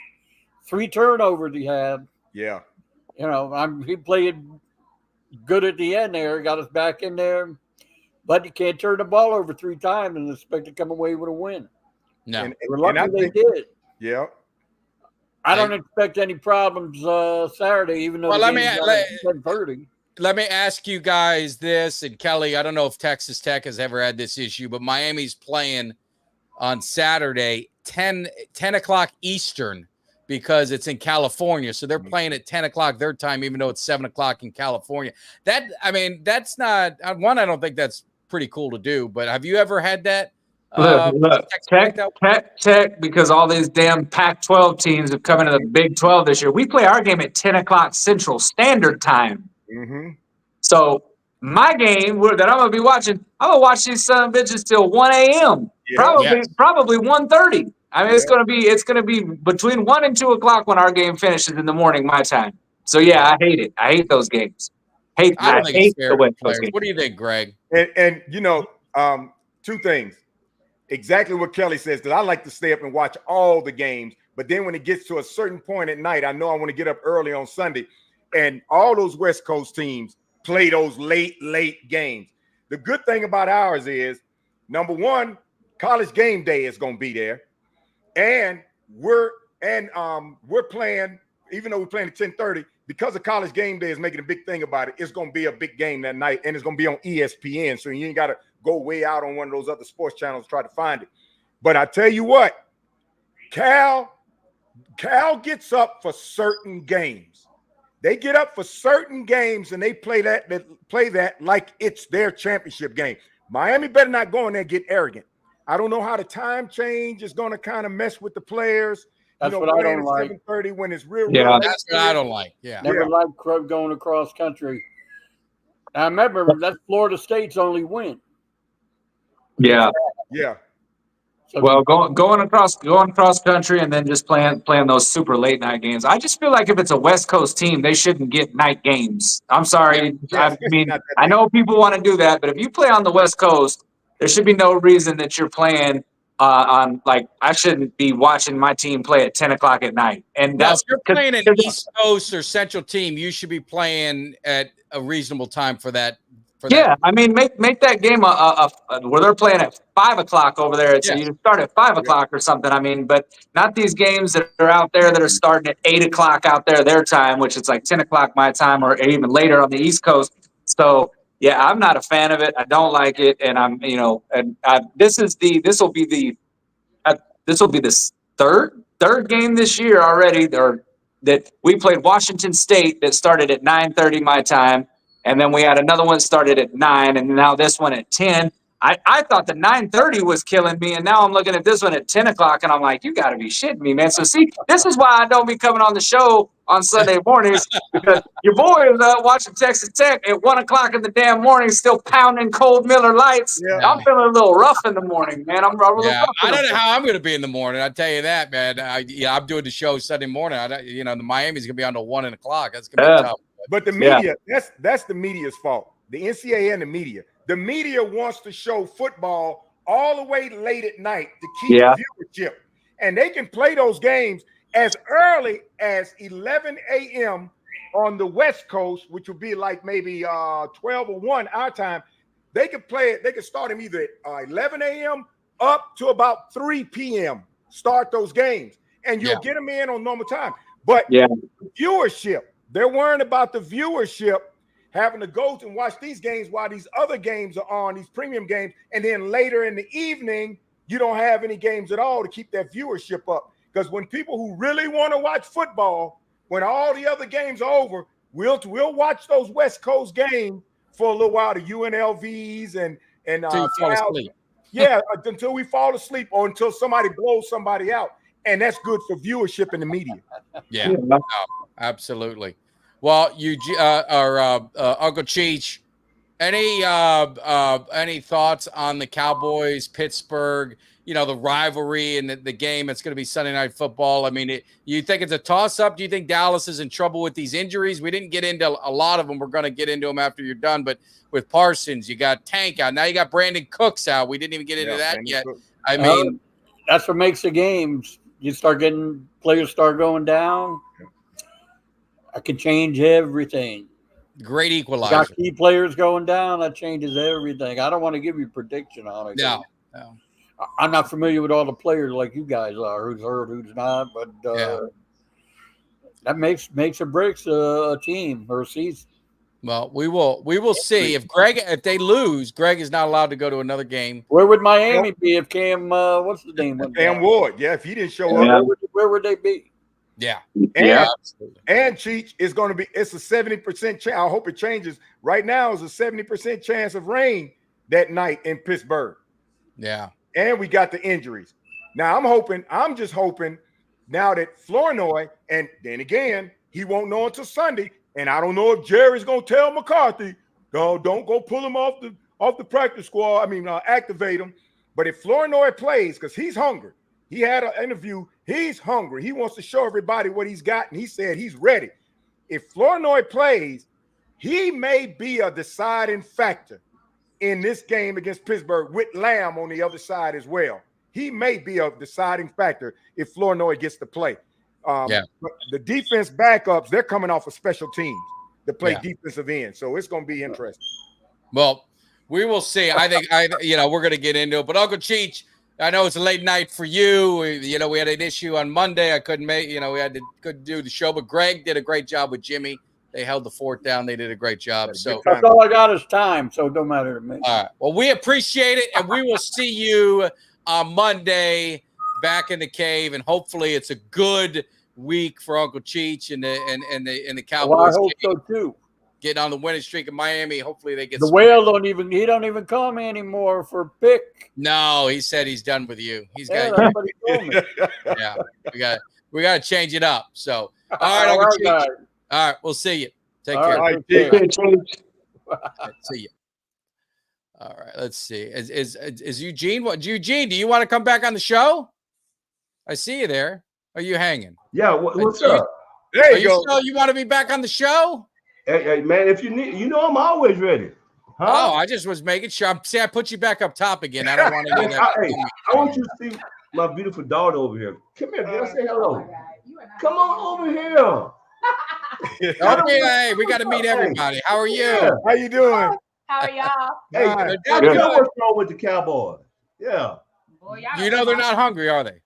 3 turnovers he had. Yeah. He played good at the end there, got us back in there. But you can't turn the ball over 3 times and expect to come away with a win. No. We're lucky they did. Yeah. I don't expect any problems Saturday, even though let me ask you guys this, and Kelly, I don't know if Texas Tech has ever had this issue, but Miami's playing on Saturday, 10 o'clock Eastern, because it's in California. So they're playing at 10 o'clock their time, even though it's 7 o'clock in California. That's not one. I don't think that's pretty cool to do, but have you ever had that? Look, Tech, because all these damn Pac-12 teams have come into the Big 12 this year. We play our game at 10 o'clock Central Standard Time. Mm-hmm. So my game that I'm going to be watching, I'm going to watch these son of bitches till 1 a.m. Probably 1:30. I mean, it's going to be between 1 and 2 o'clock when our game finishes in the morning, my time. So I hate it. I hate those games. I hate the way those games. What do you think, Greg? And 2 things. Exactly what Kelly says, that I like to stay up and watch all the games. But then when it gets to a certain point at night, I know I want to get up early on Sunday. And all those West Coast teams play those late games. The good thing about ours is, number one, College game day is going to be there. And we're playing, even though we're playing at 10:30, because of College game day is making a big thing about it, it's going to be a big game that night, and it's going to be on ESPN. So you ain't got to go way out on one of those other sports channels to try to find it. But I tell you what, Cal gets up for certain games. They get up for certain games and they play that like it's their championship game. Miami better not go in there and get arrogant. I don't know how the time change is going to kind of mess with the players. That's what I don't like. 7:30 when it's real. Yeah. real That's what I don't like. Yeah. Never liked going across country. I remember that's Florida State's only win. Yeah. Yeah. So Well, going across country and then just playing those super late night games. I just feel like if it's a West Coast team, they shouldn't get night games. I'm sorry. Yeah, I mean, I know people want to do that, but if you play on the West Coast, there should be no reason that you're playing on, like, I shouldn't be watching my team play at 10 o'clock at night. And No, that's if you're playing an East Coast or Central team, you should be playing at a reasonable time for that. I mean, make that game where they're playing at 5 o'clock over there. So you start at 5 o'clock or something. I mean, but not these games that are out there that are starting at 8 o'clock out there their time, which is like 10 o'clock my time, or even later on the East Coast. So yeah, I'm not a fan of it. I don't like it, and this will be the third game this year already, or that we played Washington State that started at 9:30 my time. And then we had another one started at 9, and now this one at 10. I thought the 9:30 was killing me, and now I'm looking at this one at 10 o'clock, and I'm like, you got to be shitting me, man. So, see, this is why I don't be coming on the show on Sunday mornings, because your boy is watching Texas Tech at 1 o'clock in the damn morning, still pounding cold Miller Lights. Yeah. I'm feeling a little rough in the morning, man. I'm a little rough. I don't know how I'm going to be in the morning. I tell you that, man. I'm doing the show Sunday morning. The Miami's going to be on till 1 o'clock. That's going to be tough. But the media, that's the media's fault. The NCAA and the media. The media wants to show football all the way late at night to keep viewership. And they can play those games as early as 11 a.m. on the West Coast, which would be like maybe 12 or 1 our time. They could play it. They could start them either at 11 a.m. up to about 3 p.m. Start those games. And you'll get them in on normal time. But viewership, they're worrying about the viewership, having to go and watch these games while these other games are on, these premium games. And then later in the evening, you don't have any games at all to keep that viewership up. Because when people who really want to watch football, when all the other games are over, we'll watch those West Coast games for a little while, the UNLVs and until you fall asleep. Until we fall asleep or until somebody blows somebody out. And that's good for viewership in the media. Yeah, no, absolutely. Well, Uncle Cheech, any thoughts on the Cowboys, Pittsburgh, the rivalry and the game? It's going to be Sunday Night Football. I mean, you think it's a toss-up? Do you think Dallas is in trouble with these injuries? We didn't get into a lot of them. We're going to get into them after you're done. But with Parsons, you got Tank out. Now you got Brandon Cooks out. We didn't even get into that yet. I mean, that's what makes the games. You start getting players start going down. I can change everything. Great equalizer. Got key players going down. That changes everything. I don't want to give you a prediction on it. No. I'm not familiar with all the players like you guys are. Who's hurt, who's not. But that makes or breaks a team or a season. Well, we will see. If they lose, Greg is not allowed to go to another game. Where would Miami be if Cam? What's the name? Cam Ward. Yeah, if he didn't show up, where would they be? Yeah. And Cheech is going to be. It's a 70% chance. I hope it changes. Right now, it's a 70% chance of rain that night in Pittsburgh. Yeah. And we got the injuries. Now I'm just hoping now that Flournoy, and then again, he won't know until Sunday. And I don't know if Jerry's going to tell McCarthy, no, don't go pull him off the practice squad. I mean, activate him. But if Flournoy plays, because he's hungry, he had an interview. He's hungry. He wants to show everybody what he's got, and he said he's ready. If Flournoy plays, he may be a deciding factor in this game against Pittsburgh with Lamb on the other side as well. He may be a deciding factor if Flournoy gets to play. But the defense backups, they're coming off of special teams to play defensive end. So it's going to be interesting. Well, we will see. I think we're going to get into it. But Uncle Cheech, I know it's a late night for you. We had an issue on Monday. I couldn't couldn't do the show, but Greg did a great job with Jimmy. They held the fort down. They did a great job. So that's all I got is time. So it don't matter to me. All right. Well, we appreciate it, and we will see you on Monday back in the cave, and hopefully it's a good week for Uncle Cheech and the Cowboys. Well, I hope so too. Getting on the winning streak in Miami. Hopefully they get the whale. Don't even come anymore for pick. No, he said he's done with you. He's got somebody told me. Yeah, We got to change it up. So, all right, Uncle Cheech. All right, we'll see you. Take care. All right, See you. All right, let's see. Is Eugene? What, Eugene? Do you want to come back on the show? I see you there. Are you hanging? Yeah. What's up? There you go. You want to be back on the show? Hey, man, if you need, I'm always ready. Huh? Oh, I just was making sure. See, I put you back up top again. I don't want to do that. I want you to see my beautiful daughter over here. Come here, girl. Say hello. Come on over here. Okay, hey, we got to meet everybody. How are you? Yeah. How you doing? How are y'all? Hey, I know what's wrong with the Cowboys. Yeah. Boy, you know they're not hungry, are they?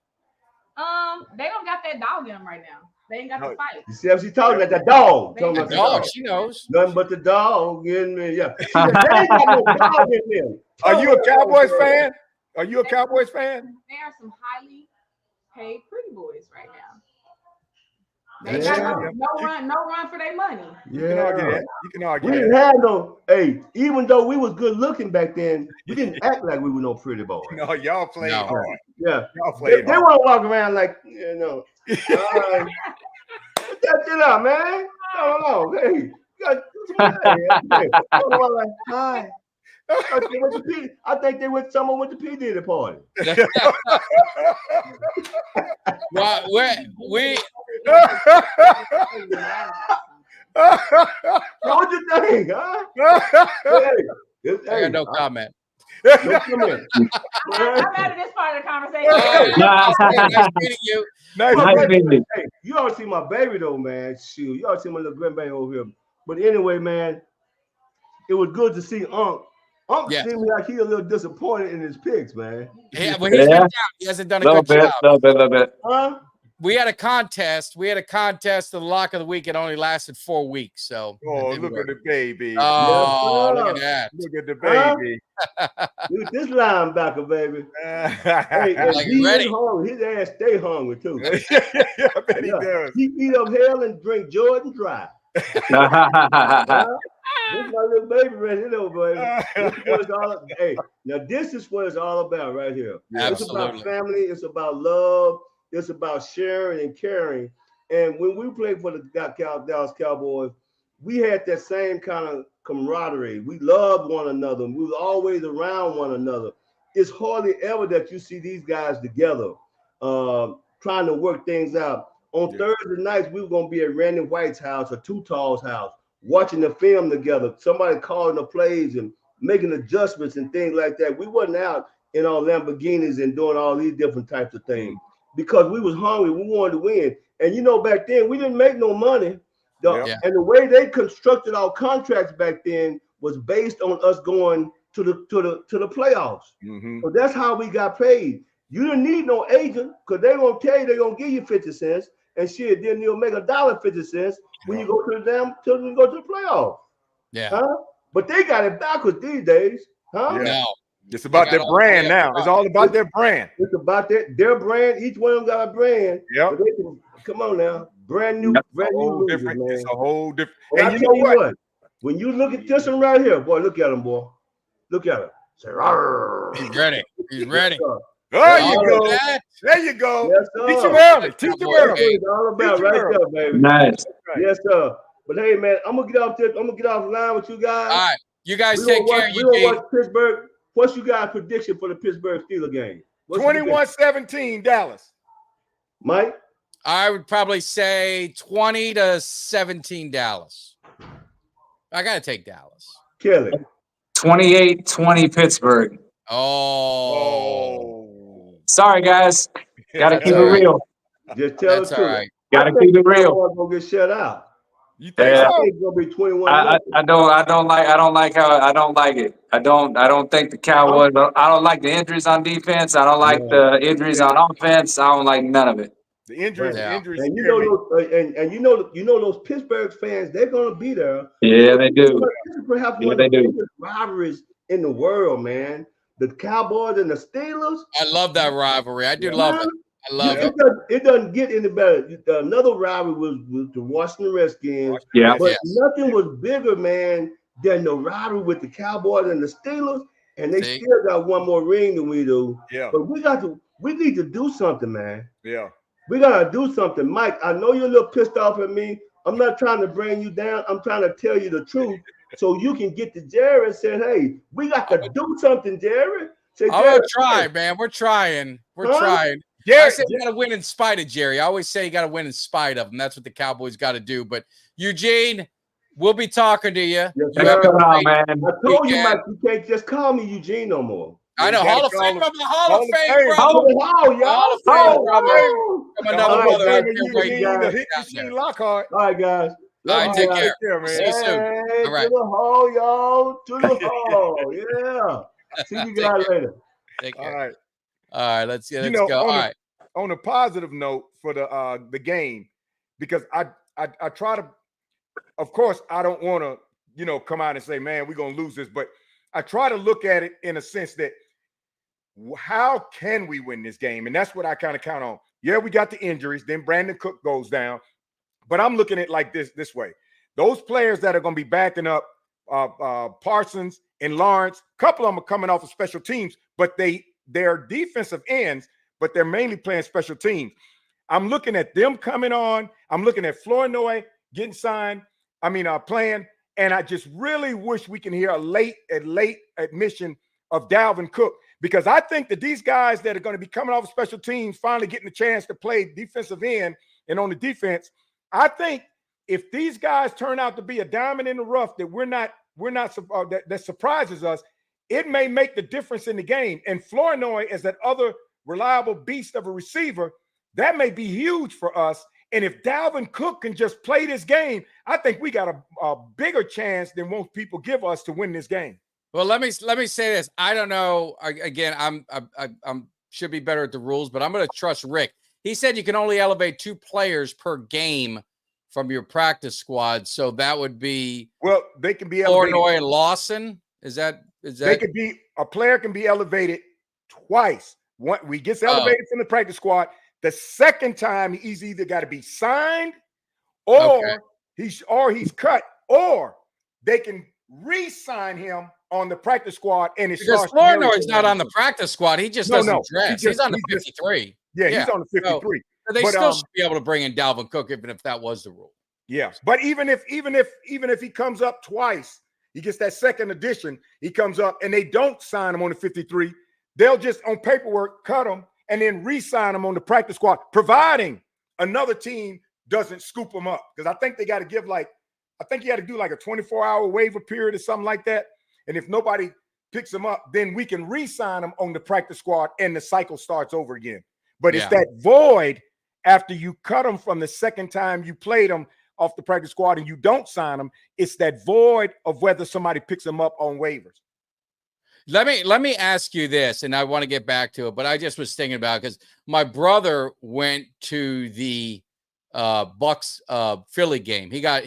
They don't got that dog in them right now. They ain't got the fight. You see how she's talking about the dog? The Talking about dog, she knows. Nothing but the dog in me. Yeah. See, they ain't got no dog in them. Are you a Cowboys fan? Are you a Cowboys fan? There are some highly paid pretty boys right now. Yeah. They got no run for their money. You can argue that. You can argue We that. didn't have no, even though we was good looking back then, we didn't act like we were no pretty boys. No, y'all played hard. Yeah. Y'all They played want to walk around like, get that shit out, man. No. Hey, you got hi. I think they went someone went to P. Diddy party. Well, we What you think, huh? I got no comment. No comment. I'm out of this part of the conversation. Nice meeting you. Nice Hey, you all see my baby though, man. Shoot, you all see my little grandbaby over here. But anyway, man, it was good to see Unc. Unc seemed like he a little disappointed in his picks, man. Yeah, well, he's been down. He hasn't done a good job. Little bit. Huh? We had a contest. The lock of the week. It only lasted 4 weeks. So, look at the baby. Oh, look at that. Look at the baby. Look at this linebacker, baby. Hey, he ready. Hungry. His ass stay hungry too. I bet he does. He eat up hell and drink Jordan dry. This is my little baby right here, though, baby. This is what it's all about right here. Absolutely. It's about family. It's about love. It's about sharing and caring. And when we played for the Dallas Cowboys, we had that same kind of camaraderie. We loved one another. We was always around one another. It's hardly ever that you see these guys together trying to work things out. On Thursday nights, we were going to be at Randy White's house or Too Tall's house, watching the film together, somebody calling the plays and making adjustments and things like that. We wasn't out in our Lamborghinis and doing all these different types of things because we was hungry. We wanted to win. And, back then, we didn't make no money. And the way they constructed our contracts back then was based on us going to the playoffs. So that's how we got paid. You didn't need no agent because they're going to tell you they're going to give you 50 cents. And shit, then you'll make $1.50 when you go to the playoffs. Yeah. Huh? But they got it backwards these days. Huh? Yeah. No. It's about their brand now. It's all about their brand. It's about their brand. Each one of them got a brand. Yeah. Come on now. Brand new losers, man. It's a whole different. And And I you tell know you what? When you look at this one right here, boy, look at him, boy. Look at him. Say, "Rawr." He's ready. He's ready. There you go. There you go. Yes, sir. Teach them early. Teach them early. It's all about right there, baby. Nice. Yes, sir. But hey, man, I'm gonna get off the line with you guys. All right. You guys take care. We're gonna watch Pittsburgh. What's you guys' prediction for the Pittsburgh Steelers game? 21-17 Dallas. Mike? I would probably say 20-17 Dallas. I got to take Dallas. Kelly? 28-20 Pittsburgh. Oh. Sorry, guys. Gotta keep it all right. real. Just tell That's the all truth. right. Gotta keep it real. I'm gonna get shut out. You think Yeah. I so? think it's gonna be 21. I don't like it. I don't think the Cowboys. I don't like the injuries on defense. I don't like the injuries on offense. I don't like none of it. The injuries, Yeah. injuries. And you know those Pittsburgh fans, they're gonna be there. Yeah, they do. This is perhaps Yeah, one they of the do. biggest rivalries in the world, man. The Cowboys and the Steelers. I love that rivalry. I do love it. I love it. It doesn't get any better. Another rivalry was the Washington Redskins. Yeah. But Yes. nothing was bigger, man, than the rivalry with the Cowboys and the Steelers. And they See? still got one more ring than we do. Yeah. But we need to do something, man. Yeah. We gotta do something, Mike. I know you're a little pissed off at me. I'm not trying to bring you down. I'm trying to tell you the truth so you can get to Jerry and say, hey, we got to do something, Jerry. Say, I'm gonna try, man. We're trying. We're trying. I say you got to win in spite of Jerry. I always say you got to win in spite of him. That's what the Cowboys got to do. But Eugene, we'll be talking to you. Yes, You have a great man. I told you, weekend. Mike, you can't just call me Eugene no more. I know. Hall of Fame, brother. Hall of Fame, brother. Hall of Fame, brother. From another brother out there waiting. Hit Eugene Lockhart. All right, guys. All right, take care. Man. See you soon. Hey, All right. to the hall, y'all. To the hall. Yeah. See you guys later. Take care. All right. All right. Let's go. All right. On a positive note for the game, because I try to, of course, I don't want to, come out and say, man, we're going to lose this, but I try to look at it in a sense that how can we win this game? And that's what I kind of count on. Yeah, we got the injuries. Then Brandon Cook goes down. But I'm looking at it like this way. Those players that are going to be backing up Parsons and Lawrence, a couple of them are coming off of special teams, but they're defensive ends, but they're mainly playing special teams. I'm looking at them coming on. I'm looking at Flournoy getting signed. Playing. And I just really wish we can hear a late admission of Dalvin Cook, because I think that these guys that are going to be coming off of special teams finally getting a chance to play defensive end and on the defense. I think if these guys turn out to be a diamond in the rough that surprises us, it may make the difference in the game. And Flournoy is that other reliable beast of a receiver. That may be huge for us. And if Dalvin Cook can just play this game, I think we got a bigger chance than most people give us to win this game. Well, let me say this. I don't know. Again, I'm should be better at the rules, but I'm going to trust Rick. He said you can only elevate 2 players per game from your practice squad. So that would be they can be elevated. Flournoy and Lawson. Is that they could be a player can be elevated twice. He gets elevated from the practice squad. The second time he's either got to be signed or he's cut, or they can re-sign him on the practice squad. And because Flournoy's not on the practice squad. He just doesn't dress. He's on the 53. He's on the 53. So they still should be able to bring in Dalvin Cook, even if that was the rule. Yeah, but even if he comes up twice, he gets that second edition. He comes up and they don't sign him on the 53. They'll just on paperwork cut him and then re-sign him on the practice squad, providing another team doesn't scoop him up. Because I think they got to give you got to do like a 24-hour waiver period or something like that. And if nobody picks him up, then we can re-sign him on the practice squad and the cycle starts over again. But it's that void after you cut him from the second time you played him off the practice squad and you don't sign him. It's that void of whether somebody picks him up on waivers. Let me ask you this, and I want to get back to it, but I just was thinking about it because my brother went to the Bucks Philly game. He got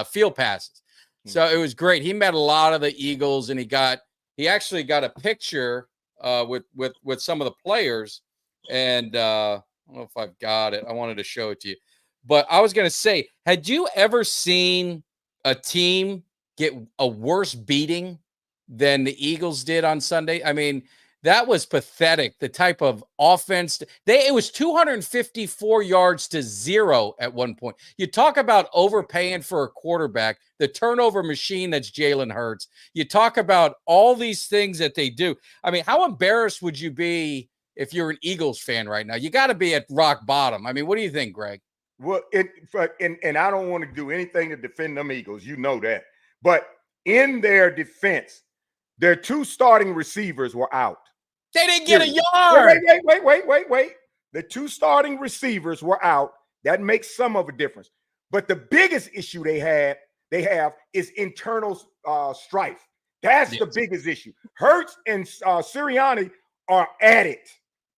field passes, so it was great. He met a lot of the Eagles, and he actually got a picture with some of the players. And I don't know if I've got it. I wanted to show it to you, but I was going to say, had you ever seen a team get a worse beating than the Eagles did on Sunday? I mean, that was pathetic. The type of offense it was 254 yards to 0 at one point. You talk about overpaying for a quarterback, the turnover machine that's Jalen Hurts. You talk about all these things that they do. I mean, how embarrassed would you be if you're an Eagles fan right now? You got to be at rock bottom. I mean, what do you think, Greg? Well, and I don't want to do anything to defend them Eagles. You know that. But in their defense, their 2 starting receivers were out. They didn't get a yard. Wait. The 2 starting receivers were out. That makes some of a difference. But the biggest issue they have is internal strife. That's the biggest issue. Hurts and Sirianni are at it.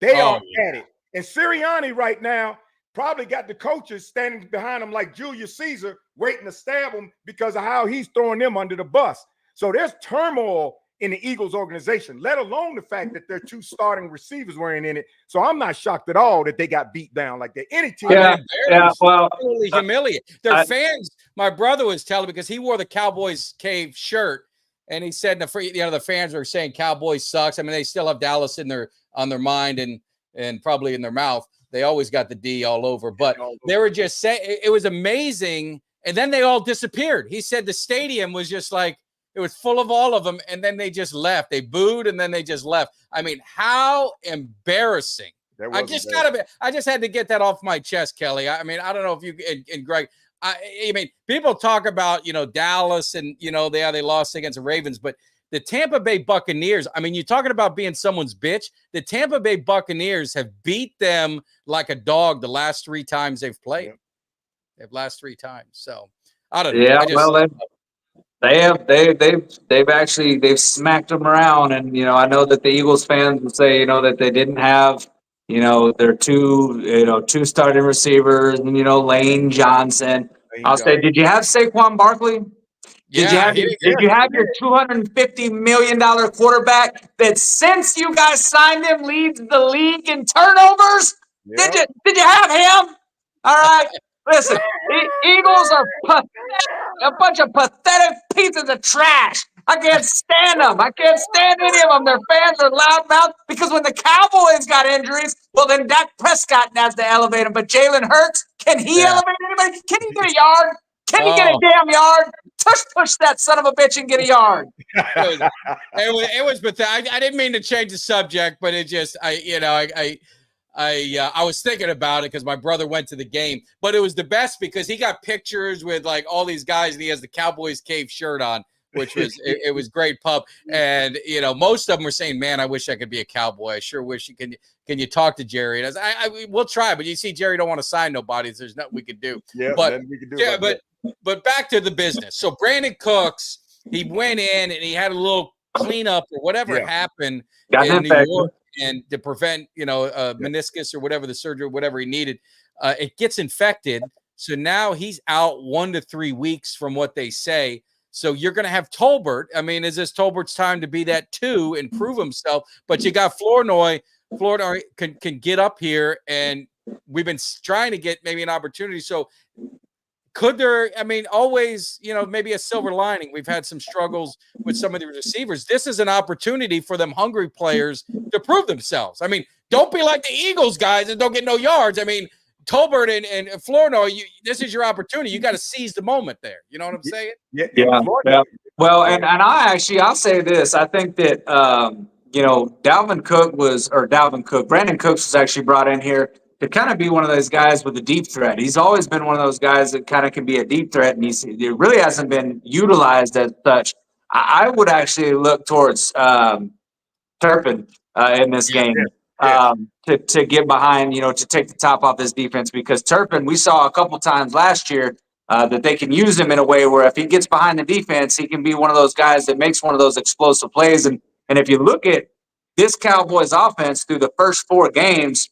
They are at it. And Sirianni right now probably got the coaches standing behind him like Julius Caesar, waiting to stab him because of how he's throwing them under the bus. So there's turmoil in the Eagles organization, let alone the fact that their 2 starting receivers weren't in it. So I'm not shocked at all that they got beat down like that. Any team, totally humiliated. Their fans. My brother was telling me because he wore the Cowboys cave shirt, and he said the fans are saying Cowboys sucks. I mean, they still have Dallas on their mind and probably in their mouth. They always got the D all over, but they were just saying it was amazing. And then they all disappeared. He said the stadium was just like, it was full of all of them. And then they just left. They booed and then they just left. I mean, how embarrassing. I just had to get that off my chest, Kelly. I mean, I don't know if you and Greg, I mean, people talk about, Dallas and, they lost against the Ravens, but the Tampa Bay Buccaneers, I mean, you're talking about being someone's bitch. The Tampa Bay Buccaneers have beat them like a dog the last 3 times they've played. Yeah. They've last 3 times. So I don't know. Yeah, they've smacked them around. And, I know that the Eagles fans will say, that they didn't have, their two starting receivers and, Lane Johnson. I'll say, did you have Saquon Barkley? Did you have your $250 million quarterback that since you guys signed him leads the league in turnovers? Yeah. Did you have him? All right. Listen, the Eagles are a bunch of pathetic pieces of trash. I can't stand them. I can't stand any of them. Their fans are loudmouth because when the Cowboys got injuries, well, then Dak Prescott has to elevate them. But Jalen Hurts, can he elevate anybody? Can he get a yard? Can he get a damn yard? Push that son of a bitch and get a yard. It was pathetic. I didn't mean to change the subject, but it just, I was thinking about it because my brother went to the game, but it was the best because he got pictures with like all these guys and he has the Cowboys Cave shirt on, which was, it was great pub. And, most of them were saying, man, I wish I could be a Cowboy. I sure wish you can you talk to Jerry? And we'll try, but you see, Jerry don't want to sign nobody. So there's nothing we could do. Yeah, but we could do but back to the business. So Brandon Cooks, he went in and he had a little cleanup or whatever happened in New York. And to prevent, meniscus or whatever the surgery, whatever he needed, it gets infected. So now he's out 1 to 3 weeks from what they say. So you're going to have Tolbert. I mean, is this Tolbert's time to be that too and prove himself? But you got Flournoy. Flournoy can get up here, and we've been trying to get maybe an opportunity. So could there, always, maybe a silver lining. We've had some struggles with some of the receivers. This is an opportunity for them hungry players to prove themselves. I mean, don't be like the Eagles guys and don't get no yards. I mean, Tolbert and Flournoy, this is your opportunity. You got to seize the moment there. You know what I'm saying? Yeah. Well, and I'll say this. I think that, Brandon Cooks was actually brought in here to kind of be one of those guys with a deep threat. He's always been one of those guys that kind of can be a deep threat, and he really hasn't been utilized as such. I would actually look towards Turpin in this game to get behind, to take the top off this defense, because Turpin, we saw a couple times last year that they can use him in a way where if he gets behind the defense, he can be one of those guys that makes one of those explosive plays. And if you look at this Cowboys offense through the first 4 games,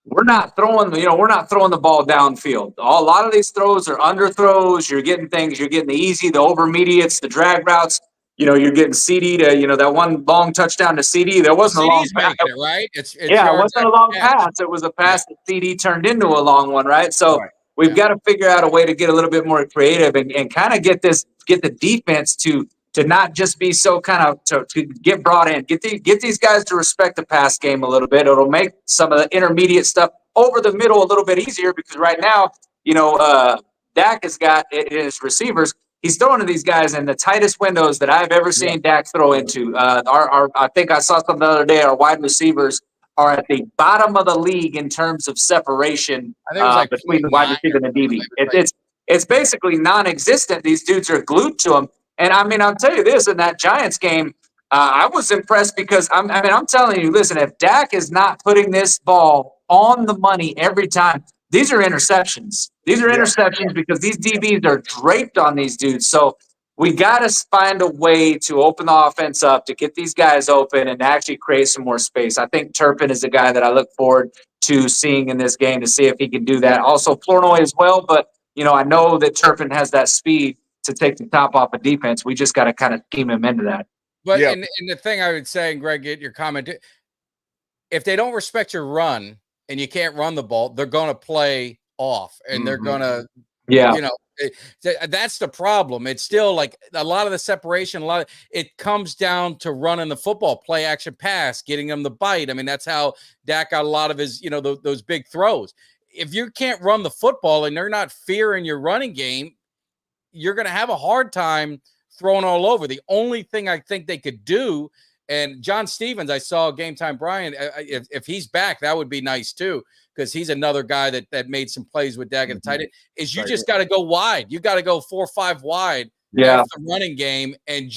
we're not throwing the ball downfield. A lot of these throws are under throws. You're getting the easy, the over-mediates, the drag routes. You're getting CD to, that one long touchdown to CD. There wasn't a long pass, right? It wasn't a long pass. It was a pass that CD turned into a long one, right? So we've got to figure out a way to get a little bit more creative and kind of get the defense to not just be so kind of to get brought in, get these guys to respect the pass game a little bit. It'll make some of the intermediate stuff over the middle a little bit easier, because right now, Dak has got his receivers. He's throwing to these guys in the tightest windows that I've ever seen Dak throw into. I think I saw something the other day. Our wide receivers are at the bottom of the league in terms of separation between the wide receiver and the DB. It's basically non-existent. These dudes are glued to them. And I'll tell you this: in that Giants game, I was impressed because I'm telling you, listen, if Dak is not putting this ball on the money every time, these are interceptions. These are interceptions because these DBs are draped on these dudes. So we got to find a way to open the offense up, to get these guys open and actually create some more space. I think Turpin is a guy that I look forward to seeing in this game to see if he can do that. Also Flournoy as well, but I know that Turpin has that speed to take the top off of defense. We just got to kind of scheme him into that. But and the thing I would say, and Greg, get your comment, if they don't respect your run and you can't run the ball, they're going to play off and they're going to, That's the problem. It's still like a lot of the separation, it comes down to running the football, play action pass, getting them the bite. I mean, that's how Dak got a lot of his, those big throws. If you can't run the football and they're not fearing your running game, you're going to have a hard time throwing all over. The only thing I think they could do, and John Stevens, I saw Game Time Brian, if he's back, that would be nice too, because he's another guy that made some plays with Dak at the tight end, is you just got to go wide. You got to go 4 or 5 wide off the running game, and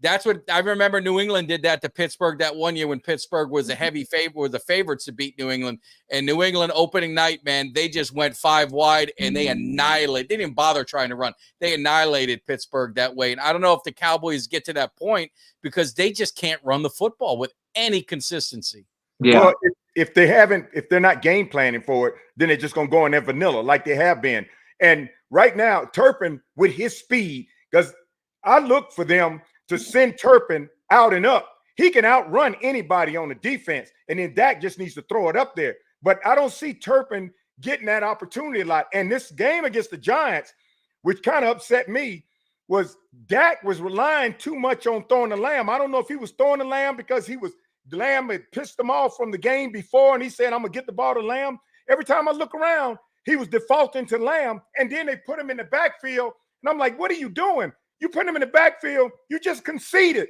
that's what I remember. New England did that to Pittsburgh that one year when Pittsburgh was a heavy favorite, were the favorites to beat New England. And New England opening night, man, they just went 5 wide and they annihilated. They didn't bother trying to run. They annihilated Pittsburgh that way. And I don't know if the Cowboys get to that point because they just can't run the football with any consistency. Yeah. Well, if they're not game planning for it, then they're just gonna go in there vanilla like they have been. And right now, Turpin with his speed, because I look for them to send Turpin out and up. He can outrun anybody on the defense, and then Dak just needs to throw it up there. But I don't see Turpin getting that opportunity a lot. And this game against the Giants, which kind of upset me, was Dak was relying too much on throwing the Lamb. I don't know if he was throwing the Lamb because the Lamb had pissed him off from the game before, and he said, I'm going to get the ball to Lamb. Every time I look around, he was defaulting to Lamb, and then they put him in the backfield, and I'm like, what are you doing? You put him in the backfield, you just conceded,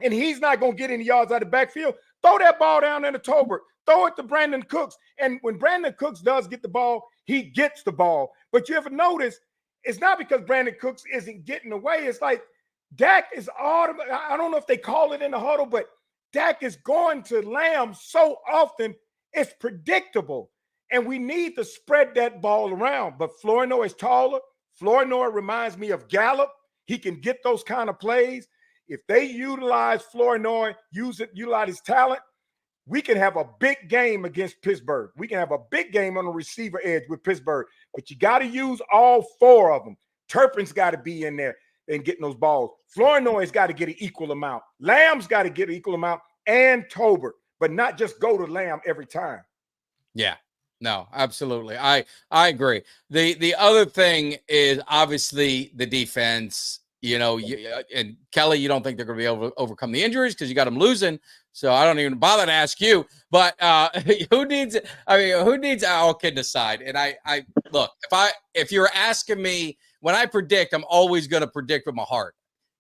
and he's not going to get any yards out of the backfield. Throw that ball down in the Tolbert. Throw it to Brandon Cooks, and when Brandon Cooks does get the ball, he gets the ball. But you ever notice, it's not because Brandon Cooks isn't getting away. It's like Dak is automatic. I don't know if they call it in the huddle, but Dak is going to Lamb so often, it's predictable. And we need to spread that ball around. But Flournoy is taller. Flournoy reminds me of Gallup. He can get those kind of plays. If they utilize Flournoy, utilize his talent, we can have a big game against Pittsburgh. We can have a big game on the receiver edge with Pittsburgh. But you got to use all 4 of them. Turpin's got to be in there and getting those balls. Flournoy's got to get an equal amount. Lamb's got to get an equal amount, and Tolbert, but not just go to Lamb every time. Yeah. No, absolutely. I agree. The other thing is obviously the defense. And Kelly, you don't think they're going to be able to overcome the injuries because you got them losing. So I don't even bother to ask you. But who needs? All kidding aside, and I look, if you're asking me when I predict, I'm always going to predict with my heart.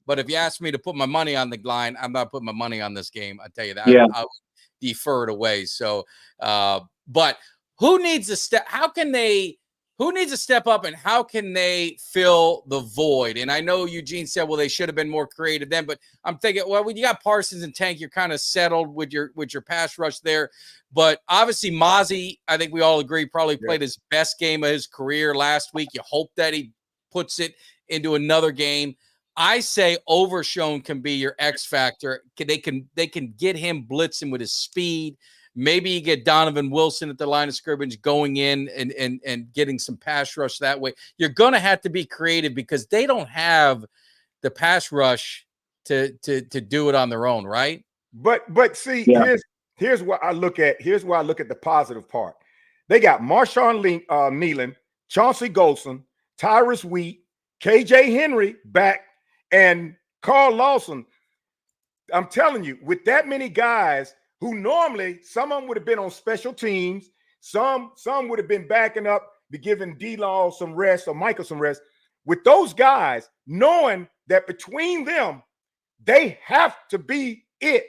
But if you ask me to put my money on the line, I'm not putting my money on this game. I tell you that. Yeah. I would defer it away. So, but. Who needs to step? Who needs to step up, and how can they fill the void? And I know Eugene said, well, they should have been more creative then, but I'm thinking, well, when you got Parsons and Tank, you're kind of settled with your pass rush there. But obviously, Mozzie, I think we all agree, probably played his best game of his career last week. You hope that he puts it into another game. I say Overshown can be your X factor. They can get him blitzing with his speed. Maybe you get Donovan Wilson at the line of scrimmage going in and getting some pass rush that way. You're going to have to be creative because they don't have the pass rush to do it on their own, right? But see, here's what I look at. Here's where I look at the positive part. They got Marshawn Nealon, Chauncey Golson, Tyrus Wheat, KJ Henry back, and Carl Lawson. I'm telling you, with that many guys who normally some of them would have been on special teams, some would have been backing up to giving D-Law some rest or Michael some rest. With those guys, knowing that between them, they have to be it.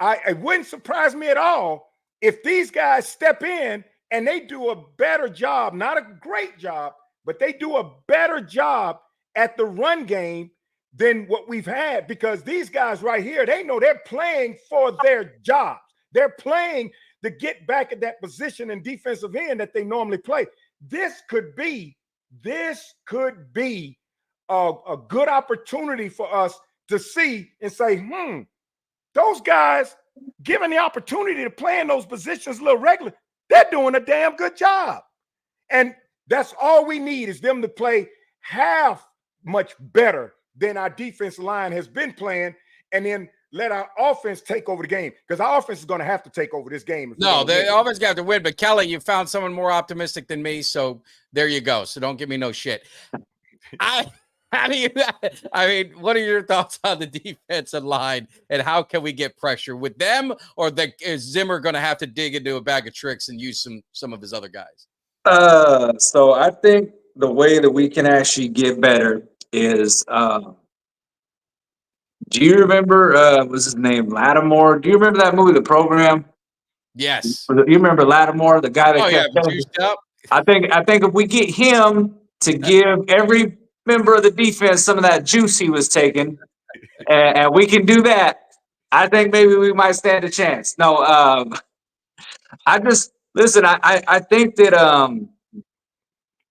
It wouldn't surprise me at all if these guys step in and they do a better job, not a great job, but they do a better job at the run game than what we've had, because these guys right here, they know they're playing for their jobs. They're playing to get back at that position in defensive end that they normally play. This could be a good opportunity for us to see and say, those guys, given the opportunity to play in those positions a little regular, they're doing a damn good job. And that's all we need is them to play half much better than our defense line has been playing. And then let our offense take over the game, because our offense is going to have to take over this game. No, the offense got to win. But Kelly, you found someone more optimistic than me, so there you go. So don't give me no shit. How do you? I mean, what are your thoughts on the defensive line, and how can we get pressure with them, or is Zimmer going to have to dig into a bag of tricks and use some of his other guys? So I think the way that we can actually get better is, do you remember, what's his name, Lattimore? Do you remember that movie, The Program? Yes. You remember Lattimore, the guy that kept juiced up. I think if we get him to give every member of the defense some of that juice he was taking, and we can do that, I think maybe we might stand a chance. No, I just listen. I think that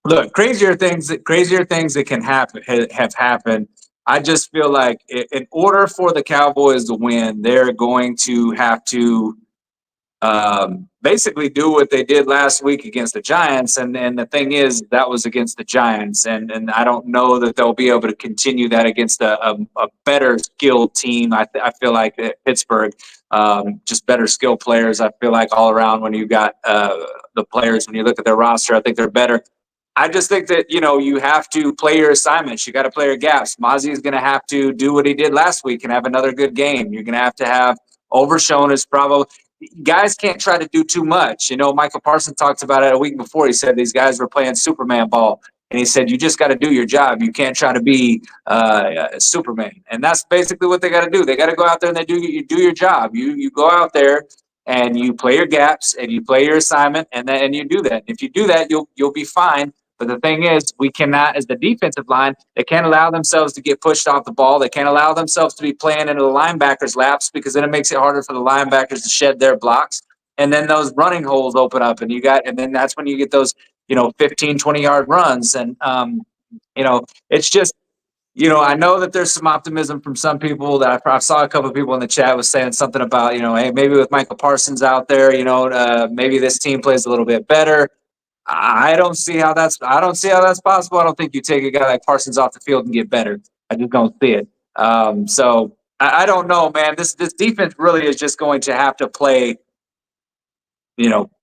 look, crazier things that can happen have happened. I just feel like in order for the Cowboys to win, they're going to have to basically do what they did last week against the Giants. And the thing is, that was against the Giants. And I don't know that they'll be able to continue that against a better skilled team. I feel like Pittsburgh, just better skilled players. I feel like all around when you got the players, when you look at their roster, I think they're better. I just think that, you have to play your assignments. You got to play your gaps. Mozzie is going to have to do what he did last week and have another good game. You're going to have Overshown is probably – guys can't try to do too much. Michael Parsons talked about it a week before. He said these guys were playing Superman ball. And he said, you just got to do your job. You can't try to be Superman. And that's basically what they got to do. They got to go out there and you do your job. You go out there and you play your gaps and you play your assignment and you do that. If you do that, you'll be fine. But the thing is, we cannot, as the defensive line, they can't allow themselves to get pushed off the ball. They can't allow themselves to be playing into the linebackers' laps, because then it makes it harder for the linebackers to shed their blocks. And then those running holes open up, and then that's when you get those, 15, 20-yard runs. And, it's just, I know that there's some optimism from some people that I saw a couple of people in the chat was saying something about, hey, maybe with Michael Parsons out there, maybe this team plays a little bit better. I don't see how that's possible. I don't think you take a guy like Parsons off the field and get better. I just don't see it. So I don't know, man. This defense really is just going to have to play,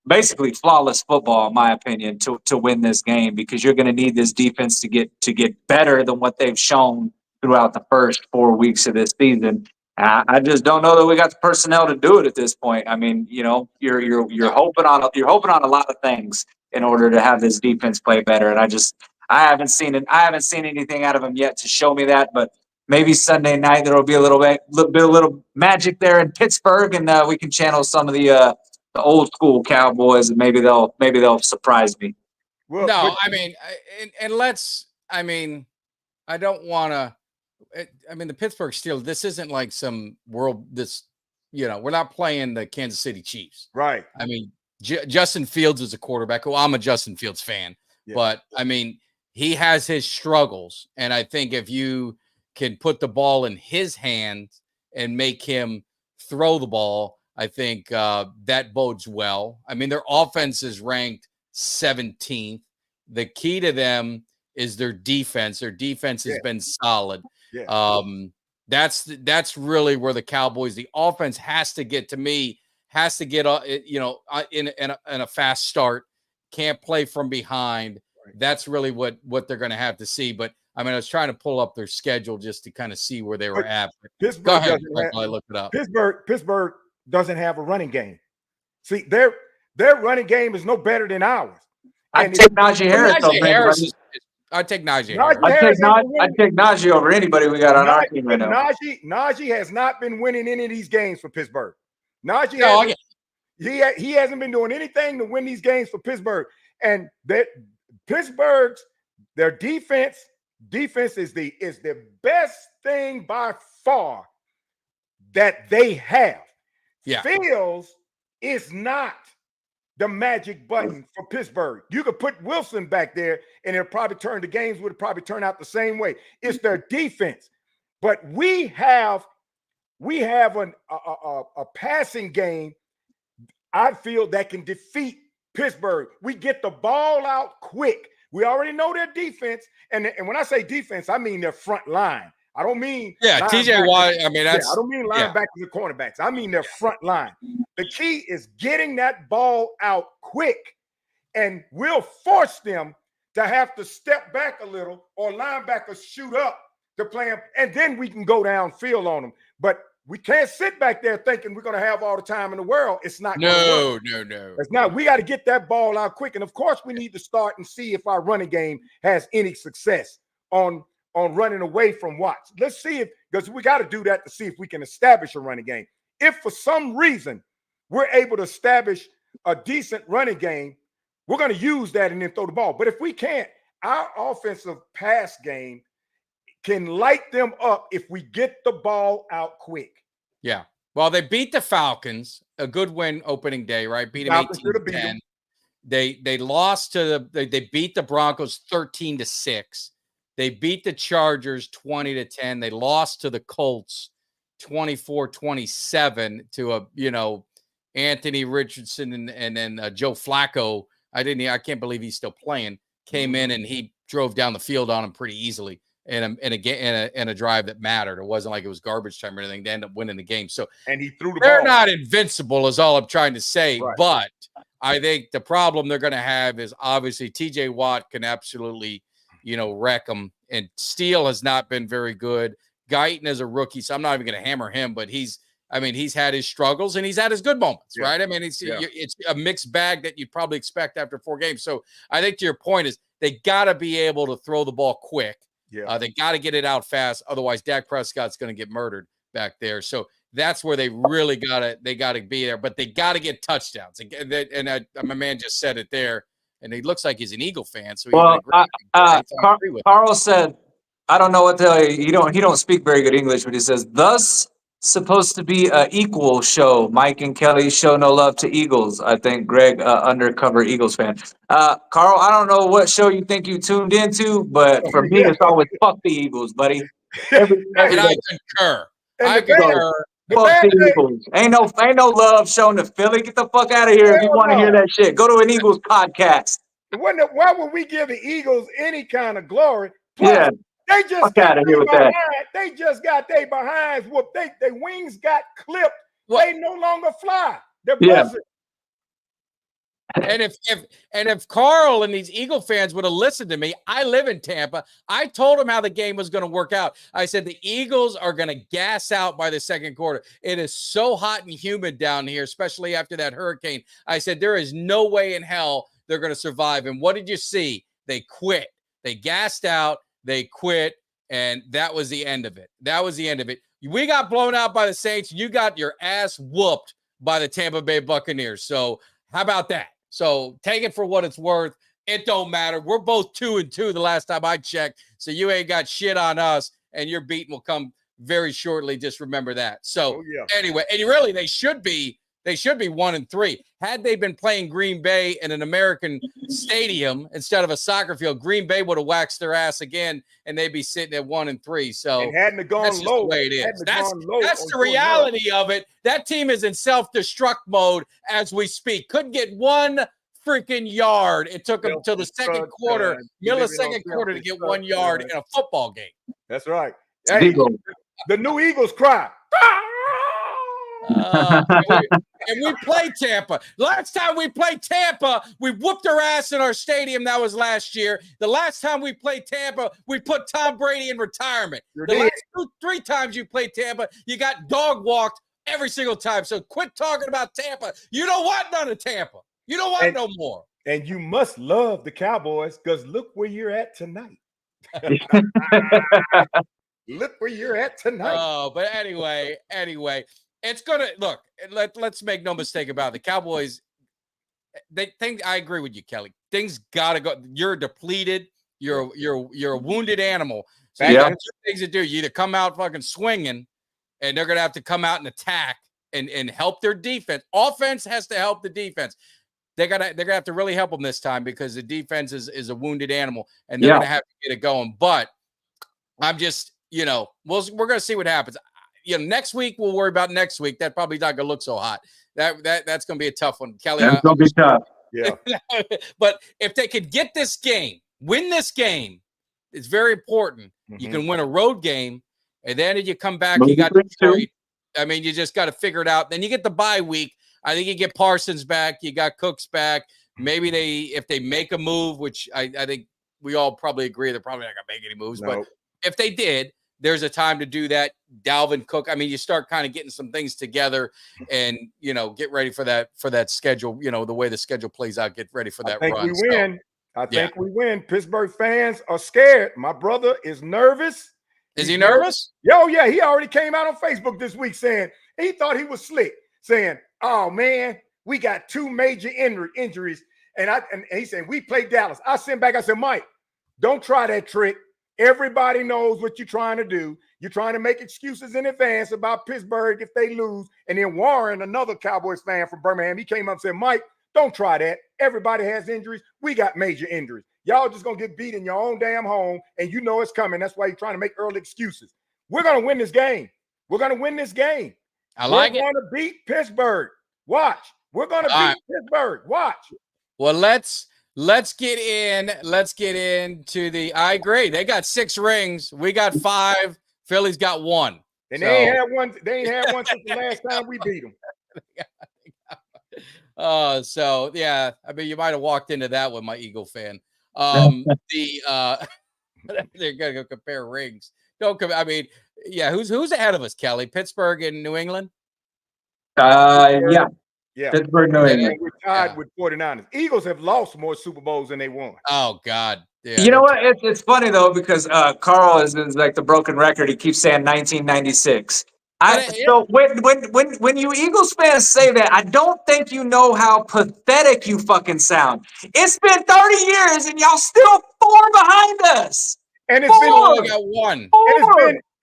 basically flawless football, in my opinion, to win this game, because you're going to need this defense to get better than what they've shown throughout the first 4 weeks of this season. I just don't know that we got the personnel to do it at this point. I mean, you're hoping on a lot of things in order to have this defense play better. And I haven't seen it. I haven't seen anything out of them yet to show me that, but maybe Sunday night there will be a little magic there in Pittsburgh, and we can channel some of the old school Cowboys, and maybe they'll surprise me. Well, no, I mean, I don't want to. The Pittsburgh Steelers, this isn't like some world. We're not playing the Kansas City Chiefs, right? I mean, Justin Fields is a quarterback who I'm a Justin Fields fan, but he has his struggles. And I think if you can put the ball in his hands and make him throw the ball, I think that bodes well. Their offense is ranked 17th. The key to them is their defense. Their defense has been solid. Yeah. That's really where the Cowboys, the offense has to get in a fast start, can't play from behind. Right. That's really what they're going to have to see. But I was trying to pull up their schedule just to kind of see where they were at. Pittsburgh, go ahead, I looked it up. Pittsburgh doesn't have a running game. See, their running game is no better than ours. I'd take Najee Harris. I'd take Najee. I'd take Najee over anybody we got on our team right now. Najee has not been winning any of these games for Pittsburgh. Najee he hasn't been doing anything to win these games for Pittsburgh. And Pittsburgh's their defense is the best thing by far that they have. Yeah. Fields is not the magic button for Pittsburgh. You could put Wilson back there and the games would probably turn out the same way. It's their defense. But we have a passing game, I feel, that can defeat Pittsburgh. We get the ball out quick. We already know their defense. And when I say defense, I mean their front line. I don't mean TJ Watt. I mean, that's I don't mean linebackers and cornerbacks. I mean their front line. The key is getting that ball out quick, and we'll force them to have to step back a little, or linebackers shoot up to play them, and then we can go downfield on them. But we can't sit back there thinking we're going to have all the time in the world. It's not. No. It's not. We got to get that ball out quick, and of course, we need to start and see if our running game has any success on running away from Watts. Let's see because we got to do that to see if we can establish a running game. If for some reason we're able to establish a decent running game, we're going to use that and then throw the ball. But if we can't, our offensive pass game can light them up if we get the ball out quick. Yeah. Well, they beat the Falcons, a good win opening day, right? Beat them 18-10. They lost to they beat the Broncos 13-6. They beat the Chargers 20-10. They lost to the Colts 24-27 to Anthony Richardson and then Joe Flacco. I can't believe he's still playing. Came in and he drove down the field on him pretty easily in a drive that mattered. It wasn't like it was garbage time or anything. They ended up winning the game. So and he threw the they're ball. not invincible, is all I'm trying to say. Right. But I think the problem they're going to have is obviously TJ Watt can absolutely, wreck them. And Steele has not been very good. Guyton is a rookie, so I'm not even going to hammer him, but he's had his struggles and he's had his good moments, right? I mean, it's a mixed bag that you'd probably expect after 4 games. So I think to your point is they got to be able to throw the ball quick. Yeah. They got to get it out fast. Otherwise, Dak Prescott's going to get murdered back there. So that's where they really got to be there. But they got to get touchdowns. And my man just said it there. And he looks like he's an Eagle fan. So Carl said, I don't know what the hell he don't speak very good English, but he says, thus supposed to be an equal show. Mike and Kelly show no love to Eagles. I think Greg, undercover Eagles fan. Carl, I don't know what show you think you tuned into, but for me, it's always fuck the Eagles, buddy. Every and I day. concur. And I concur. Fuck the Eagles. Ain't no love shown to Philly. Get the fuck out of here if you want to hear that shit. Go to an Eagles podcast. Why would we give the Eagles any kind of glory? Plus, Yeah. They just Fuck out of here with that. They just got their behinds whooped. Their wings got clipped. They no longer fly. They're buzzing. And if Carl and these Eagle fans would have listened to me, I live in Tampa. I told them how the game was going to work out. I said the Eagles are going to gas out by the second quarter. It is so hot and humid down here, especially after that hurricane. I said there is no way in hell they're going to survive. And what did you see? They quit. They gassed out. They quit. And that was the end of it. We got blown out by the Saints. You got your ass whooped by the Tampa Bay Buccaneers. So how about that? So take it for what it's worth. It don't matter. We're both 2-2 the last time I checked. So you ain't got shit on us, and your beating will come very shortly. Just remember that. So anyway, and really they should be 1-3. Had they been playing Green Bay in an American stadium instead of a soccer field, Green Bay would have waxed their ass again, and they'd be sitting at 1-3. So and hadn't it gone that's just low, the way it is. That's the 4-0. reality of it. That team is in self-destruct mode as we speak. Couldn't get one freaking yard. It took them till the second quarter, middle of the second quarter, to get 1 yard in a football game. That's right. Hey, the new Eagles cry. And we played Tampa. Last time we played Tampa, we whooped their ass in our stadium. That was last year. The last time we played Tampa, we put Tom Brady in retirement. The last 3 times you played Tampa, you got dog walked every single time. So quit talking about Tampa. You don't want none of Tampa. You don't want no more. And you must love the Cowboys because look where you're at tonight. Look where you're at tonight. Oh, but anyway, it's gonna look. Let's make no mistake about it. The Cowboys. I agree with you, Kelly. Things gotta go. You're depleted. You're a wounded animal. So you got 2 things to do. You either come out fucking swinging, and they're gonna have to come out and attack and help their defense. Offense has to help the defense. They're gonna have to really help them this time because the defense is a wounded animal, and they're gonna have to get it going. But I'm just, we're gonna see what happens. Next week we'll worry about next week. That probably not gonna look so hot. That's gonna be a tough one, Kelly. That's gonna be tough. Yeah. But if they could get this game, win this game, it's very important. You can win a road game, And then you come back, Maybe you got 3-2. Detroit. I mean, you just got to figure it out. Then you get the bye week. I think you get Parsons back. You got Cooks back. Maybe if they make a move, which I think we all probably agree they're probably not going to make any moves. No. But if they did, there's a time to do that. Dalvin Cook. I mean, you start kind of getting some things together and, get ready for that schedule, the way the schedule plays out, get ready for that I think run. we win. I think we win. Pittsburgh fans are scared. My brother is nervous. Is he nervous? Yo, yeah. He already came out on Facebook this week saying he thought he was slick, saying, oh, man, we got 2 major injuries. And he said, we played Dallas. I sent back, I said, Mike, don't try that trick. Everybody knows what you're trying to do. You're trying to make excuses in advance about Pittsburgh if they lose. And then Warren, another Cowboys fan from Birmingham, he came up and said, Mike, don't try that. Everybody has injuries. We got major injuries. Y'all just going to get beat in your own damn home, and you know it's coming. That's why you're trying to make early excuses. We're going to win this game. We're going to win this game. I like it. We're going to beat Pittsburgh. Watch. We're going to beat Pittsburgh. Watch. Well, let's get into the great. They got 6 rings. We got 5. Philly's got 1. And they ain't had one. They ain't had one since the last time we beat them. So yeah, I mean, you might have walked into that with my Eagle fan. They're gonna go compare rings. I mean, yeah, who's ahead of us, Kelly? Pittsburgh and New England? Yeah. Pittsburgh, New England. We're tied Yeah. with 49ers. Eagles have lost more Super Bowls than they won. Oh God. Yeah, You know what? It's funny though, because Carl is like the broken record. He keeps saying 1996. So when you Eagles fans say that, I don't think you know how pathetic you fucking sound. It's been 30 years and y'all still 4 behind us. And it's only got 1.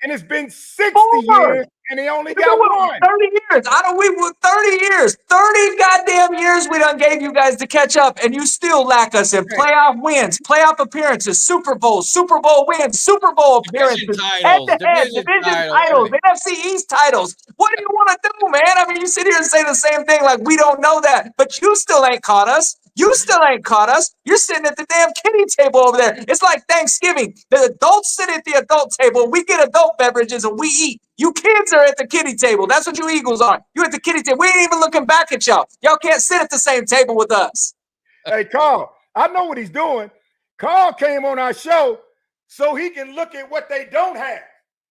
And it's been 60 years, and they only got 1. 30 years. 30 years. 30 goddamn years we done gave you guys to catch up, and you still lack us in playoff wins, playoff appearances, Super Bowl wins, Super Bowl appearances, head-to-head, division titles, NFC East titles. What do you want to do, man? I mean, you sit here and say the same thing like we don't know that, but you still ain't caught us. You're sitting at the damn kiddie table over there. It's like Thanksgiving. The adults sit at the adult table. We get adult beverages and we eat. You kids are at the kiddie table. That's what you Eagles are. You at the kiddie table. We ain't even looking back at y'all. Y'all can't sit at the same table with us. Hey, Carl, I know what he's doing. Carl came on our show so he can look at what they don't have.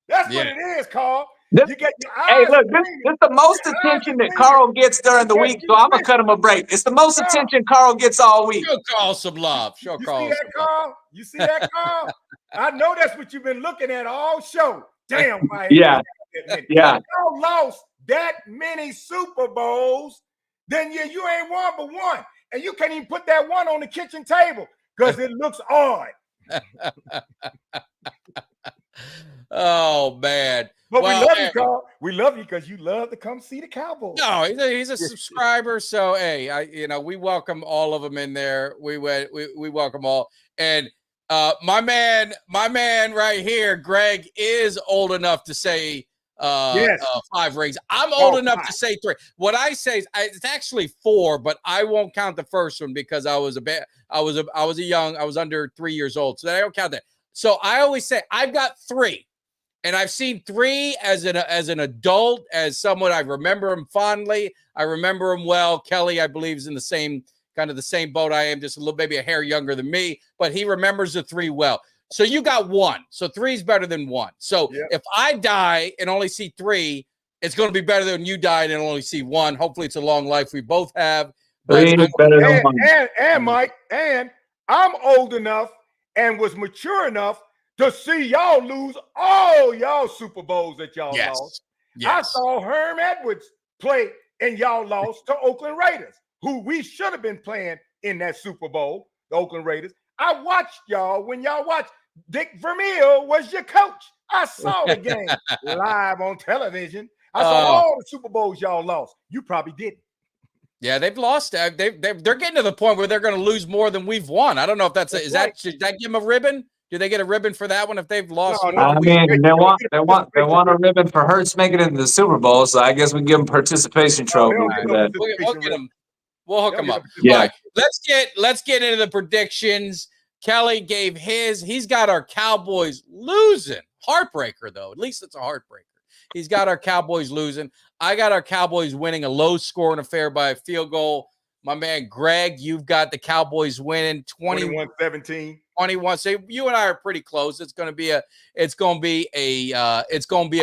That's what it is, Carl. You get your eyes. Hey, look, this is the most attention that Carl gets during the week, so I'm going to cut him a break. It's the most attention Carl gets all week. Show Carl some love. You see that, Carl? You see that, Carl? I know that's what you've been looking at all show. Damn, Mike. Yeah. Y'all lost that many Super Bowls, then you ain't won but 1. And you can't even put that 1 on the kitchen table because it looks odd. Oh, man. But we love you, Carl. We love you because you love to come see the Cowboys. No, he's a subscriber. So, hey, we welcome all of them in there. We welcome all. And my man right here, Greg, is old enough to say 5 rings. I'm old enough to say 3. What I say is it's actually 4, but I won't count the first one because I was under 3 years old, so I don't count that. So I always say I've got 3. And I've seen 3 as an adult, as someone I remember him fondly. I remember him well. Kelly, I believe, is in the same boat I am, just a little, maybe a hair younger than me, but he remembers the 3 well. So you got 1. So 3 is better than 1. So if I die and only see 3, it's going to be better than you died and only see 1. Hopefully, it's a long life we both have. But and Mike, and I'm old enough and was mature enough to see y'all lose all y'all Super Bowls that y'all lost. I saw Herm Edwards play and y'all lost to Oakland Raiders, who we should have been playing in that Super Bowl, the Oakland Raiders. I watched y'all when y'all watched. Dick Vermeil was your coach. I saw the game live on television. I saw all the Super Bowls y'all lost. You probably didn't. Yeah, they've lost. They're getting to the point where they're going to lose more than we've won. I don't know if should that give them a ribbon? Do they get a ribbon for that one if they've lost? No, I mean, they want a ribbon for Hurts making it into the Super Bowl, so I guess we give them participation trophy. We'll get them. We'll hook them up. Yeah. All right, let's get into the predictions. Kelly gave his. He's got our Cowboys losing. Heartbreaker, though. At least it's a heartbreaker. He's got our Cowboys losing. I got our Cowboys winning a low-scoring affair by a field goal. My man Greg, you've got the Cowboys winning 21-17. 21. So you and I are pretty close. It's going to be a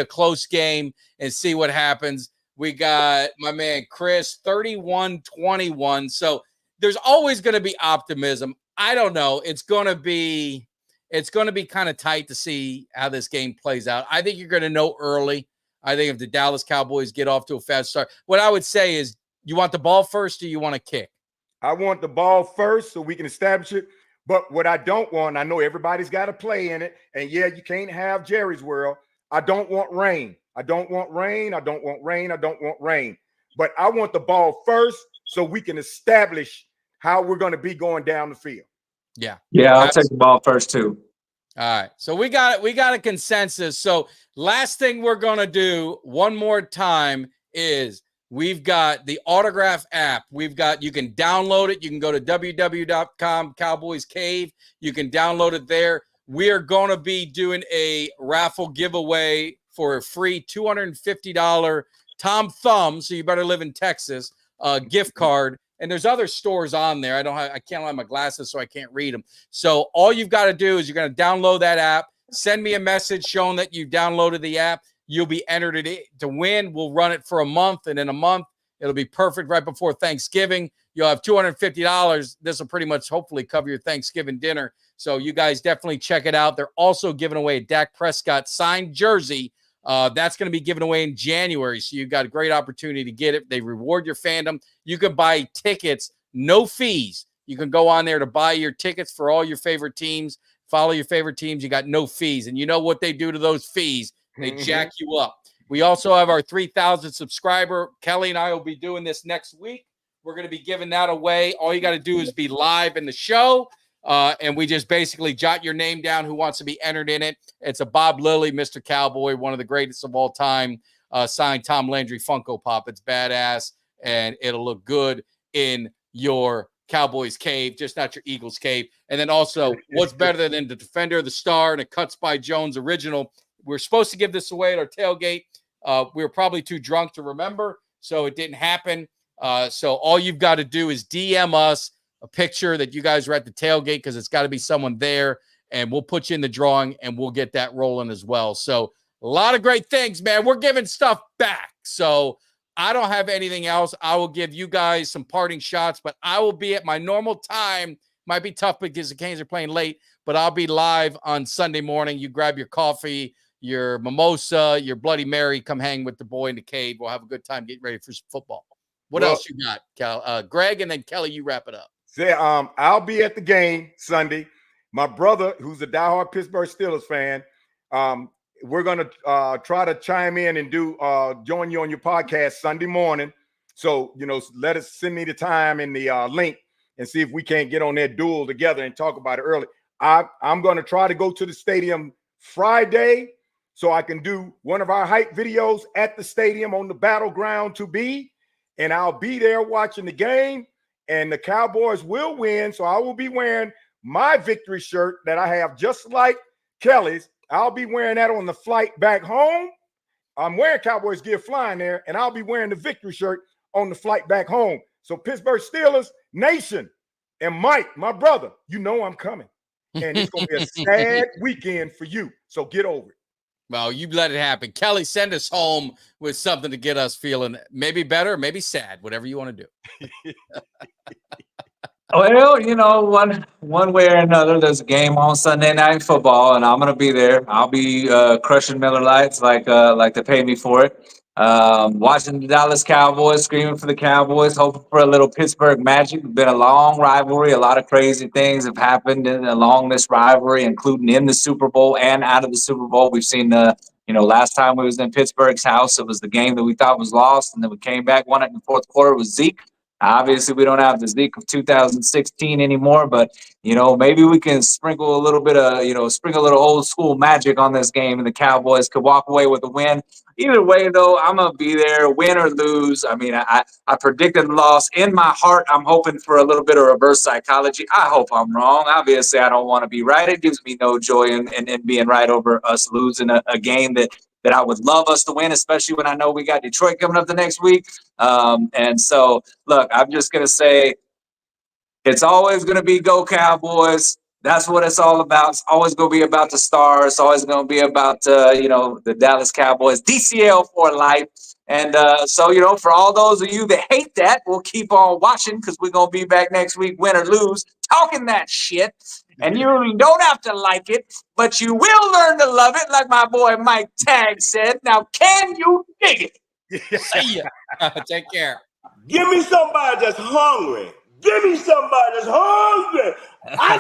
close game, and see what happens. We got my man Chris 31-21. So there's always going to be optimism. I don't know. It's going to be kind of tight to see how this game plays out. I think you're going to know early. I think if the Dallas Cowboys get off to a fast start, what I would say is, you want the ball first or you want to kick? I want the ball first so we can establish it. But what I don't want, I know everybody's got to play in it. And yeah, you can't have Jerry's world. I don't want rain. I don't want rain. I don't want rain. I don't want rain. But I want the ball first so we can establish how we're going to be going down the field. Yeah. Yeah, I'll take the ball first too. All right. So we got a consensus. So last thing we're going to do one more time is we've got the Autograph app. You can download it. You can go to www.com Cowboys Cave. You can download it there. We are going to be doing a raffle giveaway for a free $250 Tom Thumb. So you better live in Texas gift card. And there's other stores on there. I can't have my glasses, so I can't read them. So all you've got to do is you're going to download that app. Send me a message showing that you downloaded the app. You'll be entered to win. We'll run it for a month, and in a month, it'll be perfect right before Thanksgiving. You'll have $250. This will pretty much hopefully cover your Thanksgiving dinner. So you guys definitely check it out. They're also giving away a Dak Prescott signed jersey. That's going to be given away in January. So you've got a great opportunity to get it. They reward your fandom. You can buy tickets, no fees. You can go on there to buy your tickets for all your favorite teams. Follow your favorite teams. You got no fees. And you know what they do to those fees? They jack you up. We also have our 3,000 subscriber. Kelly and I will be doing this next week. We're going to be giving that away. All you got to do is be live in the show. And we just basically jot your name down who wants to be entered in it. It's a Bob Lilly, Mr. Cowboy, one of the greatest of all time, signed Tom Landry Funko Pop. It's badass, and it'll look good in your Cowboys cave, just not your Eagles cave. And then also, what's better than the Defender, the Star, and a Cuts by Jones original? We're supposed to give this away at our tailgate. We were probably too drunk to remember, so it didn't happen. So all you've got to do is DM us a picture that you guys were at the tailgate, because it's got to be someone there, and we'll put you in the drawing, and we'll get that rolling as well. So a lot of great things, man. We're giving stuff back. So I don't have anything else. I will give you guys some parting shots, but I will be at my normal time. Might be tough because the Canes are playing late, but I'll be live on Sunday morning. You grab your coffee, your mimosa, your Bloody Mary, come hang with the boy in the cave. We'll have a good time getting ready for some football. What else you got, Cal? Greg, and then Kelly, you wrap it up. I'll be at the game Sunday. My brother, who's a diehard Pittsburgh Steelers fan, we're going to try to chime in and join you on your podcast Sunday morning. So, send me the time and the link and see if we can't get on that duel together and talk about it early. I'm going to try to go to the stadium Friday so I can do one of our hype videos at the stadium on the battleground to be, and I'll be there watching the game, and the Cowboys will win. So I will be wearing my victory shirt that I have just like Kelly's. I'll be wearing that on the flight back home. I'm wearing Cowboys gear flying there, and I'll be wearing the victory shirt on the flight back home. So Pittsburgh Steelers Nation and Mike, my brother, I'm coming. And it's going to be a sad weekend for you. So get over it. Well, you let it happen. Kelly, send us home with something to get us feeling maybe better, maybe sad, whatever you want to do. Well, one way or another, there's a game on Sunday Night Football, and I'm gonna be there. I'll be crushing Miller Lights like they pay me for it. Watching the Dallas Cowboys, screaming for the Cowboys, hoping for a little Pittsburgh magic. It's been a long rivalry. A lot of crazy things have happened along this rivalry, including in the Super Bowl and out of the Super Bowl. We've seen last time we was in Pittsburgh's house, it was the game that we thought was lost, and then we came back, won it in the fourth quarter. It was Zeke. Obviously, we don't have the Zeke of 2016 anymore, but, maybe we can sprinkle a little bit of, sprinkle a little old school magic on this game, and the Cowboys could walk away with a win. Either way, though, I'm going to be there, win or lose. I mean, I predicted loss. In my heart, I'm hoping for a little bit of reverse psychology. I hope I'm wrong. Obviously, I don't want to be right. It gives me no joy in being right over us losing a game that I would love us to win, especially when I know we got Detroit coming up the next week. And so, look, I'm just going to say it's always going to be go Cowboys. That's what it's all about. It's always going to be about the stars. It's always going to be about, the Dallas Cowboys, DCL for life. And so, for all those of you that hate that, we'll keep on watching because we're going to be back next week, win or lose, talking that shit. And you don't have to like it, but you will learn to love it, like my boy Mike Tag said. Now, can you dig it? See ya. Take care. Give me somebody that's hungry. Give me somebody that's hungry. I